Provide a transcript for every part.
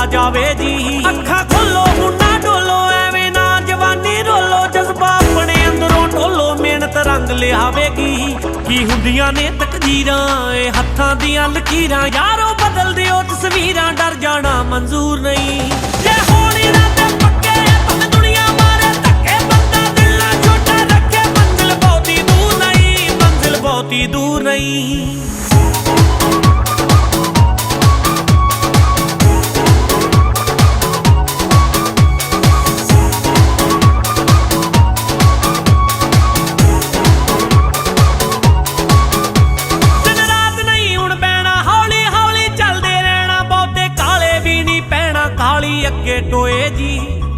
जावे जी। अखा खोलो मुन्ना डोलो एवें ना जवानी रोलो, जज्बा अपने अंदरों ढोलो मेहनत रंग लियावेगी। की हुंदियां ने तकदीरां ए हत्थां दियां लकीरां, यारो बदल दिओ तस्वीरां डर जाना मंजूर नहीं। जे होण इरादे पक्के भावें दुनिया मारे धक्के, बंदा दिल ना छोटा रखे, मंजिल बहुती दूर नहीं, मंजिल बहुती दूर नहीं। अगे टोए जी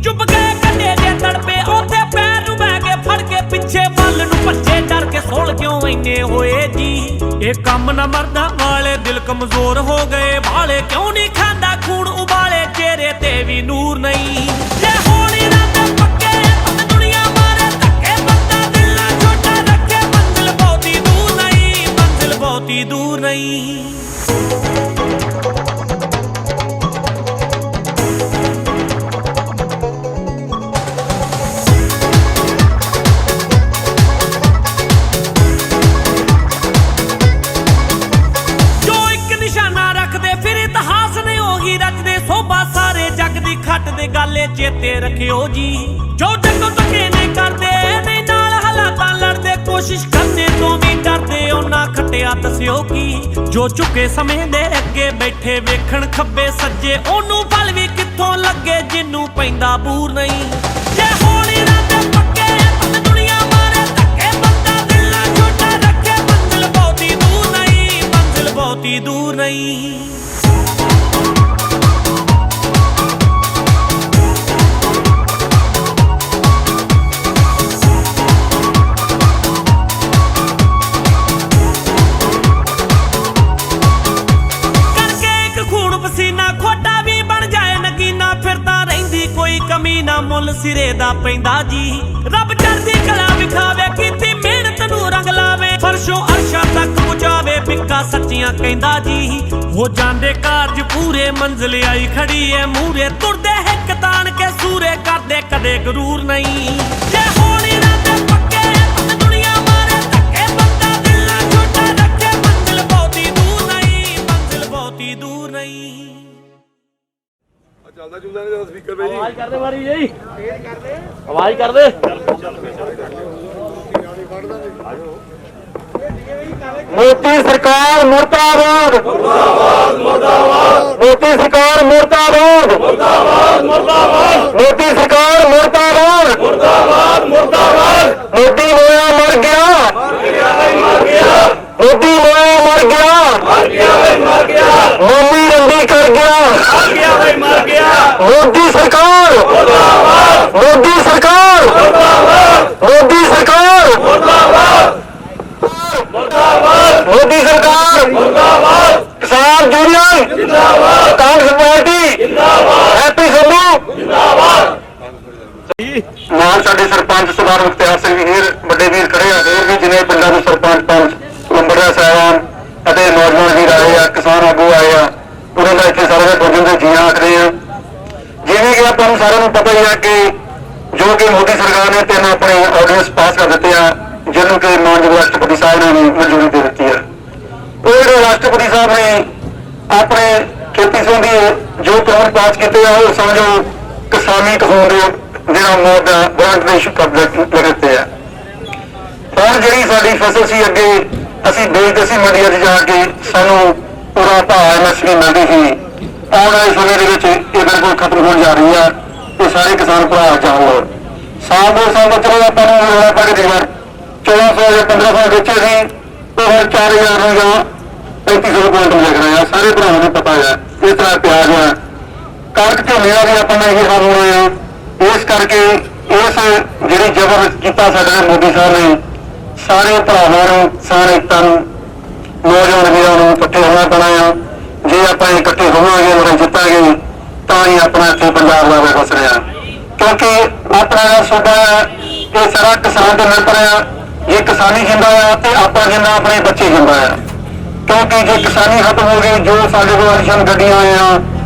चुप गए कटे दे तड़पे, ओथे पैर नूं बह के फड़ के पिछे बल नूं भज्जे डर के सोल क्यों इन्ने होए जी। ये कम न मरदा वाले दिल कमजोर हो गए भाले, क्यों नहीं खांदा खून उबाले चेहरे ते भी नूर नहीं। जे होण इरादे पक्के भावें दुनिया मारे धक्के, बंदा दिल ना छोटा रखे, मंजिल बहुती दूर नहीं, मंजिल बहुती दूर नहीं। गाले चेते रखियो जी, जो जगो धक्के नहीं करते नहीं नाल हालातां लड़दे, कोशिश करने तो भी डरदे ओना खटिया दस्यो की। जो झुके समय दे अगे बैठे वेखण खब्बे सज्जे, ओनू फल भी कित्थों लगे जिन्नू पैंदा बूर नहीं। जे होण इरादे पक्के भावें दुनिया मारे धक्के, बंदा दिल ना छोटा रखे, मंजिल बहुती दूर नहीं, मंजिल बहुती दूर नहीं। कमी ना मुल सिरे दा पैंदा जी, रब चढ़दी कला विखावे, कीती मेहनत नूं रंग लावे, फरशों अर्शां तक पहुंचावे, बिका सच्चियां कहंदा जी। हो जांदे कारज पूरे मंजिल आई खड़ी है मूरे, तुरदे हिक तान के सूरे करदे कदे गरूर नहीं। जे होण इरादे पक्के भावें दुनिया मारे धक्के, बंदा दिल ना छोटा रखे, मंजिल बहुती दूर नहीं, मंजिल बहुती दूर नहीं। चलदा चुलदा नहीं स्पीकर पे जी आवाज कर दे मारी जी, आवाज कर दे। मोदी सरकार मुर्दाबाद, मुर्दाबाद मुर्दाबाद, मोदी सरकार मुर्दाबाद, मुर्दाबाद मुर्दाबाद, मोदी सरकार मुर्दाबाद, मुर्दाबाद मुर्दाबाद। मोदी मोया मर गया, मर गया भाई मर गया, मोदी मोया मर गया, मर गया भाई मर गया, मोदी रंडी कर गया, मर गया भाई मर गया। मोदी सरकार मुर्दाबाद, मोदी सरकार मुर्दाबाद, मोदी सरकार मुर्दाबाद, मुर्दाबाद, मोदी सरकार मुर्दाबाद, किसान यूनियन जिंदाबाद, कांग्रेस पार्टी जिंदाबाद, हैप्पी संधू जिंदाबाद। ਨਾਲ ਸਾਡੇ ਸਰਪੰਚ ਸਰਦਾਰ ਮੁਖਤਿਆਰ ਸਿੰਘ ਵੀਰ ਵੱਡੇ ਵੀਰ ਖੜੇ ਆ, ਹੋਰ ਵੀ ਜਿੰਨੇ ਪਿੰਡਾਂ ਦੇ ਸਰਪੰਚ ਪੰਚ ਲੰਬੜਦਾਰ ਸਾਹਿਬਾਨ ਅਤੇ ਨੌਜਵਾਨ ਵੀਰ ਆਏ ਆ, ਕਿਸਾਨ ਆਗੂ ਆਏ ਆ, ਉਹਨਾਂ ਦਾ ਇੱਥੇ ਸਾਰੇ ਪੁੱਜਣ ਦੇ ਜੀ ਆਖਦੇ ਆ। ਜਿਵੇਂ ਕਿ ਆਪਾਂ ਨੂੰ ਸਾਰਿਆਂ ਨੂੰ ਪਤਾ ਹੀ ਆ ਕਿ ਜੋ ਕਿ ਮੋਦੀ ਸਰਕਾਰ ਨੇ 3 ਆਪਣੇ ਆਰਡੀਨੈਂਸ ਪਾਸ ਕਰ ਦਿੱਤੇ ਆ, ਜਿਹਨੂੰ ਕਿ ਮਾਨਯੋਗ ਰਾਸ਼ਟਰਪਤੀ ਸਾਹਿਬ ਨੇ ਵੀ ਮਨਜ਼ੂਰੀ ਦੇ ਦਿੱਤੀ ਆ। ਉਹ ਜਿਹੜੇ ਰਾਸ਼ਟਰਪਤੀ ਸਾਹਿਬ ਨੇ ਆਪਣੇ ਖੇਤੀ ਸੰਬੰਧੀ ਜੋ ਕਾਨੂੰਨ ਪਾਸ ਕੀਤੇ ਆ, ਉਹ ਸਮਝੋ ਕਿਸਾਨੀ ਕਾਨੂੰਨ ਦੇ ਜਿਹੜਾ ਮੋਦ ਗ੍ਰਾਂਟ ਦੇ ਇਸ਼ੂ ਕਰ ਦਿੱਤੇ ਆ। ਹੁਣ ਜਿਹੜੀ ਸਾਡੀ ਫਸਲ ਸੀ ਅੱਗੇ ਅਸੀਂ ਵੇਚਦੇ ਸੀ ਮੰਡੀਆਂ 'ਚ ਜਾ ਕੇ, ਸਾਨੂੰ ਪੂਰਾ ਭਾਅ MSP ਮਿਲਦੀ ਸੀ, ਆਉਣ ਵਾਲੇ ਸਮੇਂ ਦੇ ਵਿੱਚ ਇਹ ਬਿਲਕੁਲ ਖਤਮ ਹੋਣ ਜਾ ਰਹੀ ਆ। ਇਹ ਸਾਰੇ ਕਿਸਾਨ ਭਰਾ ਚਾਹੋ ਸਾਲ 2 ਸਾਲ ਤੋਂ ਚਲੋ ਆਪਾਂ ਨੂੰ ਰੌਲਾ ਪਾ ਕੇ ਦੇਣਾ 1400 ਜਾਂ 1500 ਵੇਚੇ ਸੀ, ਉਹ ਹੁਣ 4000 ਨੂੰ ਜਾਂ 3500 ਕੁਇੰਟਲ ਲੱਗ ਰਿਹਾ। ਸਾਰੇ ਭਰਾਵਾਂ ਨੂੰ ਪਤਾ ਹੈ। ਇਸ ਤਰ੍ਹਾਂ ਪਿਆਜ਼ ਆ, ਕਣਕ ਝੋਨੇ ਦਾ ਵੀ ਆਪਾਂ ਨੇ ਇਹ ਹਾਲ ਹੋਇਆ। ਇਸ ਕਰਕੇ ਇਸ ਜਿਹੜੀ ਜ਼ਬਰ ਕੀਤਾ ਸਾਡੇ ਮੋਦੀ ਸਾਹਿਬ ਨੇ, ਸਾਰੇ ਭਰਾਵਾਂ ਨੂੰ ਸਾਰੇ ਏਕਤਾ ਨੂੰ ਨੌਜਵਾਨ ਵੀਰਾਂ ਨੂੰ ਇਕੱਠੇ ਹੋਣਾ ਪੈਣਾ ਆ। ਜੇ ਆਪਾਂ ਇਕੱਠੇ ਹੋਵਾਂਗੇ ਔਰ ਜਿੱਤਾਂਗੇ ਤਾਂ ਹੀ ਆਪਣਾ ਇੱਥੇ ਪੰਜਾਬ ਦਾ ਵਸ ਰਿਹਾ, ਕਿਉਂਕਿ ਆਪਣਾ ਜਿਹੜਾ ਸੂਬਾ ਹੈ ਇਹ ਸਾਰਾ ਕਿਸਾਨ ਦੇ ਨਿਰਭਰ ਆ। ਜੇ ਕਿਸਾਨੀ ਜਿੰਦਾ ਆ ਤੇ ਆਪਾਂ ਜਿੰਦਾ ਆਪਣੇ ਬੱਚੇ ਜਿੰਦਾ ਆ, ਕਿਉਂਕਿ ਜੇ ਕਿਸਾਨੀ ਖਤਮ ਹੋ ਗਈ, ਜੋ ਸਾਡੇ ਕੋਲ ਰਾਸ਼ਨ ਗੱਡੀਆਂ ਆ,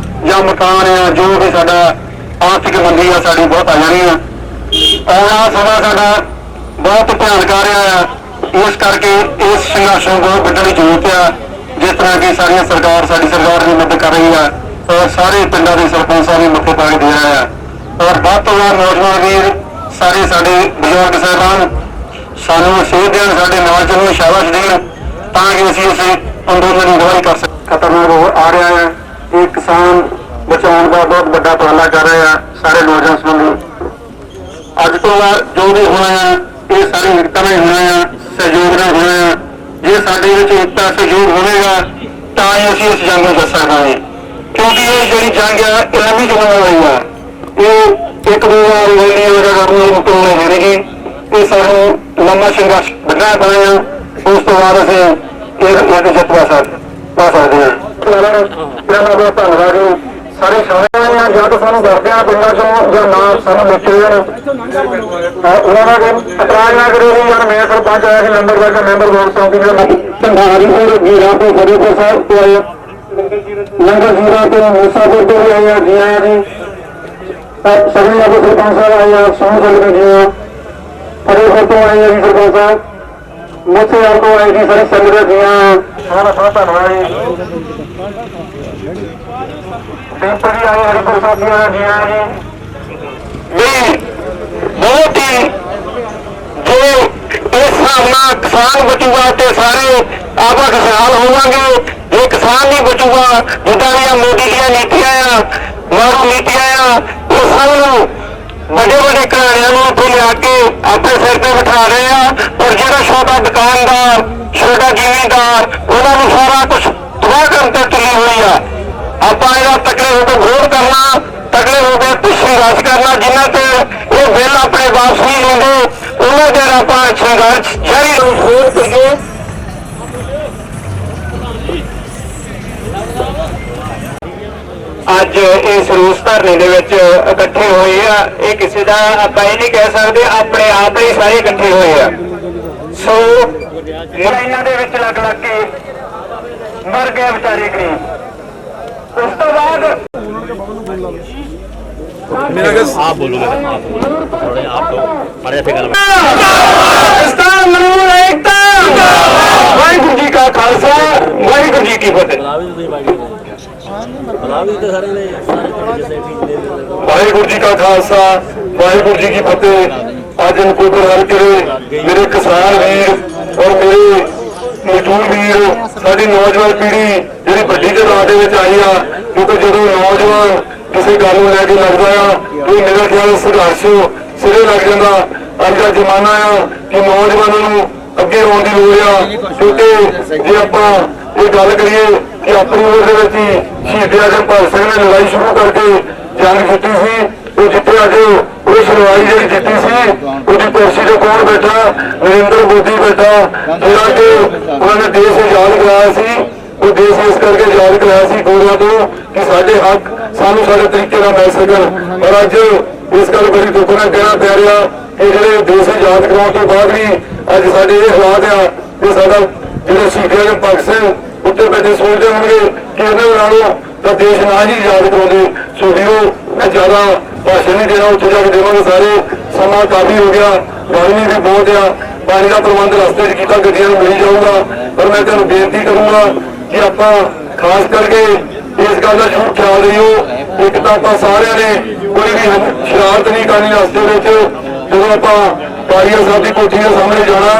ਜਾਂ ਮਕਾਨ ਆ, ਜੋ ਵੀ ਸਾਡਾ ਆਰਥਿਕ ਮੰਦੀ ਆ ਸਾਡੀ ਬਹੁਤ ਆ ਜਾਣੀ ਆ। ਆਉਣਾ ਸਮਾਂ ਸਾਡਾ ਬਹੁਤ ਭਿਆਨਕ ਆ ਰਿਹਾ ਆ। ਇਸ ਕਰਕੇ ਇਸ ਸੰਘਰਸ਼ ਨੂੰ ਬਹੁਤ ਵੱਡਣ ਦੀ ਜ਼ਰੂਰਤ ਆ। ਜਿਸ ਤਰ੍ਹਾਂ ਕਿ ਸਾਡੀ ਸਰਕਾਰ ਵੀ ਮਦਦ ਕਰ ਰਹੀ ਆ ਔਰ ਸਾਰੇ ਪਿੰਡਾਂ ਦੇ ਸਰਪੰਚਾਂ ਵੀ ਮੱਥੇ ਪਾ ਕੇ ਦੇ ਰਹੇ ਆ। ਔਰ ਵੱਧ ਤੋਂ ਵੱਧ ਨੌਜਵਾਨ ਵੀਰ ਸਾਡੇ ਬਜ਼ੁਰਗ ਸਾਹਿਬਾਨ ਸਾਨੂੰ ਸੇਧ ਦੇਣ, ਸਾਡੇ ਨਾਲ ਚੱਲਣ, ਸ਼ਾਬਾਸ਼ ਦੇਣ, ਤਾਂ ਕਿ ਅਸੀਂ ਇਸ ਅੰਦੋਲਨ ਨੂੰ ਅਗਵਾਈ ਕਰ ਸਕੀਏ। ਖਤਰਨਾਕ ਆ ਰਿਹਾ ਹੈ। ਇਹ ਕਿਸਾਨ ਬਚਾਉਣ ਦਾ ਬਹੁਤ ਵੱਡਾ ਉਪਰਾਲਾ ਕਰ ਰਹੇ ਆ ਸਾਰੇ ਨੌਜਵਾਨ ਸੰਬੰਧੀ। ਅੱਜ ਤੋਂ ਬਾਅਦ ਜੋ ਵੀ ਹੋਣਾ ਆ ਇਹ ਸਾਰੀ ਏਕਤਾ ਨਾਲ ਹੋਣਾ ਆ, ਸਹਿਯੋਗ ਨਾਲ ਹੋਣਾ ਆ। ਜੇ ਸਾਡੇ ਵਿੱਚ ਏਕਤਾ ਸਹਿਯੋਗ ਹੋਵੇਗਾ ਤਾਂ ਹੀ ਅਸੀਂ ਇਸ ਜੰਗ ਨੂੰ ਜਿੱਤ ਸਕਦੇ, ਕਿਉਂਕਿ ਇਹ ਜਿਹੜੀ ਜੰਗ ਆ ਇਹ ਲੰਮੀ ਚੱਲਣ ਵਾਲੀ ਆ। ਇਹ ਇੱਕ ਦੋ ਵਾਰ ਹੋਣੀ ਮੁਕਾਬਲੇ ਹੋਣਗੇ। ਇਹ ਸਾਨੂੰ ਲੰਮਾ ਸੰਘਰਸ਼ ਵੱਢਣਾ ਪੈਣਾ ਆ। ਉਸ ਤੋਂ ਬਾਅਦ ਅਸੀਂ ਇਹ ਜਿੱਤ ਪਾ ਸਕਦੇ ਹਾਂ। ਬਹੁਤ ਧੰਨਵਾਦ ਜੀ ਸਾਰੇ ਸਾਰਿਆਂ ਦਾ। ਜਾਂ ਤਾਂ ਸਾਨੂੰ ਦੱਸਦੇ ਆ ਪਿੰਡਾਂ ਚੋਂ ਜਾਂ ਨਾ ਸਾਨੂੰ ਦੱਸੇ ਉਹਨਾਂ ਦਾ ਇਤਰਾਜ਼ ਨਾ ਕਰਿਓ ਜੀ। ਜਦ ਮੇਰਾ ਸਰਪੰਚ ਆਇਆ ਸੀ ਨੰਬਰਦਾਰ ਦਾ ਮੈਂਬਰ ਬੋਲ ਚੌਂਕੀ ਦਾ ਢੰਡਾਰੀ ਸਿੰਘ ਵੀਰਾਂ ਤੋਂ ਫਤਿਹਪੁਰ ਸਾਹਿਬ ਤੋਂ ਆਏ, ਲੰਗਰ ਜੀਰਾ ਤੋਂ ਮੂਸਾਪੁਰ ਤੋਂ ਵੀ ਆਏ ਆ ਜੀ। ਆਇਆ ਜੀ ਸਗਲੇ ਵਾਲੇ ਸਰਪੰਚ ਸਾਹਿਬ ਆਏ ਆ, ਸੋਹਣ ਸਕਦੇ ਜੀ। ਫਤਿਹਪੁਰ ਤੋਂ ਆਏ ਆ ਜੀ ਸਰਪੰਚ ਸਾਹਿਬ, ਮੋਤੇਵਾਲ ਤੋਂ ਆਏ ਜੀ ਸਾਰੇ ਸੰਗਤ ਦੀਆਂ। ਸਾਰਾ ਧੰਨਵਾਦ ਜੀ। ਡਾਕਟਰ ਜੀ ਆਏ ਹਰੀਪੁਰ ਸਾਹਿਬ ਜੀ ਆਏ ਜੀ। ਬਹੁਤ ਹੀ ਜੋ ਇਸ ਹਿਸਾਬ ਨਾਲ ਕਿਸਾਨ ਬਚੂਗਾ ਤੇ ਸਾਰੇ ਆਪਾਂ ਖੁਸ਼ਹਾਲ ਹੋਵਾਂਗੇ। ਜੇ ਕਿਸਾਨ ਨਹੀਂ ਬਚੂਗਾ, ਜਿੱਦਾਂ ਦੀਆਂ ਮੋਦੀ ਦੀਆਂ ਨੀਤੀਆਂ ਆ, ਮਾਰੂ ਨੀਤੀਆਂ ਆ, ਉਹ ਸਭ ਨੂੰ ਵੱਡੇ ਵੱਡੇ ਘਰਾਣਿਆਂ ਨੂੰ ਉੱਥੇ ਲਿਆ ਕੇ ਆਪਣੇ ਸਿਰ ਤੇ ਬਿਠਾ ਰਹੇ ਆ। ਪਰ ਜਿਹੜਾ ਛੋਟਾ ਦੁਕਾਨਦਾਰ, ਛੋਟਾ ਜ਼ਿਮੀਂਦਾਰ, ਉਹਨਾਂ ਨੂੰ ਸਾਰਾ ਕੁਝ ਤਬਾਹ ਕਰਨ ਤੇ ਤੁਲੀ ਹੋਈ ਆ। ਆਪਾਂ ਇਹਦਾ ਤਕੜੇ ਹੋ ਕੇ ਵਿਰੋਧ ਕਰਨਾ, ਤਕੜੇ ਹੋ ਕੇ ਸੰਘਰਸ਼ ਕਰਨਾ। ਜਿੰਨਾ ਚਿਰ ਇਹ ਬਿੱਲ ਆਪਣੇ ਵਾਪਸ ਨਹੀਂ ਲੈਂਦੇ ਉਹਨਾਂ ਚਿਰ ਆਪਾਂ ਸੰਘਰਸ਼ ਜਾਰੀ ਰੱਖਾਂਗੇ। ਅੱਜ ਇਸ ਰੋਸ ਧਰਨੇ ਦੇ ਵਿੱਚ ਇਕੱਠੇ ਹੋਏ ਆ, ਇਹ ਕਿਸੇ ਦਾ ਆਪਾਂ ਇਹ ਨਹੀਂ ਕਹਿ ਸਕਦੇ, ਆਪਣੇ ਆਪ ਹੀ ਸਾਰੇ ਇਕੱਠੇ ਹੋਏ ਆ। ਸੋ ਇਹਨਾਂ ਦੇ ਵਿੱਚ ਲੱਗ ਕੇ ਮਰ ਗਏ ਵਿਚਾਰੇ ਗਰੀਬ। ਉਸ ਤੋਂ ਬਾਅਦ आप बोलोगे थोड़े आप बड़े फिक्र में ਪਾਕਿਸਤਾਨ ਮਨੂ ਏਕਤਾ। ਵਾਹਿਗੁਰੂ ਜੀ ਕਾ ਖਾਲਸਾ, ਵਾਹਿਗੁਰੂ ਜੀ ਕੀ ਫਤਿਹ। ਵਾਹਿਗੁਰੂ ਜੀ ਕਾ ਖਾਲਸਾ, ਵਾਹਿਗੁਰੂ ਜੀ ਕੀ ਫਤਿਹ। ਅੱਜ ਨਕੋਦਰ ਹਲਕੇ ਮੇਰੇ ਕਿਸਾਨ ਵੀਰ ਔਰ ਮੇਰੇ ਮਜ਼ਦੂਰ ਵੀਰ, ਸਾਡੀ ਨੌਜਵਾਨ ਪੀੜ੍ਹੀ ਜਿਹੜੀ ਵੱਡੀ ਤਾਦਾਦ ਦੇ ਵਿੱਚ ਆਈ ਆ, ਕਿਉਂਕਿ ਜਦੋਂ ਨੌਜਵਾਨ ਕਿਸੇ ਗੱਲ ਨੂੰ ਲੈ ਕੇ ਲੱਗਦਾ ਆ ਕਿ ਮੇਰਾ ਖਿਆਲ ਸੰਘਰਸ਼ ਸਿਰੇ ਲੱਗ ਜਾਂਦਾ। ਅੱਜ ਦਾ ਜ਼ਮਾਨਾ ਆ ਕਿ ਨੌਜਵਾਨਾਂ ਨੂੰ ਅੱਗੇ ਆਉਣ ਦੀ ਲੋੜ ਆ, ਕਿਉਂਕਿ ਜੇ ਆਪਾਂ ਇਹ ਗੱਲ ਕਰੀਏ ਕਿ ਆਪਣੀ ਉਮਰ ਦੇ ਵਿੱਚ ਹੀ ਸ਼ਹੀਦ ਆਜ਼ਮ ਭਗਤ ਸਿੰਘ ਨੇ ਲੜਾਈ ਸ਼ੁਰੂ ਕਰਕੇ ਜੰਗ ਜਿੱਤੀ ਸੀ, ਉਹ ਜਿੱਥੇ ਅੱਜ ਉਸ ਲੜਾਈ ਜਿਹੜੀ ਜਿੱਤੀ ਸੀ ਉਹਦੀ ਕੁਰਸੀ ਤੇ ਕੌਣ ਬੈਠਾ? ਨਰਿੰਦਰ ਮੋਦੀ ਬੈਠਾ, ਜਿਹੜਾ ਕਿ ਉਹਨਾਂ ਨੇ ਦੇਸ਼ ਆਜ਼ਾਦ ਕਰਾਇਆ ਸੀ। ਉਹ ਦੇਸ਼ ਇਸ ਕਰਕੇ ਆਜ਼ਾਦ ਕਰਾਇਆ ਸੀ ਗੋਰਿਆਂ ਤੋਂ ਕਿ ਸਾਡੇ ਹੱਕ ਸਾਨੂੰ ਸਾਡੇ ਤਰੀਕੇ ਨਾਲ ਮਿਲ ਸਕਣ। ਪਰ ਅੱਜ ਇਸ ਗੱਲ ਬੜੀ ਦੁੱਖ ਨਾਲ ਕਹਿਣਾ ਪੈ ਰਿਹਾ ਕਿ ਜਿਹੜੇ ਦੇਸ਼ ਆਜ਼ਾਦ ਕਰਾਉਣ ਤੋਂ ਬਾਅਦ ਵੀ ਅੱਜ ਸਾਡੇ ਇਹ ਹਾਲਾਤ ਆ ਕਿ ਸਾਡਾ ਜਿਹੜੇ ਸ਼ਹੀਦ ਆਜ਼ਮ ਭਗਤ ਸਿੰਘ ਉੱਤੇ ਬੈਠੇ ਸੋਚਦੇ ਹੋਣਗੇ ਕਿ ਇਹਨਾਂ ਨਾਲੋਂ ਤਾਂ ਦੇਸ਼ ਨਾ ਹੀ ਆਜ਼ਾਦ ਕਰਾਉਂਦੇ। ਸੋ ਵੀਰੋ, ਮੈਂ ਜ਼ਿਆਦਾ ਭਾਸ਼ਣ ਨਹੀਂ ਦੇਣਾ, ਉੱਥੇ ਜਾ ਕੇ ਦੇਵਾਂਗੇ ਸਾਰੇ। ਸਮਾਂ ਕਾਫੀ ਹੋ ਗਿਆ, ਗਰਮੀ ਵੀ ਬਹੁਤ ਆ, ਪਾਣੀ ਦਾ ਪ੍ਰਬੰਧ ਰਸਤੇ 'ਚ ਕੀਤਾ, ਗੱਡੀਆਂ ਨੂੰ ਮਿਲ ਜਾਊਗਾ। ਪਰ ਮੈਂ ਤੁਹਾਨੂੰ ਬੇਨਤੀ ਕਰੂੰਗਾ ਕਿ ਆਪਾਂ ਖਾਸ ਕਰਕੇ ਇਸ ਗੱਲ ਦਾ ਜ਼ਰੂਰ ਖਿਆਲ ਰੱਖਿਓ। ਇੱਕ ਤਾਂ ਆਪਾਂ ਸਾਰਿਆਂ ਨੇ ਕੋਈ ਵੀ ਸ਼ਰਾਰਤ ਨਹੀਂ ਕਰਨੀ ਰਸਤੇ ਵਿੱਚ। ਜਦੋਂ ਆਪਾਂ ਕਾਲੀਆ ਸਾਹਿਬ ਦੀ ਕੋਠੀ ਦੇ ਸਾਹਮਣੇ ਜਾਣਾ,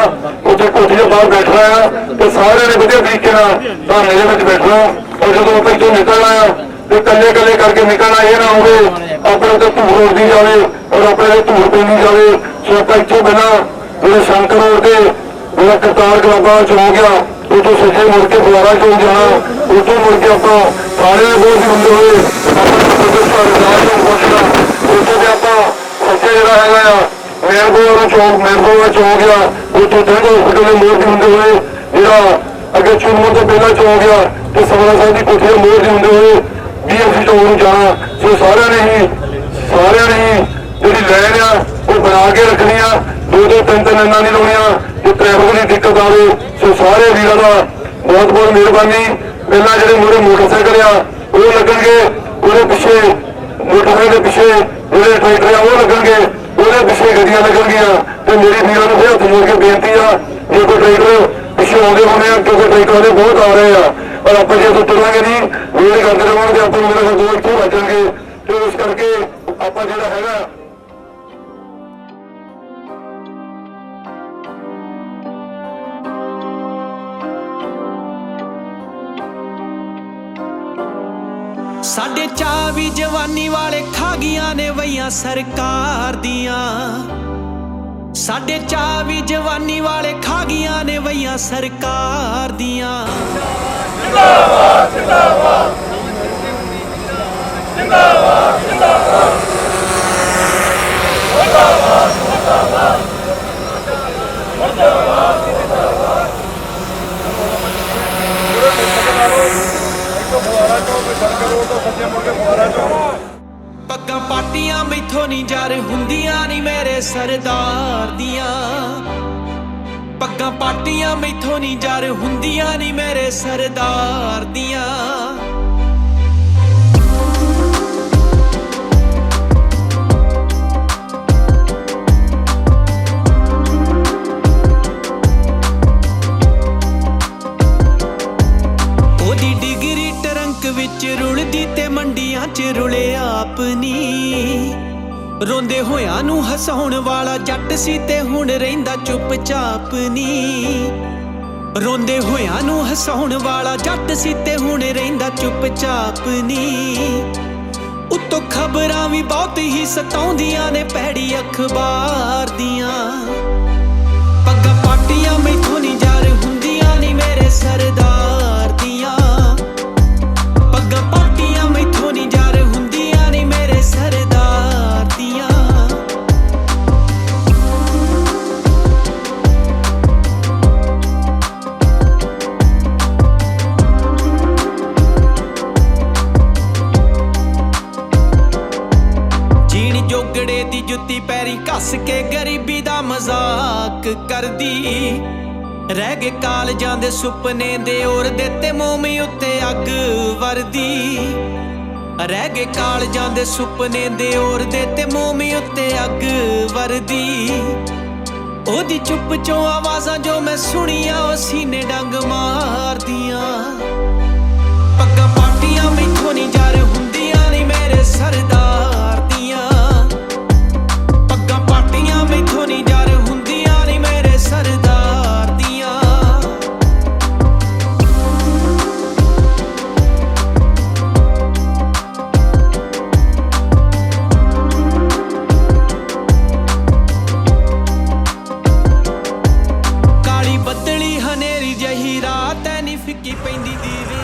ਉੱਥੇ ਕੋਠੀ ਦੇ ਬਾਹਰ ਬੈਠਣਾ ਆ ਤੇ ਸਾਰਿਆਂ ਨੇ ਵਧੀਆ ਤਰੀਕੇ ਨਾਲ ਧਰਨੇ ਦੇ ਵਿੱਚ ਬੈਠਣਾ। ਔਰ ਜਦੋਂ ਆਪਾਂ ਇੱਥੋਂ ਨਿਕਲਣਾ ਆ ਤੇ ਕੱਲੇ ਕੱਲੇ ਕਰਕੇ ਨਿਕਲਣਾ। ਇਹ ਨਾ ਹੋਵੇ ਆਪਣੇ ਉੱਤੇ ਧੂੜ ਉੱਡਦੀ ਜਾਵੇ ਔਰ ਆਪਣੇ ਤੇ ਧੂੜ ਪੈਂਦੀ ਜਾਵੇ। ਸੋ ਆਪਾਂ ਇੱਥੋਂ ਬਿਨਾਂ ਜਿਹੜੇ ਸ਼ੰਕਰ ਰੋਡ ਤੇ ਜਿਹੜਾ ਕਰਤਾਰ ਕਲੱਬਾਂ ਚ ਹੋ ਗਿਆ, ਉੱਥੋਂ ਸੱਜੇ ਮੁੜ ਕੇ ਬੁਲਾਰਾ ਚੌਕ ਜਾਣਾ, ਉੱਥੋਂ ਮੁੜ ਕੇ ਆਪਾਂ ਸਾਰੇ ਬਹੁਤ ਹੁੰਦੇ ਹੋਏ ਉੱਥੇ ਤੇ ਆਪਾਂ ਸੱਜੇ ਜਿਹੜਾ ਹੈਗਾ ਆ ਮੈਰਗੋਵਾ ਚੌਕ ਗਿਆ, ਉੱਥੋਂ ਤੇ ਹਸਪੀਟਲ ਦੇ ਮੋੜ ਦੀ ਹੁੰਦੇ ਹੋਏ ਜਿਹੜਾ ਅੱਗੇ ਚੂਰਮਾ ਤੋਂ ਪਹਿਲਾਂ ਚੌਕ ਗਿਆ ਤੇ ਸਵਰਾ ਸਾਹਿਬ ਦੀ ਕੋਠੀ ਦੇ ਮੋੜ ਦੀ ਹੁੰਦੇ ਹੋਏ BFC ਚੌਕ ਨੂੰ ਜਾਣਾ। ਸੋ ਸਾਰਿਆਂ ਨੇ ਹੀ ਜਿਹੜੀ ਲਾਈਨ ਆ ਉਹ ਬਣਾ ਕੇ ਰੱਖਣੀ ਆ। ਦੋ ਤਿੰਨ ਲਾਈਨਾਂ ਨਹੀਂ ਲਾਉਣੀਆਂ ਕਿ ਟ੍ਰੈਫਿਕ ਦੀ ਦਿੱਕਤ ਆਵੇ। ਸੋ ਸਾਰੇ ਵੀਰਾਂ ਦਾ ਬਹੁਤ ਬਹੁਤ ਮਿਹਰਬਾਨੀ। ਪਹਿਲਾਂ ਜਿਹੜੇ ਮੂਹਰੇ ਮੋਟਰਸਾਈਕਲ ਆ ਉਹ ਲੱਗਣਗੇ, ਉਹਦੇ ਪਿੱਛੇ ਮੋਟਰਸਾਈਕਲ ਦੇ ਪਿੱਛੇ ਜਿਹੜੇ ਟਰੈਕਟਰ ਆ ਉਹ ਲੱਗਣਗੇ, ਉਹਦੇ ਪਿੱਛੇ ਗੱਡੀਆਂ ਲੱਗਣਗੀਆਂ। ਤੇ ਮੇਰੀ ਵੀਰਾਂ ਨੂੰ ਹੱਥ ਜੋੜ ਕੇ ਬੇਨਤੀ ਆ, ਜੇ ਕੋਈ ਟਰੈਕਟਰ ਪਿੱਛੇ ਆਉਂਦੇ ਹੋਣੇ ਆ, ਕਿਉਂਕਿ ਟਰੈਕਟਰ ਦੇ ਬਹੁਤ ਆ ਰਹੇ ਆ, ਪਰ ਆਪਾਂ ਜੇ ਤੋਂ ਤੁਰਾਂਗੇ ਨਹੀਂ, ਵੇਟ ਕਰਦੇ ਰਹਾਂਗੇ, ਆਪਾਂ ਨੂੰ ਮੇਰੇ ਕੋਲ ਇੱਥੋਂ ਵੱਜਣਗੇ। ਤੇ ਇਸ ਕਰਕੇ ਆਪਾਂ ਜਿਹੜਾ ਹੈਗਾ ਸਾਡੇ ਚਾਅ ਵੀ ਜਵਾਨੀ ਵਾਲੇ ਖਾ ਗਈਆਂ ਨੇ ਵਈਆਂ ਸਰਕਾਰ ਦੀਆਂ। ਸਾਡੇ ਚਾਅ ਵੀ ਜਵਾਨੀ ਵਾਲੇ ਖਾ ਗਈਆਂ ਨੇ ਵਈਆਂ ਸਰਕਾਰ ਦੀਆਂ। ਜਿੰਦਾਬਾਦ ਜਿੰਦਾਬਾਦ ਜਿੰਦਾਬਾਦ ਜਿੰਦਾਬਾਦ ਮੁਰਦਾਬਾਦ ਮੁਰਦਾਬਾਦ ਮੁਰਦਾਬਾਦ ਮੁਰਦਾਬਾਦ। ਪੱਗਾਂ ਪਾਟੀਆਂ ਮੈਥੋਂ ਨਹੀਂ ਜਰ ਹੁੰਦੀਆਂ ਨੀ ਮੇਰੇ ਸਰਦਾਰ ਦੀਆਂ। ਪੱਗਾਂ ਪਾਟੀਆਂ ਮੈਥੋਂ ਨਹੀਂ ਜਰ ਹੁੰਦੀਆਂ ਨੀ ਮੇਰੇ ਸਰਦਾਰ ਦੀਆਂ। ਉਹਦੀ ਡਿਗਰੀ ਟਰੰਕ ਵਿੱਚ ਰੁਲਦੀ ਤੇ ਮੰਡੀਆਂ 'ਚ ਰੁਲੇ ਆਪਨੀ। ਰੋਂਦੇ ਹੋਇਆਂ ਨੂੰ ਹਸਾਉਣ ਵਾਲਾ ਜੱਟ ਸੀ ਤੇ ਹੁਣ ਰਹਿੰਦਾ ਚੁੱਪਚਾਪ ਨੀ। ਰੋਂਦੇ ਹੋਇਆਂ ਨੂੰ ਹਸਾਉਣ ਵਾਲਾ ਜੱਟ ਸੀ ਤੇ ਹੁਣ ਰਹਿੰਦਾ ਚੁੱਪਚਾਪ ਨੀ। ਉੱਤੋਂ ਖਬਰਾਂ ਵੀ ਬਹੁਤ ਹੀ ਸਤਾਉਂਦੀਆਂ ਨੇ ਭੈੜੀ ਅਖਬਾਰ ਦੀਆਂ। ਪੱਗਾਂ ਪਾਟੀਆਂ ਮੈਥੋਂ ਨਹੀਂ ਜਰ ਹੁੰਦੀਆਂ ਨੀ ਮੇਰੇ ਸਰਦਾਰ ਦੀਆਂ। ਪੱਗਾਂ ਪਾਟੀਆਂ ਮੈਥੋਂ ਨਹੀਂ ਜਰ ਹੁੰਦੀਆਂ ਨੀ ਮੇਰੇ ਸਰਦਾਰ ਦੀਆਂ। ਜੀਣ ਜੋਗੜੇ ਦੀ ਜੁੱਤੀ ਪੈਰੀ ਕੱਸ ਕੇ ਗਰੀਬੀ ਦਾ ਮਜ਼ਾਕ ਕਰਦੀ। ਰਹਿ ਗਏ ਕਾਲਜਾਂ ਦੇ ਸੁਪਨੇ ਦੇ ਔਰਦੇ ਤੇ ਮੋਮੀ ਉੱਤੇ ਅੱਗ ਵਰਦੀ। ਰਹਿ ਗਏ ਕਾਲਜਾਂ ਦੇ ਸੁਪਨੇ ਦੇ ਔਰਦੇ ਤੇ ਮੋਮੀ ਉੱਤੇ ਅੱਗ ਵਰਦੀ। ਉਹਦੀ ਚੁੱਪ ਚੋਂ ਆਵਾਜ਼ਾਂ ਜੋ ਮੈਂ ਸੁਣੀਆਂ ਉਹ ਸੀਨੇ ਡੰਗ ਮਾਰਦੀਆਂ। ਪੱਗਾਂ ਪਾਟੀਆਂ ਮੈਥੋਂ ਨਹੀਂ ਜਰ ਹੁੰਦੀਆਂ ਨੀ ਮੇਰੇ ਸਰਦਾਰ ਦੀਆਂ। ਪੱਗਾਂ ਪਾਟੀਆਂ ਮੈਥੋਂ ਨਹੀਂ ਜਰ ਹੁੰਦੀਆਂ ਨੀ ਮੇਰੇ ਸਰਦਾਰ ਦੀਆਂ। ਕਾਲੀ ਬੱਦਲੀ ਹਨੇਰੀ ਜਹੀ ਰਾਤ ਐ ਨੀ ਫਿੱਕੀ ਪੈਂਦੀ ਦੀਵਿਆਂ।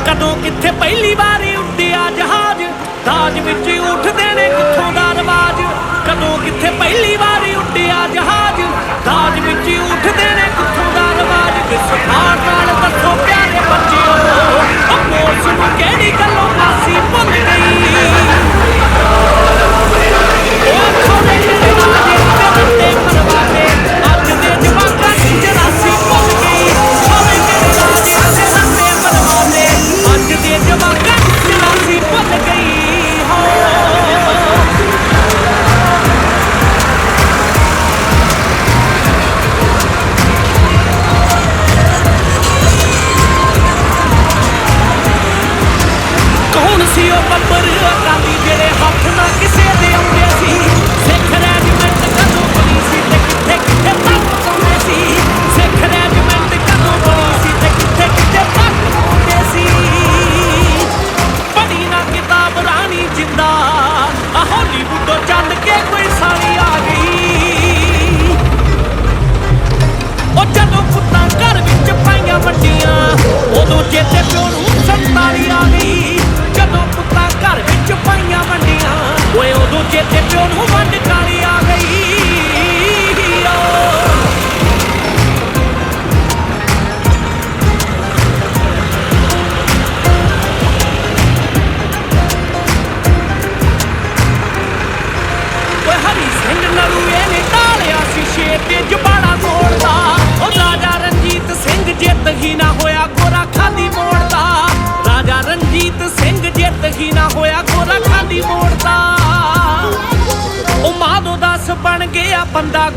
ਕਦੋਂ ਕਿੱਥੇ ਪਹਿਲੀ ਵਾਰੀ ਉੱਡਿਆ ਜਹਾਜ਼, ਦਾਜ ਵਿੱਚ ਉੱਠਦੇ ਨੇ ਕਿੱਥੋਂ ਦਾ ਰਿਵਾਜ। ਕਦੋਂ ਕਿੱਥੇ ਪਹਿਲੀ ਵਾਰੀ ਉੱਡਿਆ ਜਹਾਜ਼, ਦਾਜ ਵਿੱਚ ਉੱਠਦੇ ਨੇ ਕਿੱਥੋਂ ਦਾ ਰਿਵਾਜ। ਵਿਸਥਾਰ ਨਾਲ ਦੱਸੋ ਪਿਆਰੇ ਬੱਚਿਓ, ਮੋਸ ਨੂੰ ਕਿਹੜੀ ਗੱਲੋਂ ਮਾਸੀ ਭੁੱਲ ਗਈ। ਉਹ ਖੋਲੇ ਜਿਹੜੇ ਰਾਜੇ ਤੇ ਵੱਡੇ ਪਰਵਾਨੇ, ਅੱਜ ਦੇ ਜਵਾਕਾਂ ਦੀ ਜਰਾਸੀ ਭੁੱਲ ਗਈ। ਖੋਲੇ ਜਿਹੜੇ ਰਾਜੇ ਤੇ ਵੱਡੇ ਪਰਵਾਨੇ, ਅੱਜ ਦੇ ਜਵਾਕਾਂ ਦੀ ਜਰਾਸੀ ਭੁੱਲ ਗਈ। ਹੋ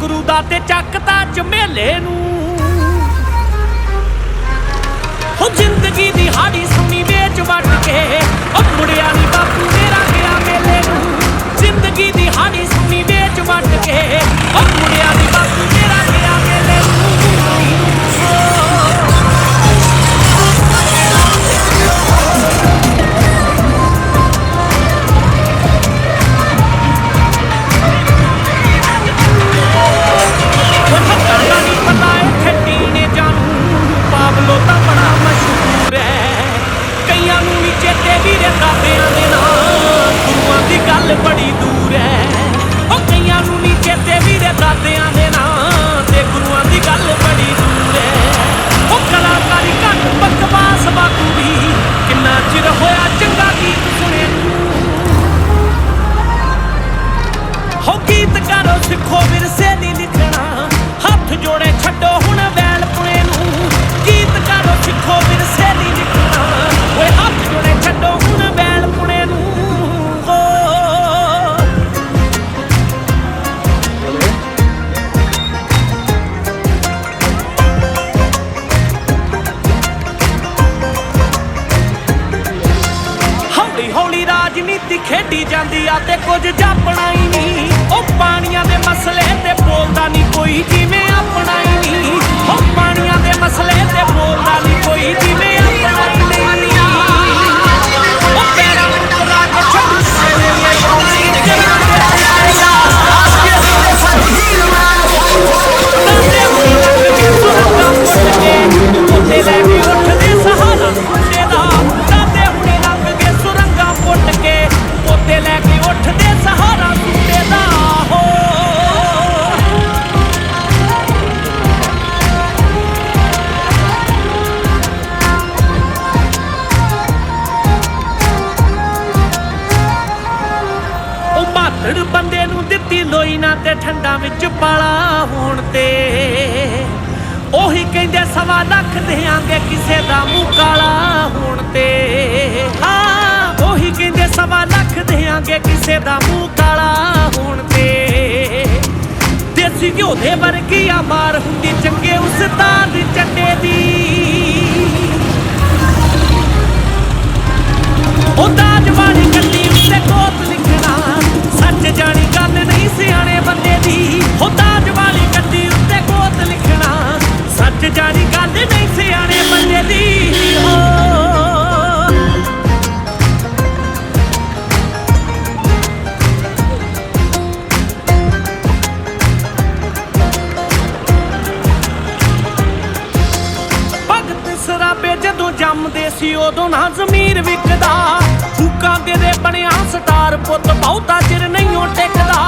ਗੁਰੂ ਦਾ ਤੇ ਚੱਕਤਾ ਝਮੇਲੇ ਨੂੰ ਹੋ ਜ਼ਿੰਦਗੀ ਦੀ ਹਾੜੀ ਸੁਣੀ ਵੇਚ ਵੱਟ ਕੇ ਉਹ ਮੁੜਿਆ ਨੀ ਬਾਪੂ ਮੇਰਾ ਗਿਆ ਮੇਲੇ ਨੂੰ ਜ਼ਿੰਦਗੀ ਦੀ ਹਾੜੀ ਸੁਣੀ ਵੇਚ ਵੱਟ ਕੇ ਉਹ ਮੁੜਿਆ ਨੀ ਬਾਪੂ ਮੇਰਾ ਗਿਆ ਮੇਲੇ ਨੂੰ ਪਾਬਲੋ ਤਾਂ ਬੜਾ ਮਸ਼ਹੂਰ ਹੈ ਕਈਆਂ ਨੂੰ ਵੀ ਚੇਤੇ ਵੀਰੇ ਦਾਦਿਆਂ ਦੇ ਨਾਂ ਗੁਰੂਆਂ ਦੀ ਗੱਲ ਬੜੀ ਦੂਰ ਹੈ ਉਹ ਕਈਆਂ ਨੂੰ ਵੀ ਚੇਤੇ ਵੀਰੇ ਦਾਦਿਆਂ ਦੇ ਨਾਂ ਤੇ ਗੁਰੂਆਂ ਦੀ ਗੱਲ ਬੜੀ ਦੂਰ ਹੈ ਉਹ ਕਲਾਕਾਰੀ ਘੱਟ ਬਕਵਾਸ ਬਾਤੂ ਵੀ ਕਿੰਨਾ ਚਿਰ ਹੋਇਆ ਚੰਗਾ ਗੀਤ ਸੁਣੇ ਹੋ ਗੀਤ ਕਰੋ ਸਿੱਖੋ ਵਿਰਸੇ ਦੀ ਲਿਖਣਾ ਹੱਥ ਜੋੜੇ ਛੱਡੋ ਹੁਣ ਵੈਲ ਪੁਣੇ ਨੂੰ ਗੀਤ ਕਰੋ ਸਿੱਖੋ ਵਿਰਸੇ ਦੀ ਲਿਖਣਾ ਓਏ ਹੱਥ ਜੋੜੇ ਛੱਡੋ ਹੁਣ ਵੈਲ ਪੁਣੇ ਨੂੰ ਹੌਲੀ ਹੌਲੀ ਰਾਜਨੀਤੀ ਖੇਡੀ ਜਾਂਦੀ ਆ ਤੇ ਕੁਝ ਜਾਪਣਾ ਹੀ ਨਹੀਂ ਉਹ ਪਾਣੀਆਂ ਦੇ ਮਸਲੇ ਤੇ ਬੋਲਦਾ ਨਹੀਂ ਕੋਈ ਜਿਵੇਂ ਆਪਣਾ ਹੀ ਨਹੀਂ ਉਹ ਪਾਣੀਆਂ ਦੇ ਮਸਲੇ ਤੇ ਬੋਲਦਾ ਨਹੀਂ ਕੋਈ ਜਿਵੇਂ ਆਪਣਾ ਹੀ ਨਹੀਂ ਉਹ ਪੈਰਾਂ ਨੂੰ ਲਾ ਕੇ ਛੱਡ ਸੇਵੇਂ ਉੱਥੇ ਲੈ ਕੇ ਉੱਠਦੇ ਸਹਾਰਾ ਮੁੰਡੇ ਦਾ ਦਾਦੇ ਹੁਣੇ ਲੰਘ ਗਏ ਸੁਰੰਗਾਂ ਪੁੱਟ ਕੇ ਉੱਥੇ ਲੈ ਕੇ ਉੱਠਦੇ ਸਹਾਰਾ ਮੁੰਡੇ ਦਾ ਹੋ ਉਹ ਮਾਤੜ ਬੰਦੇ ਨੂੰ ਦਿੱਤੀ ਲੋਈ ਨਾ ਤੇ ਠੰਡਾਂ ਵਿੱਚ ਪਾਲਾ ਹੋਣ ਤੇ ਉਹੀ ਕਹਿੰਦੇ 1.25 ਲੱਖ ਦੇਾਂਗੇ ਕਿਸੇ ਦਾ ਮੂੰਹ ਕਾਲਾ ਹੋਣ ਤੇ ਹਾਂ ਉਹੀ ਕਹਿੰਦੇ 1.25 ਲੱਖ ਦੇਾਂਗੇ ਕਿਸੇ ਦਾ ਮੂੰਹ ਕਾਲਾ ਹੋਣ ਤੇ ਦੇਸੀ ਘਿਓ ਦੇ ਵਰਗੀ ਆ ਮਾਰ ਹੁੰਦੀ ਚੰਗੇ ਉਸਤਾਦ ਚੱਡੇ ਦੀ ਉਹ ਦਾਜ ਵਾਲੀ ਗੱਡੀ ਉੱਤੇ ਕੋਤ ਲਿਖਣਾ ਸੱਚ ਜਾਣੀ ਗੱਲ ਨਹੀਂ ਸਿਆਣੇ ਬੰਦੇ ਦੀ ਉਹ ਦਾਜ ਵਾਲੀ ਗੱਡੀ ਉੱਤੇ ਕੋਤ ਲਿਖਣਾ ਸੱਚ ਜਾਣੀ ਗੱਲ ਨਹੀਂ ਸਿਆਣੇ ਬੰਦੇ ਦੀ ਭਗਤ ਸਰਾਬੇ ਜਦੋਂ ਜੰਮਦੇ ਸੀ ਉਦੋਂ ਨਾ ਜ਼ਮੀਰ ਵਿਕਦਾ ਫੂਕਾਂ ਦੇ ਬਣਿਆ ਸਟਾਰ ਪੁੱਤ ਬਹੁਤਾ ਚਿਰ ਨਹੀਂ ਓ ਟਿਕਦਾ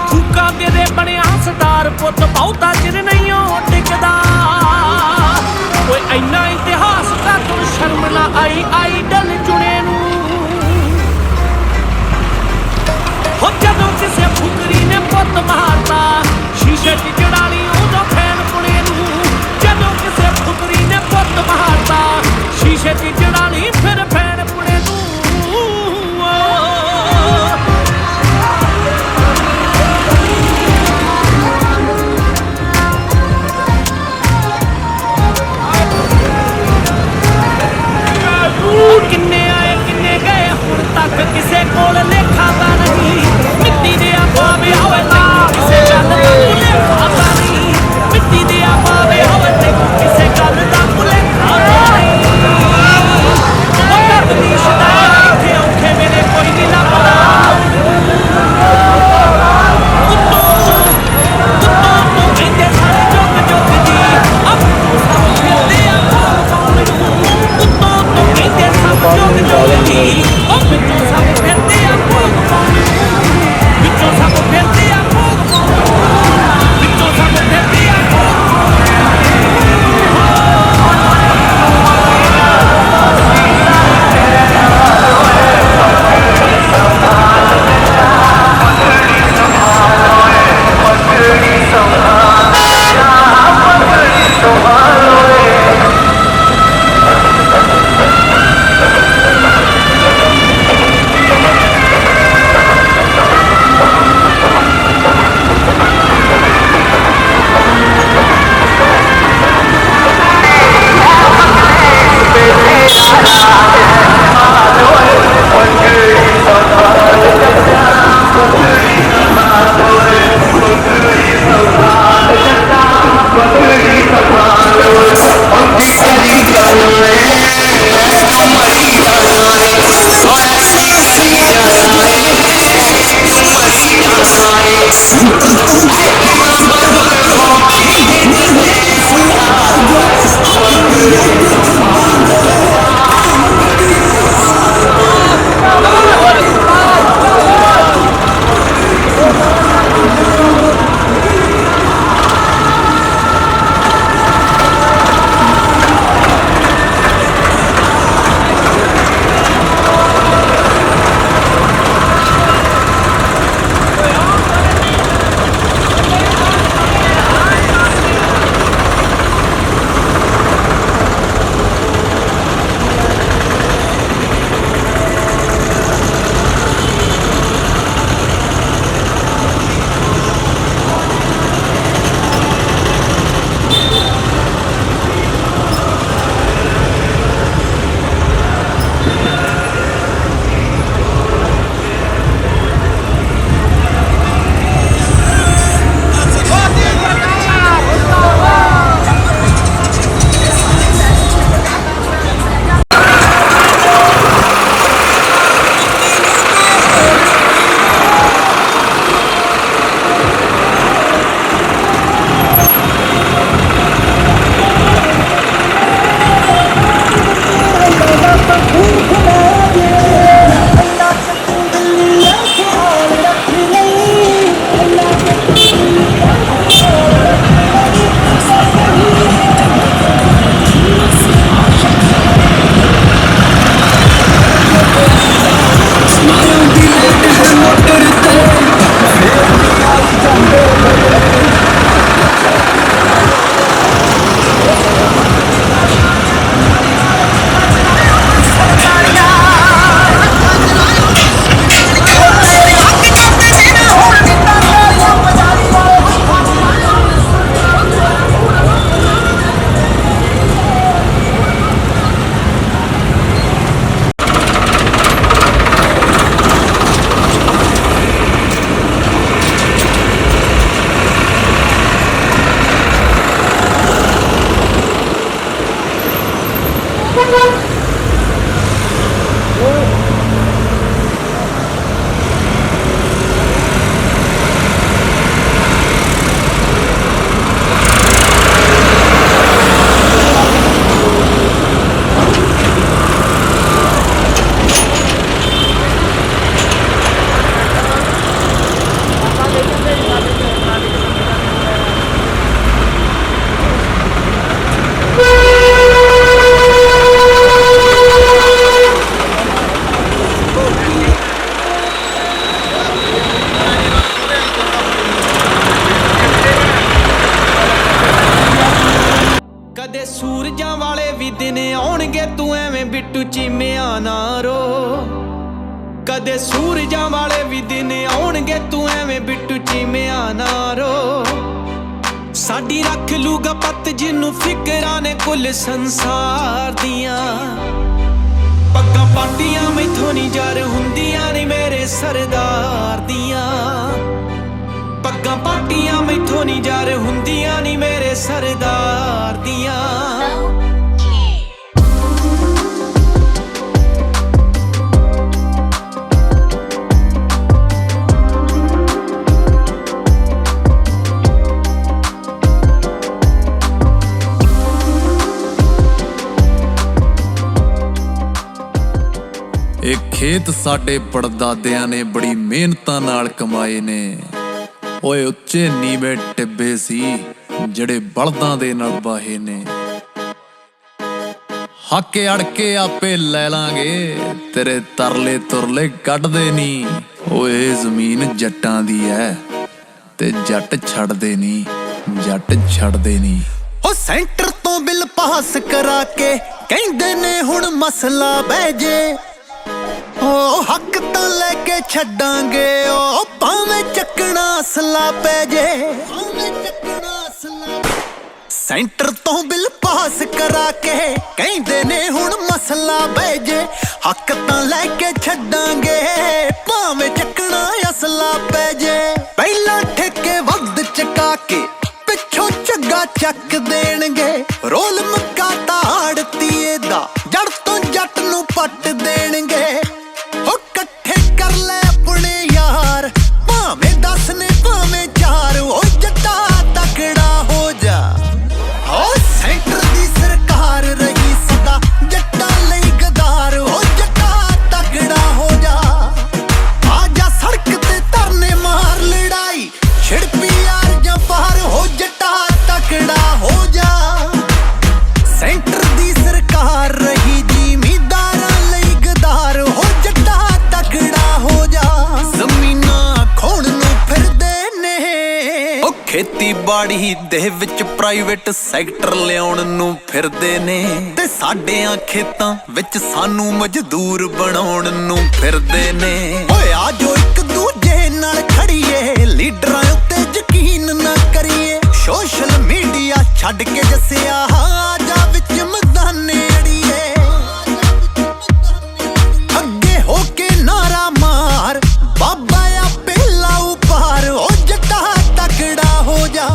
ਫੂਕਾਂ ਦੇ ਬਣਿਆ ਸਟਾਰ ਪੁੱਤ ਬਹੁਤਾ ਚਿਰ ਨਹੀਂ ਓ ਟਿਕਦਾ ਓਏ ਇੰਨਾ ਇਤਿਹਾਸ ਦਾ ਤੂੰ ਸ਼ਰਮ ਨਾ ਆਈ ਆਈਡਲ ਚੁਣੇ ਨੂੰ ਹੋ ਜਦੋਂ ਕਿਸੇ ਫੁਕਰੀ ਨੇ ਪੁੱਤ ਮਾਰਤਾ ਸ਼ੀਸ਼ੇ 'ਚ ਜੜਾ ਲਈ ਉਦੋਂ ਫੈਨ ਪੁਣੇ ਨੂੰ ਜਦੋਂ ਕਿਸੇ ਫੁਕਰੀ ਨੇ ਪੁੱਤ ਮਾਰਤਾ ਸ਼ੀਸ਼ੇ 'ਚ ਜੜਾ ਲਈ ਫਿਰ ਫੈਨ ਪੁਣੇ ਨੂੰ ਕਦੇ ਸੂਰਜਾਂ ਵਾਲੇ ਵੀ ਦਿਨ ਆਉਣਗੇ, ਤੂੰ ਐਵੇਂ ਬਿੱਟੂ ਚੀਮਿਆਂ ਨਾ ਰੋ। ਕਦੇ ਸੂਰਜਾਂ ਵਾਲੇ ਵੀ ਦਿਨ ਆਉਣਗੇ, ਤੂੰ ਐਵੇਂ ਬਿੱਟੂ ਚੀਮਿਆਂ ਨਾ ਰੋ। ਸਾਡੀ ਰੱਖ ਲੂਗਾ ਪੱਤ ਜਿਹਨੂੰ ਫਿਕਰਾਂ ਨੇ ਕੁੱਲ ਸੰਸਾਰ ਦੀਆਂ। ਪੱਗਾਂ ਪਾਟੀਆਂ ਮੈਥੋਂ ਨੀ ਜਰ ਹੁੰਦੀਆਂ ਨੀ ਮੇਰੇ ਸਰਦਾਰ ਦੀਆਂ। ਪੱਗਾਂ ਪਾਟੀਆਂ ਮੈਥੋਂ ਨੀ ਜਰ ਹੁੰਦੀਆਂ ਨੀ ਮੇਰੇ ਸਰਦਾਰ ਦੀਆਂ। ਇਹ ਖੇਤ ਸਾਡੇ ਪੜਦਾਦਿਆਂ ਨੇ ਬੜੀ ਮਿਹਨਤਾਂ ਨਾਲ ਕਮਾਏ ਨੇ। ਓਏ ਉੱਚੇ ਨੀਵੇਂ ਟਿੱਬੇ ਸੀ ਜਿਹੜੇ ਬਲਦਾਂ ਦੇ ਨਾਲ ਵਾਹੇ ਨੇ। ਹੱਕ ਅੜ ਕੇ ਆਪੇ ਲੈ ਲਾਂਗੇ, ਤੇਰੇ ਤਰਲੇ ਤੁਰਲੇ ਕੱਢਦੇ ਨੀ। ਓਏ ਜ਼ਮੀਨ ਜੱਟਾਂ ਦੀ ਐ ਤੇ ਜੱਟ ਛੱਡਦੇ ਨੀ, ਜੱਟ ਛੱਡਦੇ ਨੀ। ਉਹ ਸੈਂਟਰ ਤੋਂ ਬਿੱਲ ਪਾਸ ਕਰਾ ਕੇ ਕਹਿੰਦੇ ਨੇ ਹੁਣ ਮਸਲਾ ਬਹਿ ਜੇ। ਉਹ ਹੱਕ ਤਾਂ ਲੈ ਕੇ ਛੱਡਾਂਗੇ, ਉਹ ਭਾਵੇਂ ਚੱਕਣਾ ਅਸਲਾ ਪੈ ਜੇ। ਸੈਂਟਰ ਤੋਂ ਬਿੱਲ ਪਾਸ ਕਰਾ ਕੇ ਕਹਿੰਦੇ ਨੇ ਹੁਣ ਮਸਲਾ ਬਹਿ ਜੇ। ਹੱਕ ਤਾਂ ਲੈ ਕੇ ਛੱਡਾਂਗੇ, ਭਾਵੇਂ ਚੱਕਣਾ ਅਸਲਾ ਪੈ ਜੇ। ਪਹਿਲਾਂ ਠੇਕੇ ਵੱਧ ਚਕਾ ਕੇ ਪਿੱਛੋਂ ਝੱਗਾ ਚੱਕ ਦੇਣਗੇ। ਰੋਲ ਮੱਕਾ ਤਾੜਤੀਏ ਦਾ ਜੜ ਤੋਂ ਜੱਟ ਨੂੰ ਪੱਟ ਦੇਣਗੇ। ਉਹ ਇਕੱਠੇ ਕਰ ਲੈ ਆਪਣੇ ਯਾਰ, ਭਾਵੇਂ 10 ਨੇ ਭਾਵੇਂ 4। ਉਹ ਜੱਟਾ ਤਕੜਾ ਹੋ ਜਾ। ਉਹ ਸੈਂਟਰ ਦੀ ਸਰਕਾਰ ਰਹੀ ਸਦਾ ਜੱਟਾਂ ਲਈ ਗਦਾਰ। ਉਹ ਜੱਟਾ ਤਕੜਾ ਹੋ ਜਾ। ਆ ਜਾ ਸੜਕ ਤੇ ਧਰਨੇ ਮਾਰ, ਲੜਾਈ ਛਿੜ ਪੀ ਯਾਰ ਜਾਂ ਪਾਰ। ਹੋ ਜੱਟਾ ਤਕੜਾ ਹੋ ਜਾ। ਸੈਂਟਰ ਦੀ ਸਰਕਾਰ ਰਹੀ ਜ਼ਿਮੀਂਦਾਰਾਂ ਲਈ ਗਦਾਰ। ਹੋ ਜੱਟਾ ਤਕੜਾ ਹੋ ਜਾ। ਜ਼ਮੀਨਾਂ ਖੋਣ ਨੂੰ ਫਿਰਦੇ ਨੇ, ਉਹ ਖੇਤੀਬਾੜੀ ਦੇ ਵਿੱਚ ਪ੍ਰਾਈਵੇਟ ਸੈਕਟਰ ਲਿਆਉਣ ਨੂੰ ਫਿਰਦੇ ਨੇ। ਤੇ ਸਾਡਿਆਂ ਖੇਤਾਂ ਵਿੱਚ ਸਾਨੂੰ ਮਜ਼ਦੂਰ ਬਣਾਉਣ ਨੂੰ ਫਿਰਦੇ ਨੇ। ਓਏ ਆ ਜੋ ਇੱਕ ਦੂਜੇ ਨਾਲ ਖੜੀਏ, ਲੀਡਰਾਂ ਉੱਤੇ ਯਕੀਨ ਨਾ ਕਰੀਏ। ਸੋਸ਼ਲ ਮੀਡੀਆ ਛੱਡ ਕੇ ਜੱਸਿਆ ਆ ਜਾ ਵਿੱਚ ਮੈਦਾਨੇ ਅੜੀਏ। ਅੱਗੇ ਹੋ ਕੇ ਨਾਰਾ ਮਾਰ, ਬਾਬਾ ਆਪੇ ਲਾਊ ਪਾਰ। ਉਹ ਜੱਟਾ ਤਕੜਾ ਹੋ ਜਾ।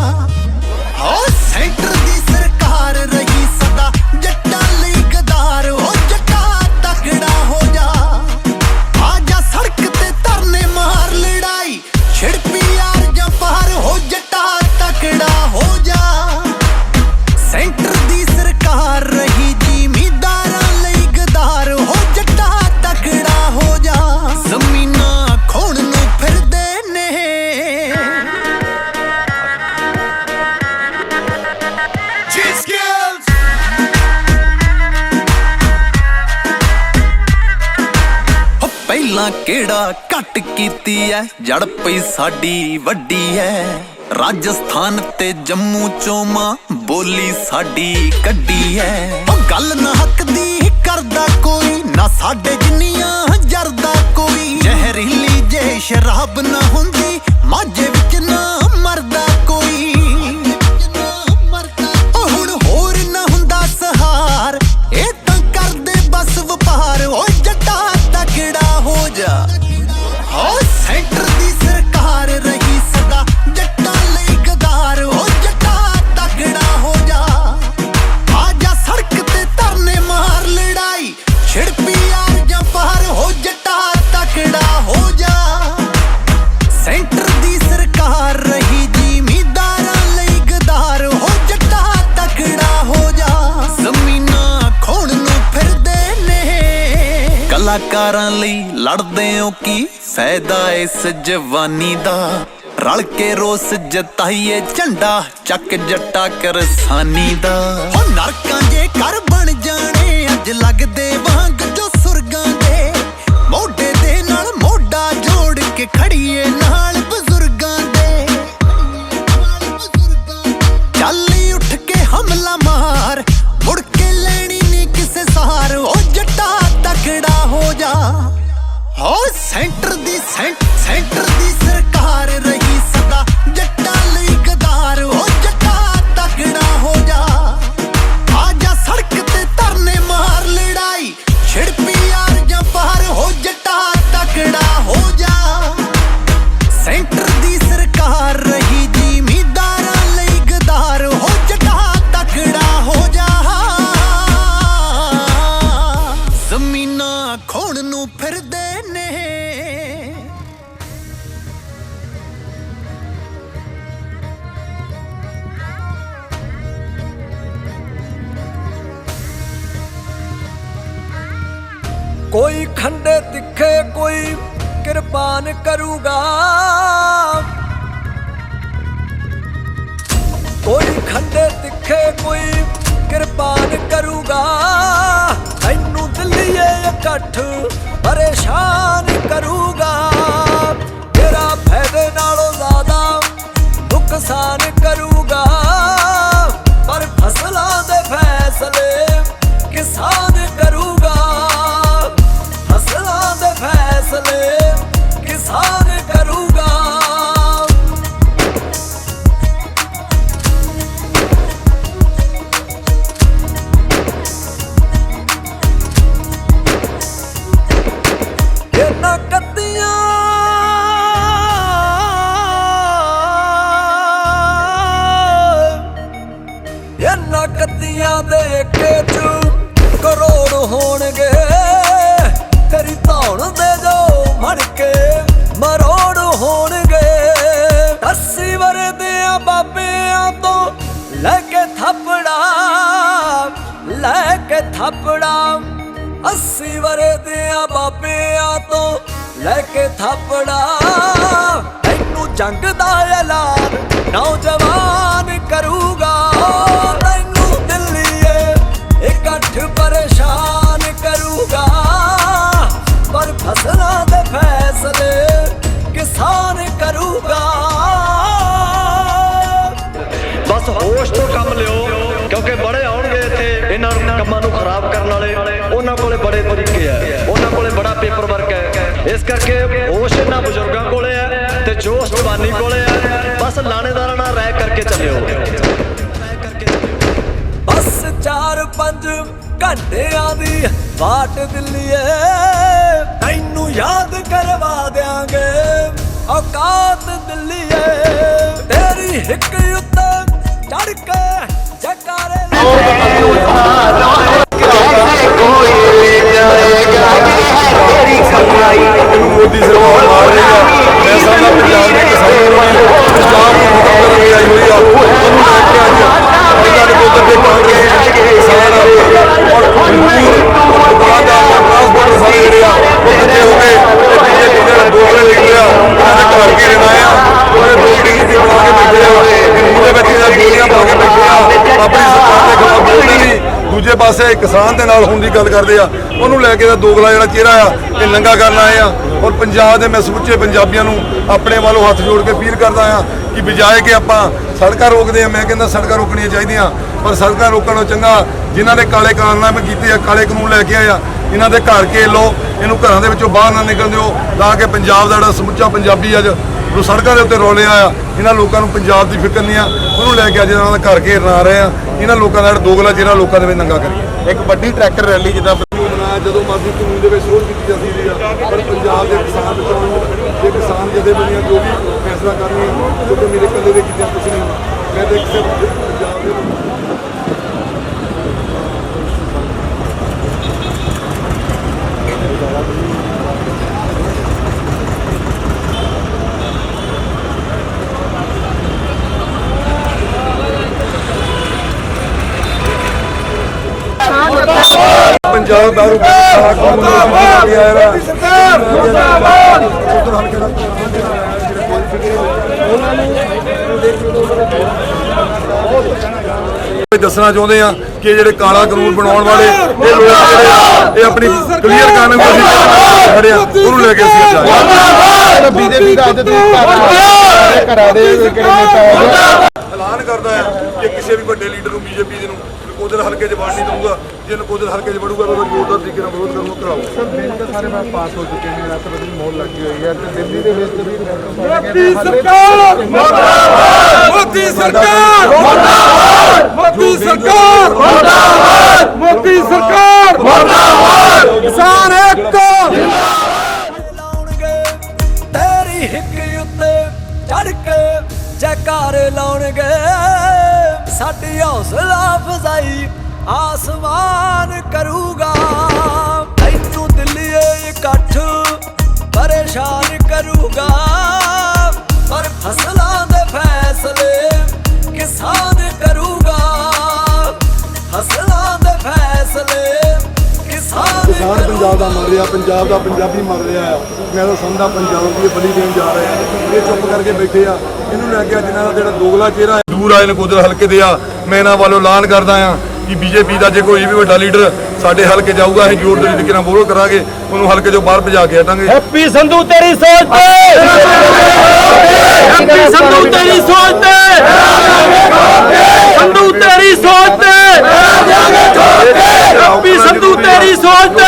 ਉਹ ਸੈਂਟਰ ਦੀ ਸਰਕਾਰ ਰਹੀ ਸਦਾ ਜੱਟਾਂ ਲਈ ਗਦਾਰ। ਉਹ ਜੱਟਾ ਤਕੜਾ ਹੋ ਜਾ। ਆ ਜਾ ਸੜਕ ਤੇ ਧਰਨੇ ਮਾਰ, ਲੜਾਈ ਛਿੜ ਪੀ ਯਾਰ ਜਾਂ ਪਾਰ। ਹੋ ਜੱਟਾ ਤਕੜਾ ਹੋ ਜਾ। ਸੈਂਟਰ ਦੀ ਸਰਕਾਰ ਰਹੀ ਜ਼ਿਮੀਂਦਾਰਾਂ ਲਈ ਗਦਾਰ। ਹੋ ਜੱਟਾ ਤਕੜਾ ਹੋ ਜਾ। ਜ਼ਮੀਨਾਂ ਖੋਣ ਨੂੰ ਫਿਰਦੇ ਨੇ। ਉਹ ਪਹਿਲਾਂ ਕਿਹੜਾ ਘੱਟ ਕੀਤੀ ਐ, ਜੜ ਪਈ ਸਾਡੀ ਵੱਡੀ ਐ। ਰਾਜਸਥਾਨ ਤੇ ਜੰਮੂ ਚੋਂ ਮਾਂ ਬੋਲੀ ਸਾਡੀ ਕੱਢੀ ਐ। ਉਹ ਗੱਲ ਨਾ ਹੱਕ ਦੀ ਕਰਦਾ ਕੋਈ, ਨਾ ਸਾਡੇ ਜਿੰਨੀਆਂ ਜਰਦਾ ਕੋਈ। ਜ਼ਹਿਰੀਲੀ ਜੇ ਸ਼ਰਾਬ ਨਾ ਹੁੰਦੀ, ਮਾਝੇ ਵਿੱਚ ਨਾ ਮਰਦਾ ਕੋਈ। ਉਹ ਹੁਣ ਹੋਰ ਨਾ ਹੁੰਦਾ ਸਹਾਰ, ਇਹ ਤਾਂ ਕਰਦੇ ਬਸ ਵਪਾਰ। ਉਹ ਜੱਟਾ ਤਕੜਾ ਹੋ ਜਾ। ਉਹ ਸੈਂਟਰ ਦੀ ਸਰਕਾਰ ਰਹੀ ਸਦਾ ਜੱਟਾਂ ਲਈ ਗਦਾਰ। ਉਹ ਜੱਟਾ ਤਕੜਾ ਹੋ ਜਾ। ਆ ਜਾ ਸੜਕ ਤੇ ਧਰਨੇ ਮਾਰ, ਲੜਾਈ ਛਿੜ ਪੀ ਯਾਰ ਜਾਂ ਪਾਰ। ਹੋ ਜੱਟਾ ਤਕੜਾ ਹੋ ਜਾ। ਸੈਂਟਰ ਦੀ ਸਰਕਾਰ ਰਹੀ ਜ਼ਿਮੀਂਦਾਰਾਂ ਲਈ ਗਦਾਰ। ਹੋ ਜੱਟਾ ਤਕੜਾ ਹੋ ਜਾ। ਜ਼ਮੀਨਾਂ ਖੋਣ ਨੂੰ ਫਿਰਦੇ ਨੇ। ਕਲਾਕਾਰਾਂ ਲਈ ਲੜਦੇ ਹੋ ਕੀ ਫਾਇਦਾ ਇਸ ਜਵਾਨੀ ਦਾ। ਰਲ ਕੇ ਰੋਸ ਜਤਾਈਏ, ਝੰਡਾ ਚੱਕ ਜੱਟਾ ਕਿਰਸਾਨੀ ਦਾ। ਹੋ ਨਰਕਾਂ ਜੇ ਘਰ ਬਣ ਜਾਣੇ ਅੱਜ ਲੱਗਦੇ ਵਾਂਗ ਜੋ ਸੁਰਗਾਂ ਦੇ। ਮੋਢੇ ਦੇ ਨਾਲ ਮੋਢਾ ਜੋੜ ਕੇ ਖੜੀਏ ਨਾਲ ਬਜ਼ੁਰਗਾਂ ਦੇ। ਚੱਲ ਉੱਠ ਕੇ ਹਮਲਾ ਮਾਰ, कोई खंडे तिखे कोई कृपान करूगा, कोई खंडे तिखे कोई कृपान करूगा। तैनू दिल्लीए इकट्ठ परेशान करूगा, तेरा फायदे नालों ज्यादा नुकसान करूगा। पर फसलां दे फैसले किसान करूगा, फसलां दे फैसले किसान करूगा। कत्तियां दे के च करोड़ होणगे, तेरी धौण दे जो मड़ के मरोड़ होणगे। 80 वरे दियां बाबियां तो लैके थपड़ा, लैके थपड़ा। 80 वरे दियां बाबियां तो लैके थपड़ा। तैनू जंग दा ऐलान नौजवान करूगा, तैनू दिल्लीए इकट्ठ परेशान करूगा। पर फसलां दे फैसले किसान करूगा। बस होश तो कम लियो, क्योंकि बड़े आउणगे इत्थे इन्हां कम्मां नूं खराब करन वाले। उन्हां कोले बड़े तरीके है, उन्हां कोले बड़ा पेपर वर्क है। इस करके होश इन्हां बजुर्गां कोले है ते जोश जवानी कोले है। बस लाणेदारां नाल राय करके चलियो। बस 4-5 घंटियां दी वाट दिल्लीए, तैनू याद करवा देंगे औकात दिल्लीए। तेरी हिक उत्ते चढ़ के जकारे मोदी सरकार मार रही है। ऐसा ना पंजाब के किसानों ਨੂੰ ਪੰਜਾਬ ਨੂੰ ਖਤਮ ਕਰਨ ਲਈ ਆਈ ਹੋਈ ਆ। ਉਹਨੂੰ ਲੈ ਕੇ ਅੱਜ ਇਹਨਾਂ ਨੇ ਕੋਦਰ ਦੇ ਕਾਂਗੇ ਕਿਸਾਨ ਆ ਔਰ ਮਜ਼ਦੂਰ ਦੁਕਾਨਦਾਰ ਟਰਾਂਸਪੋਰਟ ਸਾਰੇ ਜਿਹੜੇ ਆ ਉਹ ਇਕੱਠੇ ਹੋ ਕੇ ਬੀਜੇਪੀ ਦੇ ਦੋਗਲੇ ਨਿਕਲੇ ਆ। ਉਹਨਾਂ ਦੇ ਘਰ ਘੇਰੇ ਆਏ ਆ, ਉਹਨੇ ਦੋਗਲੀ ਨੀਤੀ ਬਣਾ ਕੇ ਬੈਠੇ ਆ। ਮੂਹਰੇ ਬੱਚੇ ਦੀਆਂ ਗੋਲੀਆਂ ਪਾ ਕੇ ਬੈਠੇ ਆ, ਆਪਣੀ ਸਰਕਾਰ ਦੇ ਖਿਲਾਫ ਬੋਲਦੇ ਨਹੀਂ। ਦੂਜੇ ਪਾਸੇ ਕਿਸਾਨ ਦੇ ਨਾਲ ਹੋਣ ਦੀ ਗੱਲ ਕਰਦੇ ਆ। ਉਹਨੂੰ ਲੈ ਕੇ ਦੋਗਲਾ ਜਿਹੜਾ ਚਿਹਰਾ ਆ ਇਹ ਨੰਗਾ ਕਰਨ ਆਏ ਆ। ਔਰ ਪੰਜਾਬ ਦੇ ਮੈਂ ਸਮੁੱਚੇ ਪੰਜਾਬੀਆਂ ਨੂੰ ਆਪਣੇ ਵੱਲੋਂ ਹੱਥ ਜੋੜ ਕੇ ਅਪੀਲ ਕਰਦਾ ਆ ਕਿ ਬਜਾਏ ਕਿ ਆਪਾਂ ਸੜਕਾਂ ਰੋਕਦੇ ਆ, ਮੈਂ ਕਹਿੰਦਾ ਸੜਕਾਂ ਰੋਕਣੀਆਂ ਚਾਹੀਦੀਆਂ। ਪਰ ਸੜਕਾਂ ਰੋਕਣ ਨਾਲੋਂ ਚੰਗਾ ਜਿਨ੍ਹਾਂ ਨੇ ਕਾਲੇ ਕਾਰਨਾਮੇ ਕੀਤੇ ਆ, ਕਾਲੇ ਕਾਨੂੰਨ ਲੈ ਕੇ ਆਏ ਆ, ਇਹਨਾਂ ਦੇ ਘਰ ਘੇਰ ਲਓ, ਇਹਨੂੰ ਘਰਾਂ ਦੇ ਵਿੱਚੋਂ ਬਾਹਰ ਨਾ ਨਿਕਲਣ ਦਿਓ, ਤਾਂ ਕਿ ਪੰਜਾਬ ਦਾ ਜਿਹੜਾ ਸਮੁੱਚਾ ਪੰਜਾਬੀ ਅੱਜ ਜੋ ਸੜਕਾਂ ਦੇ ਉੱਤੇ ਰੋਲਿਆ ਆ, ਇਹਨਾਂ ਲੋਕਾਂ ਨੂੰ ਪੰਜਾਬ ਦੀ ਫਿਕਰ ਨਹੀਂ ਆ। ਉਹਨੂੰ ਲੈ ਕੇ ਅੱਜ ਇਹਨਾਂ ਦਾ ਘਰ ਘੇਰਨ ਆ ਰਹੇ ਆ। ਇਹਨਾਂ ਲੋਕਾਂ ਦਾ ਜਿਹੜਾ ਦੋਗਲਾ ਜਿਹੜਾ ਲੋਕਾਂ ਦੇ ਵਿੱਚ ਨੰਗਾ ਕਰੀਏ। ਇੱਕ ਵੱਡੀ ਟਰੈਕਟਰ ਰੈਲੀ ਜਿੱਦਾਂ ਜਦੋਂ ਮਰਜ਼ੀ ਕਾਨੂੰਨ ਦੇ ਵਿੱਚ ਵਿਰੋਧ ਕੀਤੀ ਜਾਂਦੀ ਸੀ, ਪਰ ਪੰਜਾਬ ਦੇ ਕਿਸਾਨ ਬਚਾਉਣ ਦੇ ਕਿਸਾਨ ਜਥੇਬੰਦੀਆਂ ਜੋ ਵੀ ਫੈਸਲਾ ਕਰਨੀਆਂ, ਕਿਉਂਕਿ ਮੇਰੇ ਕੱਲੇ ਦੇ ਕੀਤਿਆਂ ਕੁਛ ਨਹੀਂ। ਮੈਂ ਤਾਂ ਕਿਸੇ ਪੰਜਾਬ ਦੇ ਪੰਜਾਬ ਦਾ ਦੱਸਣਾ ਚਾਹੁੰਦੇ ਆ ਕਿ ਜਿਹੜੇ ਕਾਲਾ ਕਾਨੂੰਨ ਬਣਾਉਣ ਵਾਲੇ ਇਹ ਲੋਕ ਜਿਹੜੇ ਆ ਇਹ ਆਪਣੀ ਕਲੀਅਰ ਕਾਨੂੰਨ ਖੜੇ ਆ, ਉਹਨੂੰ ਲੈ ਕੇ ਅਸੀਂ ਜਾਈਏ। ਬੀਜੇਪੀ ਦਾ ਅੱਜ ਘਰਾਂ ਦੇ ਕਿਹੜੇ ਨੇਤਾ ਐਲਾਨ ਕਰਦਾ ਹੈ ਕਿ ਕਿਸੇ ਵੀ ਵੱਡੇ ਲੀਡਰ ਨੂੰ ਬੀਜੇਪੀ ਨੂੰ ਨਕੋਦਰ ਹਲਕੇ 'ਚ ਵੜ ਨਹੀਂ ਦਊਗਾ। ਜੇ ਨਕੋਦਰ ਹਲਕੇ 'ਚ ਵੜੂਗਾ ਤਾਂ ਜ਼ੋਰਦਾਰ ਤਰੀਕੇ ਨਾਲ ਵਿਰੋਧ ਕਰੂਗਾ, ਕਰਾਓ। ਸਰ ਬਿੱਲ ਤਾਂ ਸਾਰੇ ਪਾਸ ਹੋ ਚੁੱਕੇ ਨੇ, ਰਾਸ਼ਟਰਪਤੀ ਦੀ ਮੋਹਰ ਲੱਗੀ ਹੋਈ ਹੈ ਤੇ ਦਿੱਲੀ ਦੇ ਵਿੱਚ ਵੀ ਮੋਦੀ ਸਰਕਾਰ ਮੁਰਦਾਬਾਦ, ਮੋਦੀ ਸਰਕਾਰ ਮੁਰਦਾਬਾਦ, ਮੋਦੀ ਸਰਕਾਰ ਮੁਰਦਾਬਾਦ, ਮੋਦੀ ਸਰਕਾਰ ਮੁਰਦਾਬਾਦ। ਕਿਸਾਨ ਏਕਤਾ ਲਾਉਣਗੇ ਤੇਰੀ ਹਿੱਕ ਉੱਤੇ ਚੜ ਕੇ ਜੈਕਾਰੇ ਲਾਉਣਗੇ। ਸਾਡੀ ਹੌਸਲਾ ਅਫਜ਼ਾਈ ਆਸਮਾਨ ਕਰੂਗਾ। ਤੈਨੂੰ ਦਿੱਲੀਏ ਇਕੱਠ ਪਰੇਸ਼ਾਨ ਕਰੂਗਾ। ਪਰ ਫਸਲਾਂ ਦੇ ਫੈਸਲੇ ਕਿਸਾਨ ਕਰੂਗਾ। ਫਸਲਾਂ ਦੇ ਫੈਸਲੇ ਕਿਸਾਨ ਕਿਸਾਨ ਪੰਜਾਬ ਦਾ ਮਰ ਰਿਹਾ, ਪੰਜਾਬ ਦਾ ਪੰਜਾਬੀ ਮਰ ਰਿਹਾ ਆ। ਮੈਂ ਤਾਂ ਸਮਝਦਾ ਪੰਜਾਬ ਦੀ ਬਲੀ ਦੇਣ ਜਾ ਰਹੇ ਆ। ਇਹ ਚੁੱਪ ਕਰਕੇ ਬੈਠੇ ਆ, ਇਹਨੂੰ ਲੈ ਕੇ ਜਿਨ੍ਹਾਂ ਦਾ ਜਿਹੜਾ ਦੋਗਲਾ ਚਿਹਰਾ ਦੂਰ ਆਏ ਨਕੋਦਰ ਹਲਕੇ ਦੇ ਆ, ਮੈਂ ਇਹਨਾਂ ਵੱਲੋਂ ਐਲਾਨ ਕਰਦਾ ਆ ਕਿ ਬੀਜੇਪੀ ਦਾ ਜੇ ਕੋਈ ਵੀ ਵੱਡਾ ਲੀਡਰ ਸਾਡੇ ਹਲਕੇ ਜਾਊਗਾ, ਅਸੀਂ ਜ਼ੋਰ ਦੇ ਤਰੀਕੇ ਨਾਲ ਵਿਰੋਧ ਕਰਾਂਗੇ, ਉਹਨੂੰ ਹਲਕੇ ਚੋਂ ਬਾਹਰ ਭਜਾ ਕੇ ਹਟਾਂਗੇ। ਹੈਪੀ ਸੰਧੂ ਤੇਰੀ ਸੋਚ ਤੇ, ਹੈਪੀ ਸੰਧੂ ਤੇਰੀ ਸੋਚ ਤੇ, ਸੰਧੂ ਤੇਰੀ ਸੋਚ ਤੇ, ਹੈਪੀ ਸੰਧੂ ਤੇਰੀ ਸੋਚ ਤੇ।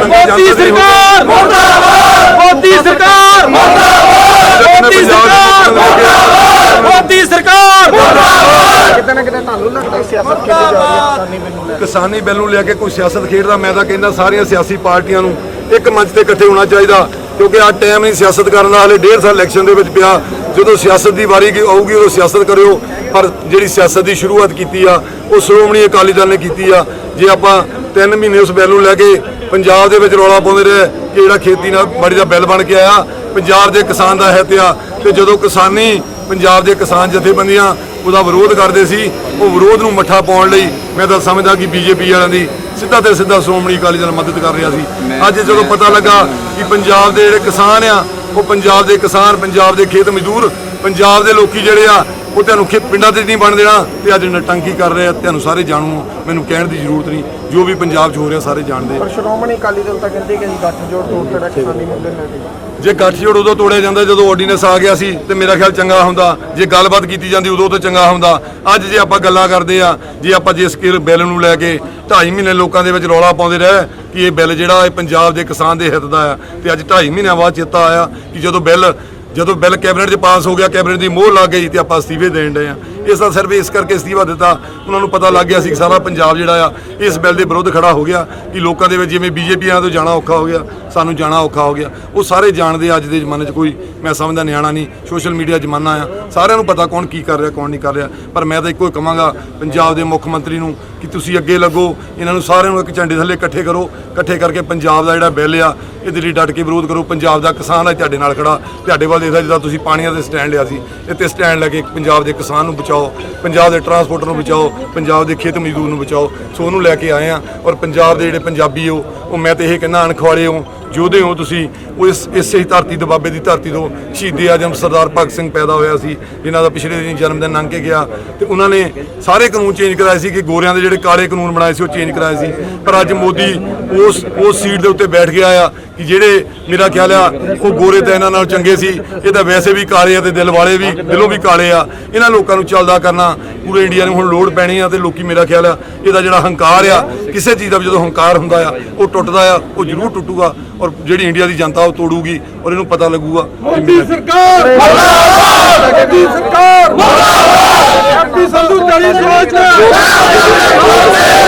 ਮੋਦੀ ਸਰਕਾਰ ਮੁਰਦਾਬਾਦ, ਮੋਦੀ ਸਰਕਾਰ ਮੁਰਦਾਬਾਦ, ਮੋਦੀ ਸਰਕਾਰ ਮੁਰਦਾਬਾਦ, ਮੋਦੀ ਸਰਕਾਰ ਮੁਰਦਾਬਾਦ। ਕਿਤੇ ਨਾ ਕਿਤੇ ਤੁਹਾਨੂੰ ਲੱਗਦਾ ਸਿਆਸਤ ਖੇਡੀ ਜਾ ਰਹੀ ਹੈ ਕਿਸਾਨੀ ਬਿੱਲ ਨੂੰ ਲੈ ਕੇ? ਕਿਸਾਨੀ ਬਿੱਲ ਨੂੰ ਲੈ ਕੇ ਕੋਈ ਸਿਆਸਤ ਖੇਡਦਾ? ਮੈਂ ਤਾਂ ਕਹਿੰਦਾ ਸਾਰੀਆਂ ਸਿਆਸੀ ਪਾਰਟੀਆਂ ਨੂੰ ਇੱਕ ਮੰਚ ਤੇ ਇਕੱਠੇ ਹੋਣਾ ਚਾਹੀਦਾ, ਕਿਉਂਕਿ ਆ ਟਾਈਮ ਨਹੀਂ ਸਿਆਸਤ ਕਰਨ ਦਾ, ਹਲੇ 1.5 ਸਾਲ ਇਲੈਕਸ਼ਨ ਦੇ ਵਿੱਚ ਪਿਆ। ਜਦੋਂ ਸਿਆਸਤ ਦੀ ਵਾਰੀ ਆਊਗੀ ਉਦੋਂ ਸਿਆਸਤ ਕਰਿਓ, ਪਰ ਜਿਹੜੀ ਸਿਆਸਤ ਦੀ ਸ਼ੁਰੂਆਤ ਕੀਤੀ ਆ ਉਹ ਸ਼੍ਰੋਮਣੀ ਅਕਾਲੀ ਦਲ ਨੇ ਕੀਤੀ ਆ। ਜੇ ਆਪਾਂ 3 ਮਹੀਨੇ ਉਸ ਬਿੱਲ ਨੂੰ ਲੈ ਕੇ ਪੰਜਾਬ ਦੇ ਵਿੱਚ ਰੌਲਾ ਪਾਉਂਦੇ ਰਹੇ ਕਿ ਜਿਹੜਾ ਖੇਤੀ ਨਾਲ ਬੜੀ ਦਾ ਬਿੱਲ ਬਣ ਕੇ ਆਇਆ, ਪੰਜਾਬ ਦੇ ਕਿਸਾਨ ਦਾ ਹਿੱਤ ਆ, ਤੇ ਜਦੋਂ ਕਿਸਾਨੀ ਪੰਜਾਬ ਦੇ ਕਿਸਾਨ ਜਥੇਬੰਦੀਆਂ ਉਹਦਾ ਵਿਰੋਧ ਕਰਦੇ ਸੀ, ਉਹ ਵਿਰੋਧ ਨੂੰ ਮੱਠਾ ਪਾਉਣ ਲਈ ਮੈਂ ਤਾਂ ਸਮਝਦਾ ਕਿ ਬੀਜੇਪੀ ਵਾਲਿਆਂ ਦੀ ਸਿੱਧਾ ਤੇ ਸਿੱਧਾ ਸ਼੍ਰੋਮਣੀ ਅਕਾਲੀ ਦਲ ਮਦਦ ਕਰ ਰਿਹਾ ਸੀ। ਅੱਜ ਜਦੋਂ ਪਤਾ ਲੱਗਾ ਕਿ ਪੰਜਾਬ ਦੇ ਜਿਹੜੇ ਕਿਸਾਨ ਆ, ਉਹ ਪੰਜਾਬ ਦੇ ਕਿਸਾਨ, ਪੰਜਾਬ ਦੇ ਖੇਤ ਮਜ਼ਦੂਰ, ਪੰਜਾਬ ਦੇ ਲੋਕੀ ਜਿਹੜੇ ਆ, ਉਹ ਤੁਹਾਨੂੰ ਪਿੰਡਾਂ 'ਤੇ ਨਹੀਂ ਬਣ ਦੇਣਾ, ਤੇ ਅੱਜ ਨਟੰਕੀ ਕਰ ਰਹੇ ਆ। ਤੁਹਾਨੂੰ ਸਾਰੇ ਜਾਣੂ, ਮੈਨੂੰ ਕਹਿਣ ਦੀ ਜ਼ਰੂਰਤ ਨਹੀਂ, ਜੋ ਵੀ ਪੰਜਾਬ 'ਚ ਹੋ ਰਿਹਾ ਸਾਰੇ ਜਾਣਦੇ। ਪਰ ਸ਼੍ਰੋਮਣੀ ਅਕਾਲੀ ਦਲ ਤਾਂ ਕਹਿੰਦੇ ਕਿ ਅਸੀਂ ਗੱਠਜੋੜ ਤੋੜ ਕੇ ਕਿਸਾਨੀ ਮੁੱਦੇ ਲੈ ਕੇ ਜੇ ਗੱਠਜੋੜ ਉਦੋਂ ਤੋੜਿਆ ਜਾਂਦਾ ਜਦੋਂ ਆਰਡੀਨੈਂਸ ਆ ਗਿਆ ਸੀ, ਤੇ ਮੇਰਾ ਖਿਆਲ ਚੰਗਾ ਹੁੰਦਾ। ਜੇ ਗੱਲਬਾਤ ਕੀਤੀ ਜਾਂਦੀ ਉਦੋਂ ਤਾਂ ਚੰਗਾ ਹੁੰਦਾ। ਅੱਜ ਜੇ ਆਪਾਂ ਗੱਲਾਂ ਕਰਦੇ ਆ, ਜੇ ਆਪਾਂ ਜਿਸ ਬਿੱਲ ਨੂੰ ਲੈ ਕੇ 2.5 ਮਹੀਨੇ ਲੋਕਾਂ ਦੇ ਵਿੱਚ ਰੌਲਾ ਪਾਉਂਦੇ ਰਹੇ ਕਿ ਇਹ ਬਿੱਲ ਜਿਹੜਾ ਇਹ ਪੰਜਾਬ ਦੇ ਕਿਸਾਨ ਦੇ ਹਿੱਤ ਦਾ ਆ, ਤੇ ਅੱਜ 2.5 ਮਹੀਨਿਆਂ ਬਾਅਦ ਚੇਤਾ ਆਇਆ ਕਿ ਜਦੋਂ ਬਿੱਲ ਕੈਬਨਿਟ 'ਚ ਪਾਸ ਹੋ ਗਿਆ, ਕੈਬਨਿਟ ਦੀ ਮੋਹਰ ਲੱਗ ਗਈ, ਤੇ ਆਪਾਂ ਅਸਤੀਫੇ ਦੇਣ ਡਏ ਆ। ਇਸ ਦਾ ਸਿਰਫ ਇਸ ਕਰਕੇ ਅਸਤੀਫਾ ਦਿੱਤਾ, ਉਹਨਾਂ ਨੂੰ ਪਤਾ ਲੱਗ ਗਿਆ ਸੀ ਕਿ ਸਾਰਾ ਪੰਜਾਬ ਜਿਹੜਾ ਆ ਇਸ ਬਿੱਲ ਦੇ ਵਿਰੁੱਧ ਖੜਾ ਹੋ ਗਿਆ, ਕਿ ਲੋਕਾਂ ਦੇ ਵਿੱਚ ਜਿਵੇਂ ਬੀਜੇਪੀਆਂ ਤੋਂ ਜਾਣਾ ਔਖਾ ਹੋ ਗਿਆ, ਸਾਨੂੰ ਜਾਣਾ ਔਖਾ ਹੋ ਗਿਆ। ਉਹ ਸਾਰੇ ਜਾਣਦੇ ਅੱਜ ਦੇ ਜ਼ਮਾਨੇ 'ਚ ਕੋਈ ਮੈਂ ਸਮਝਦਾ ਨਿਆਣਾ ਨਹੀਂ, ਸੋਸ਼ਲ ਮੀਡੀਆ ਜ਼ਮਾਨਾ ਆ, ਸਾਰਿਆਂ ਨੂੰ ਪਤਾ ਕੌਣ ਕੀ ਕਰ ਰਿਹਾ ਕੌਣ ਨਹੀਂ ਕਰ ਰਿਹਾ। ਪਰ ਮੈਂ ਤਾਂ ਇੱਕੋ ਹੀ ਕਹਾਂਗਾ ਪੰਜਾਬ ਦੇ ਮੁੱਖ ਮੰਤਰੀ ਨੂੰ ਕਿ ਤੁਸੀਂ ਅੱਗੇ ਲੱਗੋ, ਇਹਨਾਂ ਨੂੰ ਸਾਰਿਆਂ ਨੂੰ ਇੱਕ ਝੰਡੇ ਥੱਲੇ ਇਕੱਠੇ ਕਰੋ, ਇਕੱਠੇ ਕਰਕੇ ਪੰਜਾਬ ਦਾ ਜਿਹੜਾ ਬਿੱਲ ਆ ਇਹਦੇ ਲਈ ਡਟ ਕੇ ਵਿਰੋਧ ਕਰੋ। ਪੰਜਾਬ ਦਾ ਕਿਸਾਨ ਹੈ ਤੁਹਾਡੇ ਨਾਲ ਖੜਾ, ਤੁਹਾਡੇ ਵੱਲ ਦੇਖਦਾ, ਜਿੱਦਾਂ ਤੁਸੀਂ ਪਾਣੀਆਂ ਦੇ ਸਟੈਂਡ ਲਿਆ ਸੀ, ਇੱਥੇ ਸਟੈਂਡ ਲੈ ਕੇ ਪੰਜਾਬ ਦੇ ਕਿਸਾਨ ਨੂੰ ਬਚਾਓ, ਪੰਜਾਬ ਦੇ ਟਰਾਂਸਪੋਰਟਰ ਨੂੰ ਬਚਾਓ, ਪੰਜਾਬ ਦੇ ਖੇਤ ਮਜ਼ਦੂਰ ਨੂੰ ਬਚਾਓ। ਸੋ ਉਹਨੂੰ ਲੈ ਕੇ ਆਏ ਆ। ਔਰ ਪੰਜਾਬ ਦੇ ਜਿਹੜੇ ਪੰਜਾਬੀ ਉਹ ਮੈਂ ਤਾਂ ਇਹ ਕਹਿੰਦਾ ਅਣਖਵਾੜੇ ਹੋ, ਯੋਧੇ ਹੋ ਤੁਸੀਂ। ਉਹ ਇਸੇ ਹੀ ਧਰਤੀ ਦਬਾਬੇ ਦੀ ਧਰਤੀ ਤੋਂ ਸ਼ਹੀਦ ਆਜਮ ਸਰਦਾਰ ਭਗਤ ਸਿੰਘ ਪੈਦਾ ਹੋਇਆ ਸੀ, ਜਿਨ੍ਹਾਂ ਦਾ ਪਿਛਲੇ ਦਿਨ ਜਨਮ ਦਿਨ ਲੰਘ ਕੇ ਗਿਆ, ਤੇ ਉਹਨਾਂ ਨੇ ਸਾਰੇ ਕਾਨੂੰਨ ਚੇਂਜ ਕਰਾਏ ਸੀ ਕਿ ਗੋਰਿਆਂ ਦੇ ਜਿਹੜੇ ਕਾਲੇ ਕਾਨੂੰਨ ਬਣਾਏ ਸੀ ਉਹ ਚੇਂਜ ਕਰਾਏ ਸੀ। ਪਰ ਅੱਜ ਮੋਦੀ ਉਸ ਸੀਟ ਦੇ ਉੱਤੇ ਬੈਠ ਗਿਆ ਆ ਕਿ ਜਿਹੜੇ ਮੇਰਾ ਖਿਆਲ ਆ ਉਹ ਗੋਰੇ ਤਾਂ ਇਹਨਾਂ ਨਾਲ ਚੰਗੇ ਸੀ, ਇਹ ਤਾਂ ਵੈਸੇ ਵੀ ਕਾਲੇ ਆ ਤੇ ਦਿਲ ਵਾਲੇ ਵੀ, ਦਿਲੋਂ ਵੀ ਕਾਲੇ ਆ। ਇਹਨਾਂ ਲੋਕਾਂ ਨੂੰ ਚੱਲਦਾ ਕਰਨਾ ਪੂਰੇ ਇੰਡੀਆ ਨੂੰ ਹੁਣ ਲੋੜ ਪੈਣੀ ਆ। ਤੇ ਲੋਕੀ ਮੇਰਾ ਖਿਆਲ ਆ ਇਹਦਾ ਜਿਹੜਾ ਹੰਕਾਰ ਆ, ਕਿਸੇ ਚੀਜ਼ ਦਾ ਜਦੋਂ ਹੰਕਾਰ ਹੁੰਦਾ ਆ ਉਹ ਟੁੱਟਦਾ ਆ, ਉਹ ਜ਼ਰੂਰ ਟੁੱਟੂਗਾ, ਔਰ ਜਿਹੜੀ ਇੰਡੀਆ ਦੀ ਜਨਤਾ ਉਹ ਤੋੜੂਗੀ, ਔਰ ਇਹਨੂੰ ਪਤਾ ਲੱਗੂਗਾ। ਮੋਦੀ ਸਰਕਾਰ ਮੁਰਦਾਬਾਦ, ਮੋਦੀ ਸਰਕਾਰ ਮੁਰਦਾਬਾਦ, ਹੈਪੀ ਸੰਧੂ ਤੇਰੀ ਸੋਚ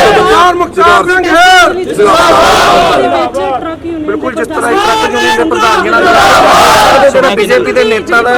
ਸਰਦਾਰ ਮੁਖਤਾਰ ਸਿੰਘ ਹੈ ਬਿਲਕੁਲ। ਜਿਸ ਤਰ੍ਹਾਂ ਇੱਕ ਟਰੱਕ ਯੂਨੀਅਨ ਦੇ ਪ੍ਰਧਾਨ ਨਾਲ ਜਿਹੜਾ ਬੀਜੇਪੀ ਦੇ ਨੇਤਾ ਦਾ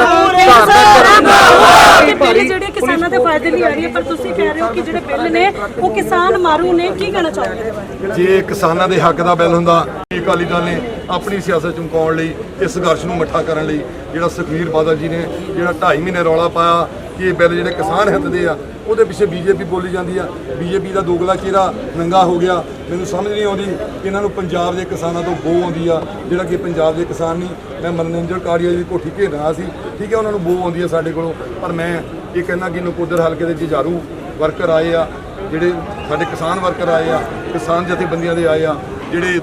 ਜਿਹੜੇ ਕਿਸਾਨਾਂ ਦੇ ਫਾਇਦੇ ਲਈ ਆ ਰਹੀ ਹੈ, ਪਰ ਤੁਸੀਂ ਕਹਿ ਰਹੇ ਹੋ ਕਿ ਜਿਹੜੇ ਬਿੱਲ ਨੇ ਉਹ ਕਿਸਾਨ ਮਾਰੂ ਨੇ, ਕੀ ਕਹਿਣਾ ਚਾਹੁੰਦੇ? ਜੇ ਕਿਸਾਨਾਂ ਦੇ ਹੱਕ ਦਾ ਬਿੱਲ ਹੁੰਦਾ, ਅਕਾਲੀ ਦਲ ਨੇ ਆਪਣੀ ਸਿਆਸਤ ਚਮਕਾਉਣ ਲਈ, ਇਸ ਸੰਘਰਸ਼ ਨੂੰ ਮੱਠਾ ਕਰਨ ਲਈ, ਜਿਹੜਾ ਸੁਖਬੀਰ ਬਾਦਲ ਜੀ ਨੇ ਜਿਹੜਾ 2.5 ਮਹੀਨੇ ਰੌਲਾ ਪਾਇਆ ਕਿ ਇਹ ਬਿੱਲ ਜਿਹੜੇ ਕਿਸਾਨ ਹਿੱਤ ਦੇ ਆ, ਉਹਦੇ ਪਿੱਛੇ ਬੀਜੇਪੀ ਬੋਲੀ ਜਾਂਦੀ ਆ। ਬੀਜੇਪੀ ਦਾ ਦੋਗਲਾ ਚਿਹਰਾ ਨੰਗਾ ਹੋ ਗਿਆ। ਮੈਨੂੰ ਸਮਝ ਨਹੀਂ ਆਉਂਦੀ ਕਿ ਇਹਨਾਂ ਨੂੰ ਪੰਜਾਬ ਦੇ ਕਿਸਾਨਾਂ ਤੋਂ ਬੋ ਆਉਂਦੀ ਆ, ਜਿਹੜਾ ਕਿ ਪੰਜਾਬ ਦੇ ਕਿਸਾਨ ਨਹੀਂ। ਮੈਂ ਮਨੋਰੰਜਨ ਕਾਲੀਆ ਦੀ ਕੋਠੀ ਘੇਰ ਰਿਹਾ ਸੀ, ਠੀਕ ਹੈ, ਉਹਨਾਂ ਨੂੰ ਬੋ ਆਉਂਦੀ ਆ ਸਾਡੇ ਕੋਲੋਂ। ਪਰ ਮੈਂ ਇਹ ਕਹਿੰਦਾ ਕਿ ਨਕੋਦਰ ਹਲਕੇ ਦੇ ਜੁਝਾਰੂ ਵਰਕਰ ਆਏ ਆ, ਜਿਹੜੇ ਸਾਡੇ ਕਿਸਾਨ ਵਰਕਰ ਆਏ ਆ, ਕਿਸਾਨ ਜਥੇਬੰਦੀਆਂ ਦੇ ਆਏ ਆ, ਜਿਹੜੇ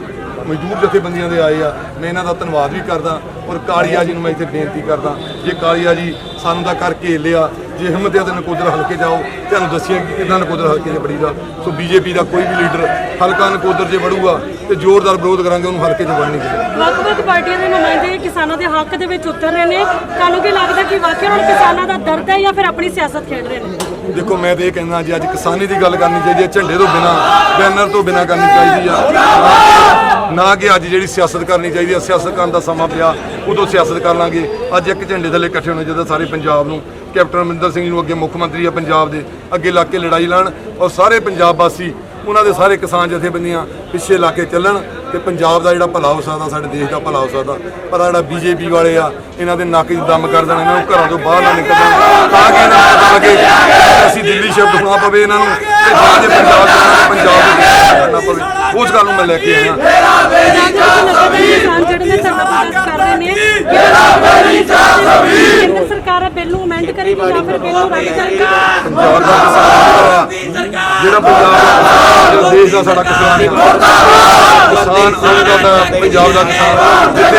ਮਜ਼ਦੂਰ ਜਥੇਬੰਦੀਆਂ ਦੇ ਆਏ ਆ, ਮੈਂ ਇਹਨਾਂ ਦਾ ਧੰਨਵਾਦ ਵੀ ਕਰਦਾ। ਔਰ ਕਾਲੀਆ ਜੀ ਨੂੰ ਮੈਂ ਇੱਥੇ ਬੇਨਤੀ ਕਰਦਾ, ਜੇ ਕਾਲੀਆ ਜੀ ਸਾਨੂੰ ਤਾਂ ਕਰਕੇ ਲਿਆ, ਜੇ ਹਿੰਮਤ ਹੈ ਤਾਂ ਨਕੋਦਰ ਹਲਕੇ ਜਾਓ, ਤੁਹਾਨੂੰ ਦੱਸਿਆ ਕਿ ਕਿੱਦਾਂ ਨਕੋਦਰ ਹਲਕੇ 'ਚ ਬੜੀਦਾ। ਸੋ ਬੀਜੇਪੀ ਦਾ ਕੋਈ ਵੀ ਲੀਡਰ ਹਲਕਾ ਨਕੋਦਰ 'ਚ ਵੜੂਗਾ ਤੇ ਜ਼ੋਰਦਾਰ ਵਿਰੋਧ ਕਰਾਂਗੇ, ਉਹਨੂੰ ਹਲਕੇ 'ਚ ਵੜਨ ਨਹੀਂ ਦੇਣਾ। ਵੱਖ-ਵੱਖ ਪਾਰਟੀਆਂ ਦੇ ਨੁਮਾਇੰਦੇ ਕਿਸਾਨਾਂ ਦੇ ਹੱਕ ਦੇ ਵਿੱਚ ਉਤਰ ਰਹੇ ਨੇ, ਤੁਹਾਨੂੰ ਕੀ ਲੱਗਦਾ ਕਿ ਵਾਕਿਆ ਹੁਣ ਕਿਸਾਨਾਂ ਦਾ ਦਰਦ ਹੈ ਜਾਂ ਫਿਰ ਆਪਣੀ ਸਿਆਸਤ ਖੇਡ ਰਹੇ ਨੇ? ਦੇਖੋ, ਮੈਂ ਤਾਂ ਇਹ ਕਹਿੰਦਾ ਜੀ ਅੱਜ ਕਿਸਾਨੀ ਦੀ ਗੱਲ ਕਰਨੀ ਚਾਹੀਦੀ ਹੈ, ਝੰਡੇ ਤੋਂ ਬਿਨਾਂ, ਬੈਨਰ ਤੋਂ ਬਿਨਾਂ ਕਰਨੀ ਚਾਹੀਦੀ ਆ, ਨਾ ਕਿ ਅੱਜ ਜਿਹੜੀ ਸਿਆਸਤ ਕਰਨੀ ਚਾਹੀਦੀ ਹੈ। ਸਿਆਸਤ ਕਰਨ ਦਾ ਸਮਾਂ ਪਿਆ, ਉਦੋਂ ਸਿਆਸਤ ਕਰ ਲਾਂਗੇ। ਅੱਜ ਇੱਕ ਝੰਡੇ ਥੱਲੇ ਇਕੱਠੇ ਹੋਣੇ ਚਾਹੀਦਾ ਸਾਰੇ ਪੰਜਾਬ ਨੂੰ। ਕੈਪਟਨ ਅਮਰਿੰਦਰ ਸਿੰਘ ਨੂੰ ਅੱਗੇ ਮੁੱਖ ਮੰਤਰੀ ਆ ਪੰਜਾਬ ਦੇ, ਅੱਗੇ ਲਾ ਕੇ ਲੜਾਈ ਲੜਨ, ਔਰ ਸਾਰੇ ਪੰਜਾਬ ਵਾਸੀ ਉਹਨਾਂ ਦੇ ਸਾਰੇ ਕਿਸਾਨ ਜਥੇਬੰਦੀਆਂ ਪਿੱਛੇ ਲਾ ਕੇ ਚੱਲਣ, ਤੇ ਪੰਜਾਬ ਦਾ ਜਿਹੜਾ ਭਲਾ ਹੋ ਸਕਦਾ, ਸਾਡੇ ਦੇਸ਼ ਦਾ ਭਲਾ ਹੋ ਸਕਦਾ। ਪਰ ਜਿਹੜਾ ਬੀਜੇਪੀ ਵਾਲੇ ਆ, ਇਹਨਾਂ ਦੇ ਨੱਕ 'ਚ ਦਮ ਕਰ ਦੇਣਾ, ਇਹਨਾਂ ਨੂੰ ਘਰਾਂ ਤੋਂ ਬਾਹਰ ਨਾ ਨਿਕਲਣ, ਤਾਂ ਕਿ ਇਹਨਾਂ ਨੂੰ ਪਤਾ ਲੱਗੇ ਅਸੀਂ ਦਿੱਲੀ ਸ਼ਿਫਟ ਹੋਣਾ ਪਵੇ ਇਹਨਾਂ ਨੂੰ ਤੇ ਜਾਂ ਜੇ ਪੰਜਾਬ ਦੇ ਕਰਨਾ ਪਵੇ ਉਸ ਗੱਲ ਨੂੰ ਮੈਂ ਲੈ ਕੇ ਆਇਆ। ਕਿਸਾਨ ਜਿਹੜੇ ਨੇ ਧਰਨਾ ਪ੍ਰਦਰਸ਼ਨ ਕਰ ਰਹੇ ਨੇ ਕੇਂਦਰ ਸਰਕਾਰ ਬਿੱਲ ਨੂੰ ਅਮੈਂਡ ਕਰੇਗੀ ਜਾਂ ਫਿਰ ਬਿੱਲ ਨੂੰ ਰੱਦ ਕਰੇਗੀ। ਪੰਜਾਬ ਦਾ ਕਿਸਾਨ ਜਿਹੜਾ ਪੰਜਾਬ ਦਾ ਦੇਸ਼ ਦਾ ਸਾਡਾ ਕਿਸਾਨ ਹੈ, ਕਿਸਾਨ ਆਉਂਦਾ ਪੰਜਾਬ ਦਾ ਕਿਸਾਨ ਜਿੱਥੇ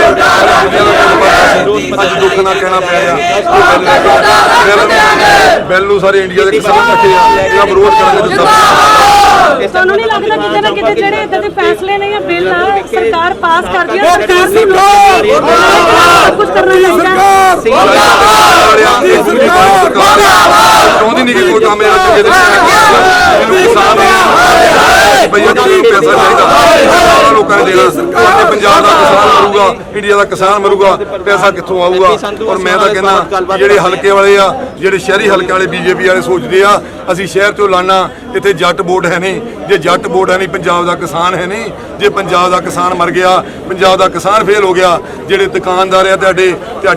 ਅੱਜ ਦੁੱਖ ਨਾਲ ਕਹਿਣਾ ਪੈ ਰਿਹਾ ਬਿੱਲ ਨੂੰ ਸਾਰੇ ਇੰਡੀਆ ਦੇ ਕਿਸਾਨ ਇਕੱਠੇ ਆ ਇਹਦਾ ਵਿਰੋਧ ਕਰਾਂਗੇ। ਤੁਹਾਨੂੰ ਨਹੀਂ ਲੱਗਦਾ ਕਿਤੇ ਨਾ ਕਿਤੇ ਜਿਹੜੇ ਇਦਾਂ ਦੇ ਫੈਸਲੇ ਨੇ ਜਾਂ ਬਿੱਲ ਆ ਸਰਕਾਰ ਪਾਸ ਕਰਦੀ ਹੈ ਸਰਕਾਰ ਨੂੰ ਕੁਝ ਕਰਨਾ ਚਾਹੀਦਾ ਚਾਹੁੰਦੀ ਨਹੀਂ ਕਿ ਕੋਈ ਕੰਮ ਚੰਗੇ ਦੇ ਕਿਸਾਨ ਭਈਆ ਨੂੰ ਪੈਸਾ ਚਾਹੀਦਾ ਲੋਕਾਂ ਨੇ ਦੇਣਾ। ਅੱਜ ਪੰਜਾਬ ਦਾ ਕਿਸਾਨ ਮਰੂਗਾ, ਇੰਡੀਆ ਦਾ ਕਿਸਾਨ ਮਰੂਗਾ, ਪੈਸਾ ਕਿੱਥੋਂ ਆਊਗਾ? ਔਰ ਮੈਂ ਤਾਂ ਕਹਿੰਦਾ ਜਿਹੜੇ ਹਲਕੇ ਵਾਲੇ ਆ, ਜਿਹੜੇ ਸ਼ਹਿਰੀ ਹਲਕੇ ਵਾਲੇ ਬੀਜੇਪੀ ਵਾਲੇ ਸੋਚਦੇ ਆ ਅਸੀਂ ਸ਼ਹਿਰ ਚੋਂ ਲਾਣਾ, ਇੱਥੇ ਜੱਟ ਵੋਟ ਹੈ ਨਹੀਂ। ਜੇ ਜੱਟ ਵੋਟ ਹੈ ਨਹੀਂ, ਪੰਜਾਬ ਦਾ ਕਿਸਾਨ ਹੈ ਨਹੀਂ। ਜੇ ਪੰਜਾਬ ਦਾ ਕਿਸਾਨ ਮਰ ਗਿਆ, ਪੰਜਾਬ ਦਾ ਕਿਸਾਨ ਫੇਲ ਹੋ ਗਿਆ। ਜਿਹੜੇ ਦੁਕਾਨਦਾਰ ਆ ਤੁਹਾਡੇ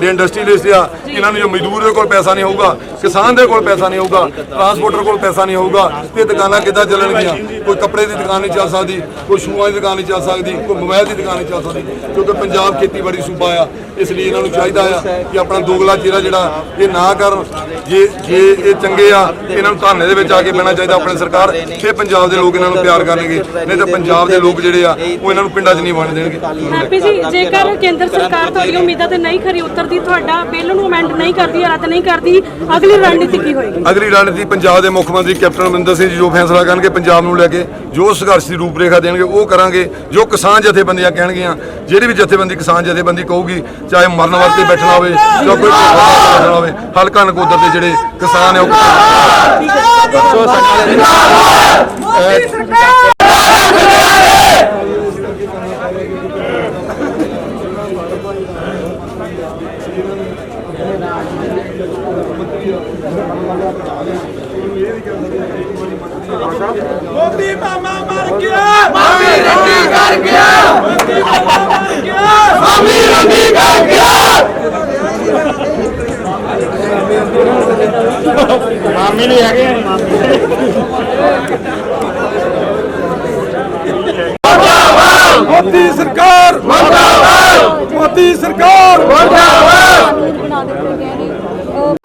ਇੰਡਸਟਰੀਅਲਿਸਟ ਆ, ਇਹਨਾਂ ਨੂੰ ਜੋ ਮਜ਼ਦੂਰ ਦੇ ਕੋਲ ਪੈਸਾ ਨਹੀਂ ਹੋਊਗਾ, ਕਿਸਾਨ ਦੇ ਕੋਲ ਪੈਸਾ ਨਹੀਂ ਹੋਊਗਾ, ਟਰਾਂਸਪੋਰਟਰ ਕੋਲ ਪੈਸਾ ਨਹੀਂ ਹੋਊਗਾ ਤੇ ਦੁਕਾਨਾਂ ਕਿੱਦਾਂ ਚੱਲਣਗੀਆਂ? ਕੋਈ ਕੱਪੜੇ ਦੀ ਦੁਕਾਨ ਨਹੀਂ ਚੱਲ ਸਕਦੀ, ਕੋਈ ਸ਼ੂਆਂ ਦੀ ਦੁਕਾਨ ਨਹੀਂ ਚੱਲ ਸਕਦੀ, ਕੋਈ ਮੋਬਾਈਲ ਦੀ ਦੁਕਾਨ ਨਹੀਂ ਚੱਲ ਸਕਦੀ, ਕਿਉਂਕਿ ਪੰਜਾਬ ਖੇਤੀਬਾੜੀ ਸੂਬਾ ਆ। ਇਸ ਲਈ ਇਹਨਾਂ ਨੂੰ ਚਾਹੀਦਾ ਆ ਕਿ ਆਪਣਾ ਦੋਗਲਾ ਚਿਹਰਾ ਜਿਹੜਾ ਇਹ ਨਾ ਕਰਨ। ਜੇ ਇਹ ਚੰਗੇ ਆ, ਇਹਨਾਂ ਨੂੰ ਧਰਨੇ ਦੇ ਵਿੱਚ ਆ ਕੇ ਬਹਿਣਾ ਚਾਹੀਦਾ ਆਪਣੀ ਸਰਕਾਰ, ਫਿਰ ਪੰਜਾਬ ਦੇ ਲੋਕ ਇਹਨਾਂ ਨੂੰ ਪਿਆਰ ਕਰਨਗੇ। ਨਹੀਂ ਤਾਂ ਪੰਜਾਬ ਦੇ ਲੋਕ ਜਿਹੜੇ ਆ ਉਹ ਇਹਨਾਂ ਨੂੰ ਪਿੰਡਾਂ 'ਚ ਨਹੀਂ ਵੜਨ ਦੇਣਗੇ। ਹੈਪੀ ਜੀ, ਜੇਕਰ ਕੇਂਦਰ ਸਰਕਾਰ ਤੁਹਾਡੀ ਉਮੀਦਾਂ ਤੇ ਨਹੀਂ ਖਰੀ ਉਤਰਦੀ, ਤੁਹਾਡਾ ਬਿੱਲ ਨੂੰ ਅਮੈਂਡ ਨਹੀਂ ਕਰਦੀ, ਰੱਦ ਨਹੀਂ ਕਰਦੀ, ਅਗਲੀ ਰਣਨੀਤੀ ਕੀ ਹੋਏਗੀ? ਅਗਲੀ ਰਣਨੀਤੀ ਪੰਜਾਬ ਦੇ ਮੁੱਖ ਮੰਤਰੀ ਕੈਪਟਨ ਅਮਰਿੰਦਰ ਸਿੰਘ ਜੀ ਜੋ ਫੈਸਲਾ ਕਰਨਗੇ ਪੰਜਾਬ ਨੂੰ ਲੈ ਕੇ, ਜੋ ਸੰਘਰਸ਼ ਦੀ ਰੂਪਰੇਖਾ ਦੇਣਗੇ ਉਹ ਕਰਾਂਗੇ। ਜੋ ਕਿਸਾਨ ਜਥੇਬੰਦੀਆਂ ਕਹਿਣਗੀਆਂ, ਜਿਹੜੀ ਵੀ ਜਥੇਬੰਦੀ ਕਿਸਾਨ ਜਥੇਬੰਦੀ ਕਹੂਗੀ, ਚਾਹੇ ਮਰਨ ਵਰਤੇ ਬੈਠਣਾ ਹੋਵੇ ਜਾਂ ਕੋਈ ਬੈਠਣਾ ਹੋਵੇ, ਹਲਕਾ ਨਕੋਦਰ ਦੇ ਜਿਹੜੇ ਕਿਸਾਨ ਆ ਮੋਦੀ ਮਾਮਾ ਮਰ ਗਿਆ, ਮਾਮੀ ਰੰਡੀ ਕਰ ਗਿਆ, ਮੋਦੀ ਮਾਮਾ ਮਰ ਗਿਆ, ਮਾਮੀ ਰੰਡੀ ਕਰ ਗਿਆ। ਮਾਮੀ ਨਹੀਂ ਹੈਗੇ ਮੋਦੀ ਸਰਕਾਰ ਮੁਰਦਾਬਾਦ, ਮੋਦੀ ਸਰਕਾਰ ਮੁਰਦਾਬਾਦ।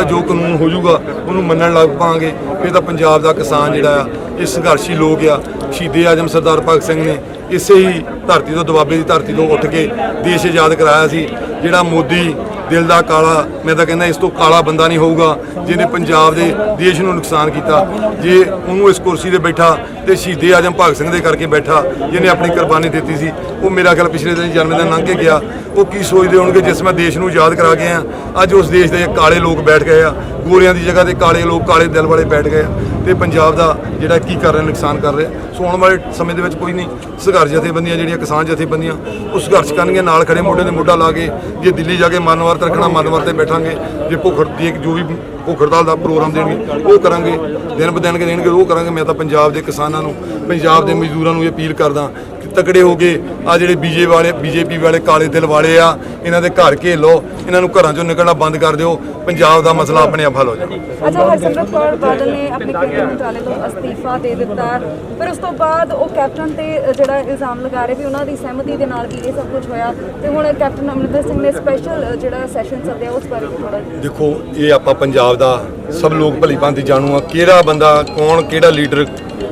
ਜੋ ਕਾਨੂੰਨ ਹੋ ਜਾਊਗਾ ਉਹਨੂੰ ਮੰਨਣ ਲੱਗ ਪਾਂਗੇ। ਫਿਰ ਤਾਂ ਪੰਜਾਬ ਦਾ ਕਿਸਾਨ ਜਿਹੜਾ ਆ ਇਹ ਸੰਘਰਸ਼ੀ ਲੋਕ ਆ। ਸ਼ਹੀਦੇ ਆਜ਼ਮ ਸਰਦਾਰ ਭਗਤ ਸਿੰਘ ਨੇ ਇਸੇ ਹੀ ਧਰਤੀ ਤੋਂ, ਦੁਆਬੇ ਦੀ ਧਰਤੀ ਤੋਂ ਉੱਠ ਕੇ ਦੇਸ਼ ਆਜ਼ਾਦ ਕਰਾਇਆ ਸੀ। ਜਿਹੜਾ ਮੋਦੀ ਦਿਲ ਦਾ ਕਾਲਾ, ਮੈਂ ਤਾਂ ਕਹਿੰਦਾ ਇਸ ਤੋਂ ਕਾਲਾ ਬੰਦਾ ਨਹੀਂ ਹੋਊਗਾ ਜਿਹਨੇ ਪੰਜਾਬ ਦੇ ਦੇਸ਼ ਨੂੰ ਨੁਕਸਾਨ ਕੀਤਾ। ਜੇ ਉਹਨੂੰ ਇਸ ਕੁਰਸੀ ਤੇ ਬੈਠਾ ਤੇ ਸ਼ਹੀਦੇ ਆਜ਼ਮ ਭਗਤ ਸਿੰਘ ਦੇ ਕਰਕੇ ਬੈਠਾ, ਜਿਹਨੇ ਆਪਣੀ ਕੁਰਬਾਨੀ ਦਿੱਤੀ ਸੀ, ਉਹ ਮੇਰਾ ਖਿਆਲ ਪਿਛਲੇ ਦਿਨ ਜਨਮ ਦਿਨ ਲੰਘ ਕੇ ਗਿਆ। ਉਹ ਕੀ ਸੋਚਦੇ ਹੋਣਗੇ ਜਿਸ ਮੈਂ ਦੇਸ਼ ਨੂੰ ਆਜ਼ਾਦ ਕਰਾ ਕੇ ਆ, ਅੱਜ ਉਸ ਦੇਸ਼ ਦੇ ਕਾਲੇ ਲੋਕ ਬੈਠ ਗਏ ਆ, ਗੋਰਿਆਂ ਦੀ ਜਗ੍ਹਾ ਤੇ ਕਾਲੇ ਲੋਕ, ਕਾਲੇ ਦਿਲ ਵਾਲੇ ਬੈਠ ਗਏ ਆ ਤੇ ਪੰਜਾਬ ਦਾ ਜਿਹੜਾ ਕੀ ਕਰ ਰਹੇ, ਨੁਕਸਾਨ ਕਰ ਰਹੇ। ਸੋ ਆਉਣ ਵਾਲੇ ਸਮੇਂ ਦੇ ਵਿੱਚ ਕੋਈ ਨਹੀਂ, ਸੰਘਰਸ਼ ਜਥੇਬੰਦੀਆਂ ਜਿਹੜੀਆਂ ਕਿਸਾਨ ਜਥੇਬੰਦੀਆਂ ਉਹ ਸੰਘਰਸ਼ ਕਰਨਗੀਆਂ, ਨਾਲ ਖੜੇ ਮੋਢੇ ਦੇ ਮੋਢਾ ਲਾ ਕੇ। ਜੇ ਦਿੱਲੀ ਜਾ ਕੇ ਮਰਨ ਵਰਤ ਰੱਖਣਾ, ਮਰਨ ਵਰਤੇ ਬੈਠਾਂਗੇ। ਜੇ ਭੁੱਖ ਦੀ ਜੋ ਵੀ ਭੁੱਖ ਹੜਤਾਲ ਦਾ ਪ੍ਰੋਗਰਾਮ ਦੇਣਗੇ ਉਹ ਕਰਾਂਗੇ, ਦਿਨ ਬ ਦਿਨ ਦੇਣਗੇ ਉਹ ਕਰਾਂਗੇ। ਮੈਂ ਤਾਂ ਪੰਜਾਬ ਦੇ ਕਿਸਾਨਾਂ ਨੂੰ, ਪੰਜਾਬ ਦੇ ਮਜ਼ਦੂਰਾਂ ਨੂੰ ਇਹ ਅਪੀਲ ਕਰਦਾ ਕਿ ਤਕੜੇ ਹੋ ਕੇ ਆ ਜਿਹੜੇ ਬੀਜੇਪੀ ਵਾਲੇ ਕਾਲੇ ਦਿਲ ਵਾਲੇ ਆ, ਇਹਨਾਂ ਦੇ ਘਰ ਘੇਰ ਲਓ, ਇਹਨਾਂ ਨੂੰ ਘਰਾਂ ਚੋਂ ਨਿਕਲਣਾ ਬੰਦ ਕਰ ਦਿਓ। ਪੰਜਾਬ ਦਾ ਮਸਲਾ ਆਪਣੇ ਆਪ ਹੱਲ ਹੋ ਜਾਣਾ। ਅੱਛਾ, ਹਰਸਿਮਰਤ ਕੌਰ ਬਾਦਲ ਨੇ ਆਪਣੇ ਕੇਂਦਰ ਮੰਤਰਾਲੇ ਤੋਂ ਅਸਤੀਫਾ ਦੇ ਦਿੱਤਾ, ਪਰ ਉਸ ਤੋਂ ਬਾਅਦ ਉਹ ਕੈਪਟਨ ਤੇ ਜਿਹੜਾ ਇਲਜ਼ਾਮ ਲਗਾ ਰਹੇ ਵੀ ਉਹਨਾਂ ਦੀ ਸਹਿਮਤੀ ਦੇ ਨਾਲ ਹੀ ਇਹ ਸਭ ਕੁਝ ਹੋਇਆ, ਤੇ ਹੁਣ ਕੈਪਟਨ ਅਮਰਿੰਦਰ ਸਿੰਘ ਨੇ ਸਪੈਸ਼ਲ ਜਿਹੜਾ ਸੈਸ਼ਨ ਸੱਦਿਆ, ਉਸ ਬਾਰੇ ਵੀ ਥੋੜਾ ਦੇਖੋ। ਇਹ ਆਪਾਂ ਪੰਜਾਬ ਦਾ ਸਭ ਲੋਕ ਭਲੀ ਭਾਂਤੀ ਜਾਣੂ ਆ, ਕਿਹੜਾ ਬੰਦਾ ਕੌਣ, ਕਿਹੜਾ ਲੀਡਰ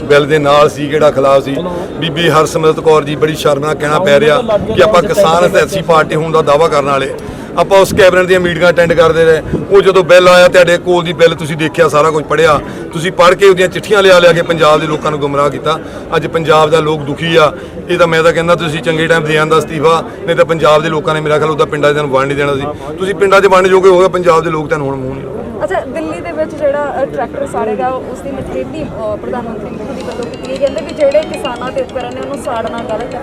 ਬਿੱਲ ਦੇ ਨਾਲ ਸੀ, ਕਿਹੜਾ ਖਿਲਾਫ ਸੀ। ਬੀਬੀ ਹਰਸਿਮਰਤ ਕੌਰ ਜੀ, ਬੜੀ ਸ਼ਰਮਨਾਕ ਕਹਿਣਾ ਪੈ ਰਿਹਾ ਕਿ ਆਪਾਂ ਕਿਸਾਨ ਤੇ ਐਸੀ ਪਾਰਟੀ ਹੋਣ ਦਾ ਦਾਅਵਾ ਕਰਨ ਵਾਲੇ ਆਪਾਂ ਉਸ ਕੈਬਨਿਟ ਦੀਆਂ ਮੀਟਿੰਗਾਂ ਅਟੈਂਡ ਕਰਦੇ ਰਹੇ। ਉਹ ਜਦੋਂ ਬਿੱਲ ਆਇਆ ਤੁਹਾਡੇ ਕੋਲ ਦੀ ਬਿੱਲ ਤੁਸੀਂ ਦੇਖਿਆ, ਸਾਰਾ ਕੁਝ ਪੜ੍ਹਿਆ, ਤੁਸੀਂ ਪੜ੍ਹ ਕੇ ਉਹਦੀਆਂ ਚਿੱਠੀਆਂ ਲਿਆ ਕੇ ਪੰਜਾਬ ਦੇ ਲੋਕਾਂ ਨੂੰ ਗੁੰਮਰਾਹ ਕੀਤਾ। ਅੱਜ ਪੰਜਾਬ ਦਾ ਲੋਕ ਦੁਖੀ ਆ। ਇਹ ਤਾਂ ਮੈਂ ਤਾਂ ਕਹਿੰਦਾ ਤੁਸੀਂ ਚੰਗੇ ਟਾਈਮ ਦੇ ਜਾਂਦਾ ਅਸਤੀਫਾ, ਨਹੀਂ ਤਾਂ ਪੰਜਾਬ ਦੇ ਲੋਕਾਂ ਨੇ ਮੇਰਾ ਖਿਆਲ ਉਹਦਾ ਪਿੰਡਾਂ 'ਚ ਤੁਹਾਨੂੰ ਵੰਡ ਨਹੀਂ ਦੇਣਾ ਸੀ। ਤੁਸੀਂ ਪਿੰਡਾਂ 'ਚ ਵੰਡ ਜੋਗੇ ਹੋਗੇ, ਪੰਜਾਬ ਦੇ ਲੋਕ ਤੁਹਾਨੂੰ ਹੁਣ ਮੂੰਹ ਨਹੀਂ। ਅੱਛਾ, ਦਿੱਲੀ ਦੇ ਵਿੱਚ ਜਿਹੜਾ ਟਰੈਕਟਰ ਸਾੜੇਗਾ ਉਸ ਦੀ ਨਿਖੇਧੀ ਪ੍ਰਧਾਨ ਮੰਤਰੀ ਮੋਦੀ ਵੱਲੋਂ ਕੀਤੀ, ਕਹਿੰਦੇ ਵੀ ਜਿਹੜੇ ਕਿਸਾਨਾਂ ਦੇ ਉਪਕਰਨ ਨੇ ਉਹਨੂੰ ਸਾੜਨਾ ਗਲਤ ਹੈ।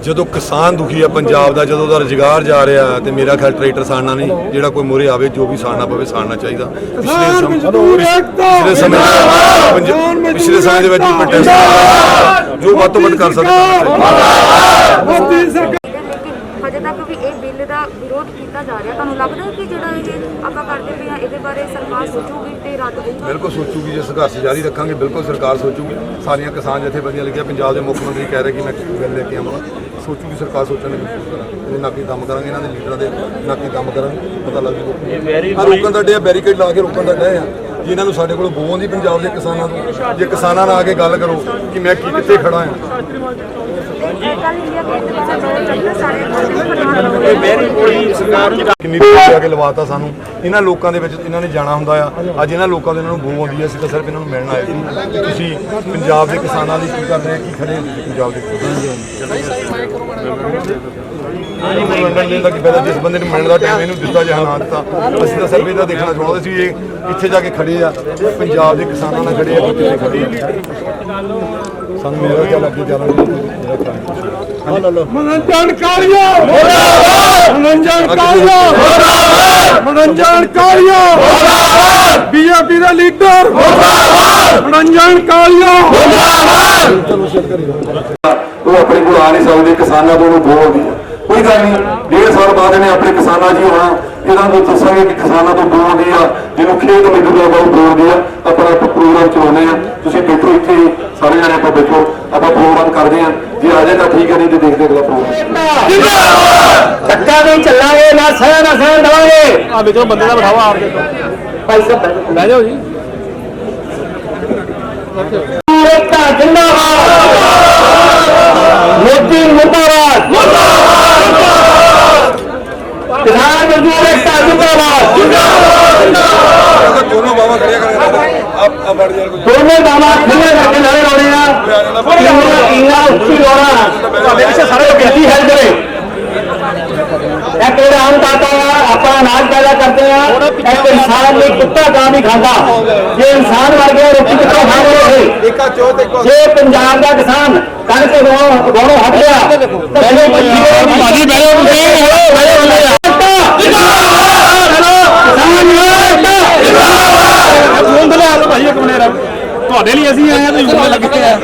ਜਦੋਂ ਕਿਸਾਨ ਦੁਖੀ ਆ ਪੰਜਾਬ ਦਾ, ਜਦੋਂ ਉਹਦਾ ਰੁਜ਼ਗਾਰ ਜਾ ਰਿਹਾ ਤੇ ਮੇਰਾ ਖਿਆਲ ਟਰੈਕਟਰ ਸਾੜਨਾ ਨਹੀਂ, ਜਿਹੜਾ ਕੋਈ ਮੋਰੇ ਆਵੇ ਜੋ ਵੀ ਸਾੜਨਾ ਪਵੇ ਸਾੜਨਾ ਚਾਹੀਦਾ। ਪਿਛਲੇ ਸਮੇਂ ਦੇ ਵਿੱਚ ਪ੍ਰੋਟੈਸਟ ਜੋ ਵੱਧ ਤੋਂ ਵੱਧ ਕਰ ਸਕਦਾ। ਹਜੇ ਤੱਕ ਵੀ ਇਹ ਬਿੱਲ ਦਾ ਵਿਰੋਧ ਕੀਤਾ ਜਾ ਰਿਹਾ, ਤੁਹਾਨੂੰ ਲੱਗਦਾ ਹੈ ਕਿ ਜਿਹੜਾ ਇਹ ਆਪਾਂ ਕਰਦੇ ਪਏ ਆ ਇਹਦੇ ਬਾਰੇ ਸਰਕਾਰ ਸੋਚੂਗੀ ਤੇ ਰੱਦ ਹੋਊਗਾ? ਬਿਲਕੁਲ ਸੋਚੂਗੀ, ਜੇ ਸੰਘਰਸ਼ ਜਾਰੀ ਰੱਖਾਂਗੇ ਬਿਲਕੁਲ ਸਰਕਾਰ ਸੋਚੂਗੀ। ਸਾਰੀਆਂ ਕਿਸਾਨ ਜਥੇਬੰਦੀਆਂ ਲੱਗੀਆਂ, ਪੰਜਾਬ ਦੇ ਮੁੱਖ ਮੰਤਰੀ ਕਹਿ ਰਹੇ ਕਿ ਮੈਂ ਬਿੱਲ ਲੈ ਕੇ ਆਵਾਂ, ਸੋਚੂਗੀ ਸਰਕਾਰ, ਸੋਚਣ ਦੀ ਕੋਸ਼ਿਸ਼ ਕਰਾਂਗੇ। ਇਹਦੇ ਨਾਕੀ ਕੰਮ ਕਰਾਂਗੇ, ਇਹਨਾਂ ਦੇ ਲੀਡਰਾਂ ਦੇ ਨਾਕੀ ਕੰਮ ਕਰਾਂਗੇ, ਪਤਾ ਲੱਗ ਜੂਗਾ। ਰੋਕਣ ਦਾ ਡੇ ਬੈਰੀਕੇਡ ਲਾ ਕੇ ਰੋਕਣ ਦਾ ਡੇ ਆ ਜੀ। ਇਹਨਾਂ ਨੂੰ ਸਾਡੇ ਕੋਲ ਬੋਲ ਆਉਂਦੀ ਪੰਜਾਬ ਦੇ ਕਿਸਾਨਾਂ ਤੋਂ, ਜੇ ਕਿਸਾਨਾਂ ਨਾਲ ਆ ਕੇ ਗੱਲ ਕਰੋ ਕਿ ਮੈਂ ਕਿੱਥੇ ਖੜਾ ਹਾਂ। ਕਿੰਨੀ ਦੂਰ ਆ ਕੇ ਲਵਾਤਾ ਸਾਨੂੰ, ਇਹਨਾਂ ਲੋਕਾਂ ਦੇ ਵਿੱਚ ਇਹਨਾਂ ਨੇ ਜਾਣਾ ਹੁੰਦਾ ਆ। ਅੱਜ ਇਹਨਾਂ ਲੋਕਾਂ ਦੇ ਇਹਨਾਂ ਨੂੰ ਬੋ ਆਉਂਦੀ ਹੈ, ਅਸੀਂ ਤਾਂ ਸਿਰਫ ਇਹਨਾਂ ਨੂੰ ਮਿਲਣ ਆਏ ਸੀ। ਤੁਸੀਂ ਪੰਜਾਬ ਦੇ ਕਿਸਾਨਾਂ ਲਈ ਕੀ ਕਰ ਰਹੇ, ਕੀ ਖੜੇ ਪੰਜਾਬ ਦੇ ਮੰਡਲ ਦੇਣ ਦਾ ਕੀ ਫਾਇਦਾ, ਜਿਸ ਬੰਦੇ ਨੂੰ ਮਿਲਣ ਦਾ ਟਾਈਮ ਇਹਨੂੰ ਦਿੱਤਾ ਜਾਂ ਨਾ ਦਿੱਤਾ। ਅਸੀਂ ਤਾਂ ਸਿਰਫ ਇਹਦਾ ਦੇਖਣਾ ਚਾਹੁੰਦੇ ਸੀ ਇਹ ਇੱਥੇ ਜਾ ਕੇ ਖੜੇ ਆ, ਪੰਜਾਬ ਦੇ ਕਿਸਾਨਾਂ ਨਾਲ ਖੜੇ ਆ, ਕਿੱਥੇ ਖੜੇ ਆ। ਸਾਨੂੰ ਮੇਰਾ ਖਿਆਲ ਅੱਗੇ ਜਾਣਾ ਮਨੋਰੰਜਨ ਕਾਲੀਆ ਮੁਰਦਾਬਾਦ, ਮਨੋਰੰਜਨ ਕਾਲੀਆ ਮੁਰਦਾਬਾਦ, ਮਨੋਰੰਜਨ ਕਾਲੀਆ ਮੁਰਦਾਬਾਦ, ਬੀਜੇਪੀ ਦਾ ਲੀਡਰ ਮੁਰਦਾਬਾਦ, ਮਨੋਰੰਜਨ ਕਾਲੀਆ ਮੁਰਦਾਬਾਦ। ਉਹ ਆਪਣੇ ਕੋਲ ਆ ਨਹੀਂ ਸਕਦੇ, ਕਿਸਾਨਾਂ ਤੋਂ ਉਹਨੂੰ ਬੋਲਦੀ ਆ। ਕੋਈ ਗੱਲ ਨਹੀਂ, 1.5 ਸਾਲ ਬਾਅਦ ਇਹਨੇ ਆਪਣੇ ਕਿਸਾਨਾਂ ਜੀ ਹੋਣਾ, ਇਹਨਾਂ ਨੂੰ ਦੱਸਾਂਗੇ ਕਿ ਕਿਸਾਨਾਂ ਤੋਂ ਬੋਲਦੀ ਆ, ਜਿਹਨੂੰ ਖੇਤ ਮਜ਼ਦੂਰਾਂ ਤੋਂ ਬੋਲਦੀ ਆ। ਆਪਣਾ ਪ੍ਰੋਗਰਾਮ ਚਲਾਉਂਦੇ ਆ, ਤੁਸੀਂ ਬੈਠੋ ਇੱਥੇ ਸਾਰੇ ਜਣੇ, ਆਪਾਂ ਬੈਠੋ, ਆਪਾਂ ਪ੍ਰੋਗਰਾਮ ਕਰਦੇ ਆ। ਜੇ ਆ ਜਾਏ ਤਾਂ ਠੀਕ ਹੈ, ਨਹੀਂ ਤੇ ਦੇਖਦੇ ਅਗਲਾ ਪ੍ਰੋਗਰਾਮ। ਧੱਕਾ ਨਹੀਂ ਚੱਲਾਂਗੇ, ਨਾ ਸਹਿਣ ਦਵਾਂਗੇ। ਆ ਵਿੱਚੋਂ ਬੰਦੇ ਦਾ ਬਿਠਾਵਾ ਆਪ ਦੇ ਭਾਈ ਸਾਹਿਬ ਬਹਿ ਜਾਓ ਜੀ। ਏਕਤਾ ਜਿੰਦਾਬਾਦ, ਮੋਦੀ ਮੁਰਦਾਬਾਦ, ਕਿਸਾਨ ਮਜ਼ਦੂਰ ਏਕਤਾ ਜਿੰਦਾਬਾਦ, ਦੋਨੋਂ ਬਾਵਾ ਖੜਿਆ ਕਰਾਂਗੇ, ਆਪ ਵੜ ਜਾ। ਦੋਨੇ ਬਾਵਾ ਖੜੇ ਕਰਕੇ ਨਾਰੇ ਲਾਉਣੇ ਆ, ਇੰਨਾ ਉੱਚੀ ਲਾਉਣਾ ਤੁਹਾਡੇ ਪਿੱਛੇ ਸਾਰੇ ਬੇਨਤੀ ਹੈ ਜਿਹੜੇ एक आम दाता अपना अनाज पैदा करते हैं, एक इंसान ने कुत्ता काम नहीं खाता, ये इंसान मर गया रोटी कितना खा रहे। ये पंजाब का किसान कणक दोनों हट गया